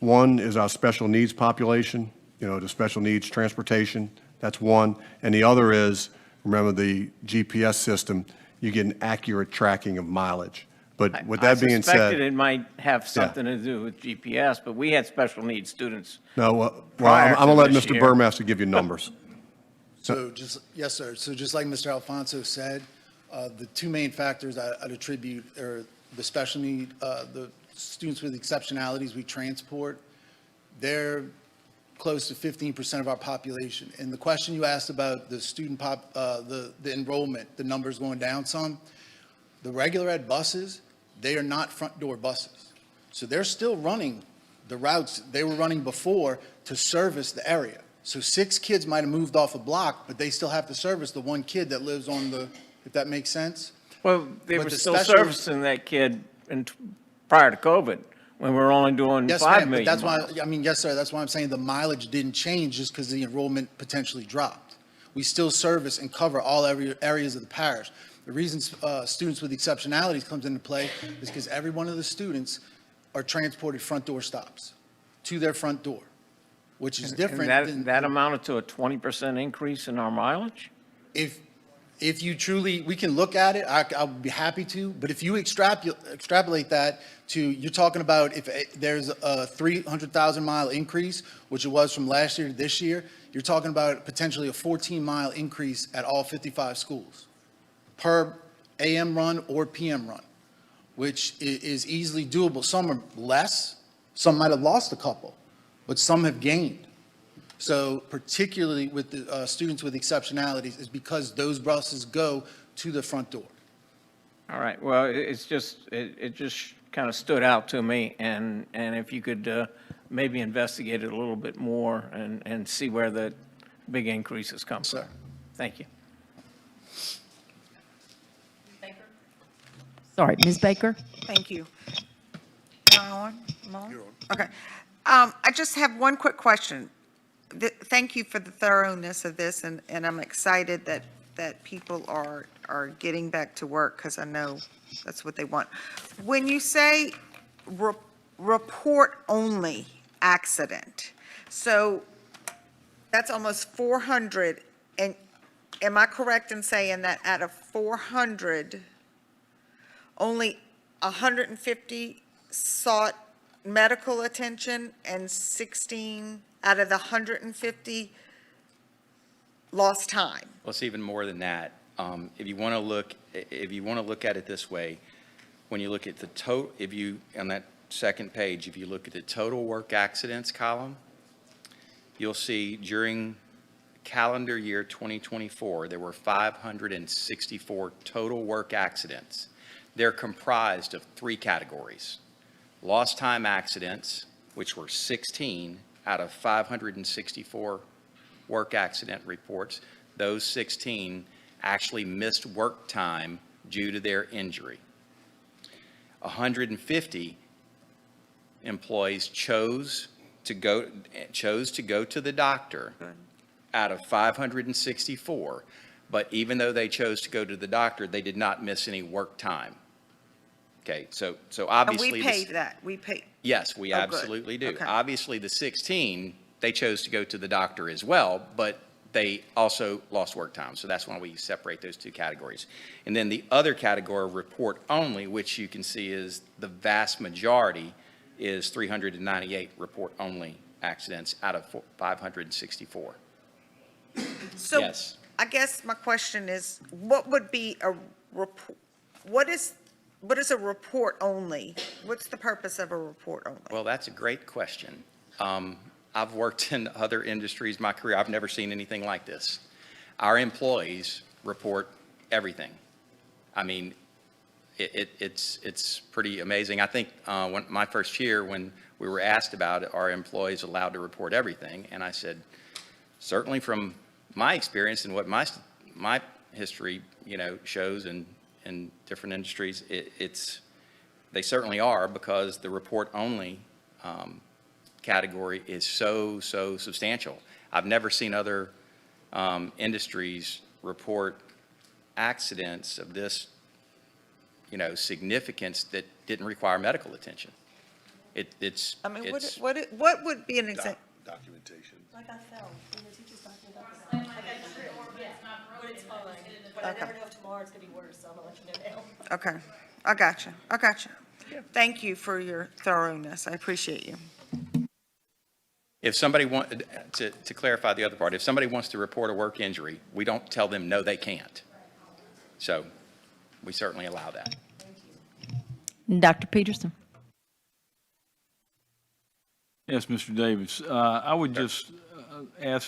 One is our special needs population, the special needs transportation, that's one. And the other is, remember the GPS system, you get an accurate tracking of mileage. But with that being I suspected said, it might have something to do with GPS, but we had special needs students. no, well, prior I'm to going to let this Mr. year. Burmaster give you numbers. So just, yes, sir. So just like Mr. Alfonso said, the two main factors I'd attribute are the special need, the students with exceptionalities we transport. They're close to 15% of our population. And the question you asked about the student the enrollment, the numbers going down some, the regular ed buses, they are not front door buses. So they're still running the routes they were running before to service the area. So 6 kids might have moved off a block, but they still have to service the 1 kid that lives on the, if that makes sense? Well, they But were the still special- servicing that kid prior to COVID, when we were only doing Yes, 5 ma'am, but million that's miles. why, I mean, yes, sir, that's why I'm saying the mileage didn't change just because the enrollment potentially dropped. We still service and cover all areas of the parish. The reason students with exceptionalities comes into play is because every one of the students are transported front door stops to their front door, which is different And than. that amounted to a 20% increase in our mileage? If you truly, we can look at it, I would be happy to, but if you extrapolate that to, you're talking about if there's a 300,000 mile increase, which it was from last year to this year, you're talking about potentially a 14-mile increase at all 55 schools per AM run or PM run, which is easily doable. Some are less, some might have lost a couple, but some have gained. So particularly with the students with exceptionalities is because those buses go to the front door. All right, well, it just kind of stood out to me, and if you could maybe investigate it a little bit more and see where the big increases come from. Sir. Thank you. Sorry, Ms. Baker? Thank you. Am I on? Okay. I just have one quick question. Thank you for the thoroughness of this, and I'm excited that people are getting back to work, because I know that's what they want. When you say report-only accident, so that's almost 400, and am I correct in saying that out of 400, only 150 sought medical attention and 16 out of the 150 lost time? Well, it's even more than that. If you want to look at it this way, when you look at the total, on that second page, if you look at the total work accidents column, you'll see during calendar year 2024, there were 564 total work accidents. They're comprised of 3 categories. Lost time accidents, which were 16 out of 564 work accident reports. Those 16 actually missed work time due to their injury. 150 employees chose to go to the doctor out of 564, but even though they chose to go to the doctor, they did not miss any work time. Okay, so obviously. And we pay that, we pay. Yes, we Oh, good. absolutely do. Okay. Obviously, the 16, they chose to go to the doctor as well, but they also lost work time. So that's why we separate those 2 categories. And then the other category, report only, which you can see is the vast majority is 398 report only accidents out of 564. So Yes. I guess my question is, what would be a report? What is a report only? What's the purpose of a report only? Well, that's a great question. I've worked in other industries my career. I've never seen anything like this. Our employees report everything. I mean, it's pretty amazing. I think when my first year, when we were asked about it, are employees allowed to report everything? And I said, certainly from my experience and what my history, shows in different industries, they certainly are, because the report only category is so substantial. I've never seen other industries report accidents of this, significance that didn't require medical attention. I mean, what would be an example? Documentation. Like I fell, when the teacher's talking about that. Like I tripped, but it's fine. But I never know if tomorrow it's gonna be worse, so I'm gonna let you know now. Okay, I got you. Thank you for your thoroughness. I appreciate you. If somebody to clarify the other part, if somebody wants to report a work injury, we don't tell them, no, they can't. So we certainly allow that. Dr. Peterson? Yes, Mr. Davis. I would just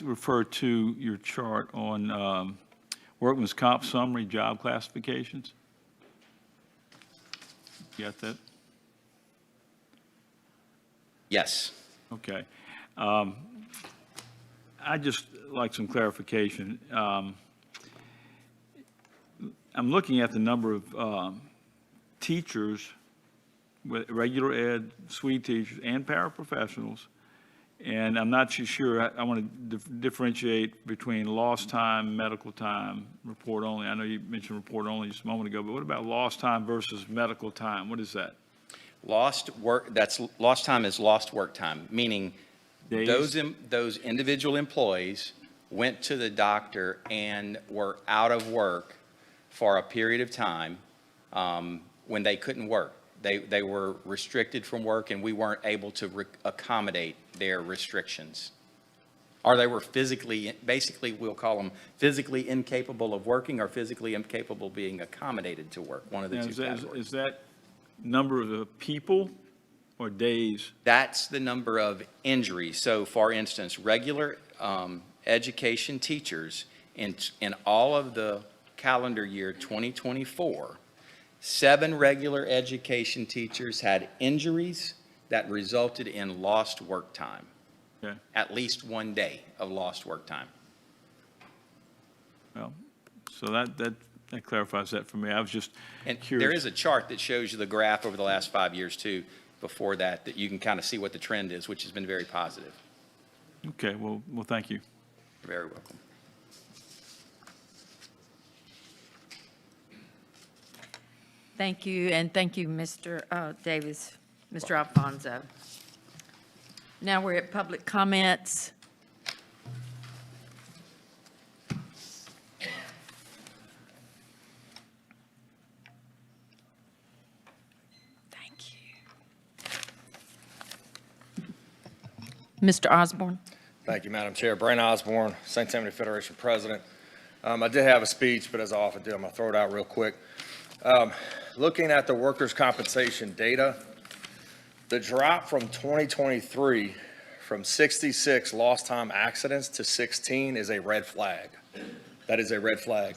refer to your chart on workman's comp summary job classifications. You got that? Yes. Okay. I'd just like some clarification. I'm looking at the number of teachers, regular ed, SWE teachers, and paraprofessionals, and I'm not too sure. I want to differentiate between lost time, medical time, report only. I know you mentioned report only just a moment ago, but what about lost time versus medical time? What is that? Lost time is lost work time, meaning Days? those individual employees went to the doctor and were out of work for a period of time when they couldn't work. They were restricted from work, and we weren't able to accommodate their restrictions. Or they were basically we'll call them physically incapable of working or physically incapable of being accommodated to work, one of the Now, two categories. is that number of people or days? That's the number of injuries. So for instance, regular education teachers in all of the calendar year 2024, 7 regular education teachers had injuries that resulted in lost work time. Okay. At least 1 day of lost work time. Well, so that clarifies that for me. I was just And curious. there is a chart that shows you the graph over the last 5 years too, before that you can kind of see what the trend is, which has been very positive. Okay, well, thank you. You're very welcome. Thank you, and thank you, Mr. Davis, Mr. Alfonso. Now we're at public comments. Thank you. Mr. Osborne? Thank you, Madam Chair. Brian Osborne, St. Tammany Federation President. I did have a speech, but as I often do, I'm going to throw it out real quick. Looking at the workers' compensation data, the drop from 2023 from 66 lost time accidents to 16 is a red flag. That is a red flag.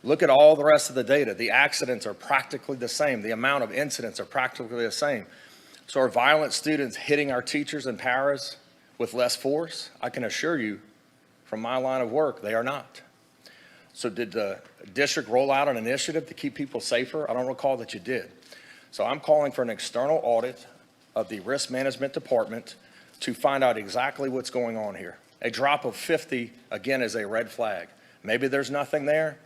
Look at all the rest of the data. The accidents are practically the same. The amount of incidents are practically the same. So are violent students hitting our teachers and paras with less force? I can assure you from my line of work, they are not. So did the district roll out an initiative to keep people safer? I don't recall that you did. So I'm calling for an external audit of the risk management department to find out exactly what's going on here. A drop of 50, again, is a red flag. Maybe there's nothing there,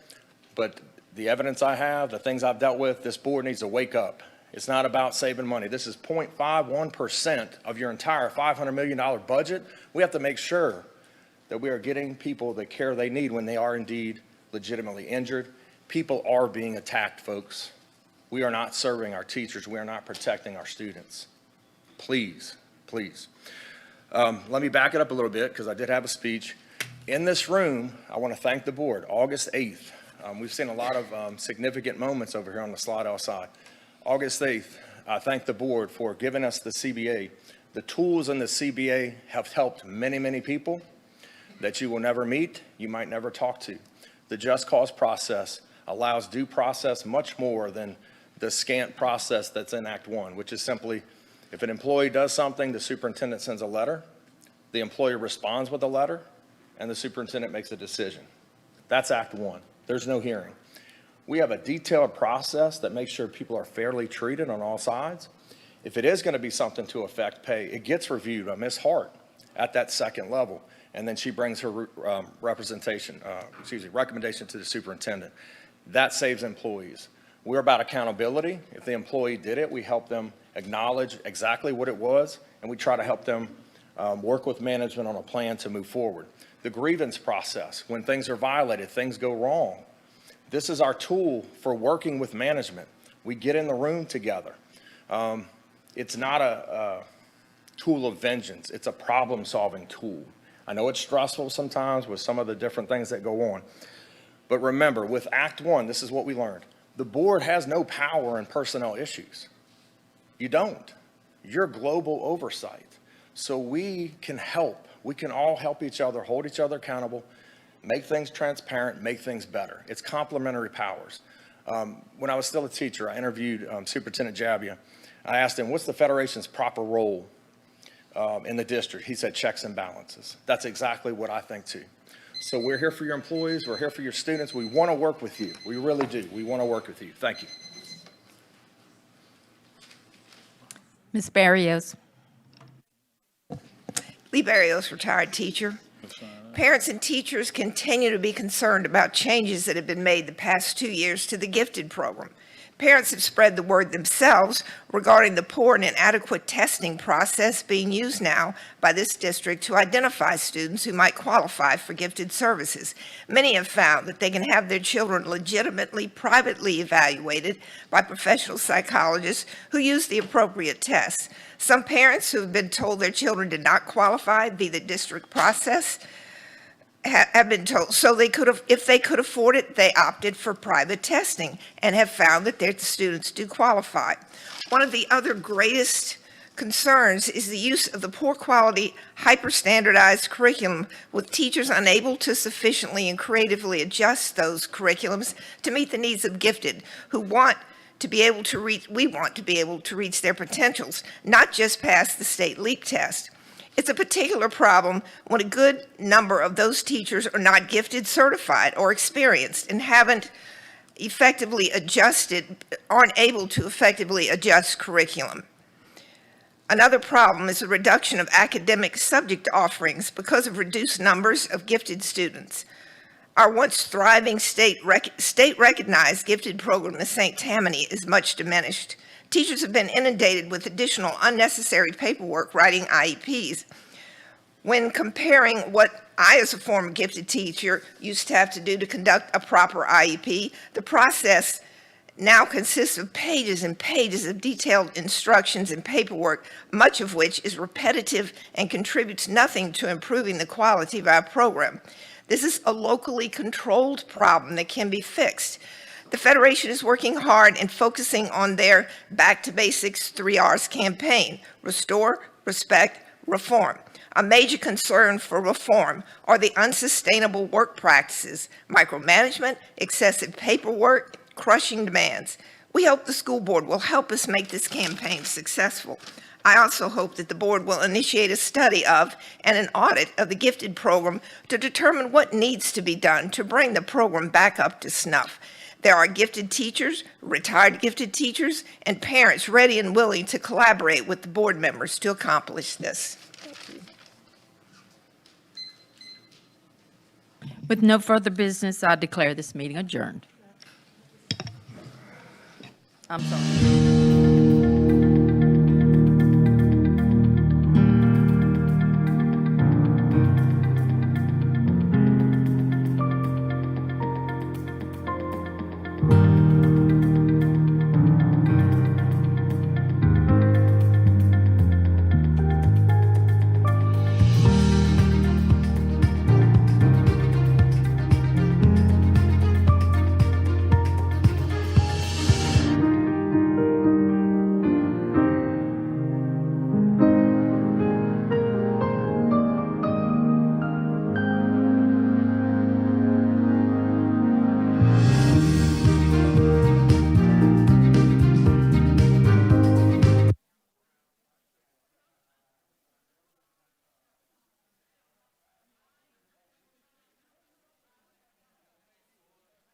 but the evidence I have, the things I've dealt with, this board needs to wake up. It's not about saving money. This is 0.51% of your entire $500 million budget. We have to make sure that we are getting people the care they need when they are indeed legitimately injured. People are being attacked, folks. We are not serving our teachers. We are not protecting our students. Please, please. Let me back it up a little bit because I did have a speech. In this room, I want to thank the board. August 8th, we've seen a lot of significant moments over here on the slide outside. August 8th, I thank the board for giving us the CBA. The tools in the CBA have helped many, many people that you will never meet, you might never talk to. The just cause process allows due process much more than the scant process that's in Act 1, which is simply if an employee does something, the superintendent sends a letter, the employee responds with a letter, and the superintendent makes a decision. That's Act 1. There's no hearing. We have a detailed process that makes sure people are fairly treated on all sides. If it is going to be something to affect pay, it gets reviewed by Ms. Hart at that second level, and then she brings her recommendation to the superintendent. That saves employees. We're about accountability. If the employee did it, we help them acknowledge exactly what it was, and we try to help them work with management on a plan to move forward. The grievance process, when things are violated, things go wrong. This is our tool for working with management. We get in the room together. It's not a tool of vengeance. It's a problem-solving tool. I know it's stressful sometimes with some of the different things that go on. But remember, with Act 1, this is what we learned. The board has no power in personnel issues. You don't. You're global oversight. So we can help. We can all help each other, hold each other accountable, make things transparent, make things better. It's complementary powers. When I was still a teacher, I interviewed Superintendent Jabia. I asked him, what's the Federation's proper role in the district? He said checks and balances. That's exactly what I think too. So we're here for your employees. We're here for your students. We want to work with you. We really do. We want to work with you. Thank you. Ms. Barrios. Lee Barrios, retired teacher. Parents and teachers continue to be concerned about changes that have been made the past 2 years to the gifted program. Parents have spread the word themselves regarding the poor and inadequate testing process being used now by this district to identify students who might qualify for gifted services. Many have found that they can have their children legitimately, privately evaluated by professional psychologists who use the appropriate tests. Some parents who have been told their children did not qualify via the district process have been told, so they could have, if they could afford it, they opted for private testing and have found that their students do qualify. One of the other greatest concerns is the use of the poor quality, hyper-standardized curriculum with teachers unable to sufficiently and creatively adjust those curriculums to meet the needs of gifted who want to be able to reach, we want to be able to reach their potentials, not just pass the state LEAP test. It's a particular problem when a good number of those teachers are not gifted certified or experienced and aren't able to effectively adjust curriculum. Another problem is the reduction of academic subject offerings because of reduced numbers of gifted students. Our once thriving state-recognized gifted program in St. Tammany is much diminished. Teachers have been inundated with additional unnecessary paperwork writing IEPs. When comparing what I, as a former gifted teacher, used to have to do to conduct a proper IEP, the process now consists of pages and pages of detailed instructions and paperwork, much of which is repetitive and contributes nothing to improving the quality of our program. This is a locally controlled problem that can be fixed. The Federation is working hard and focusing on their Back to Basics 3 R's campaign: restore, respect, reform. A major concern for reform are the unsustainable work practices, micromanagement, excessive paperwork, crushing demands. We hope the school board will help us make this campaign successful. I also hope that the board will initiate a study of and an audit of the gifted program to determine what needs to be done to bring the program back up to snuff. There are gifted teachers, retired gifted teachers, and parents ready and willing to collaborate with the board members to accomplish this. Thank you. With no further business, I declare this meeting adjourned. I'm sorry.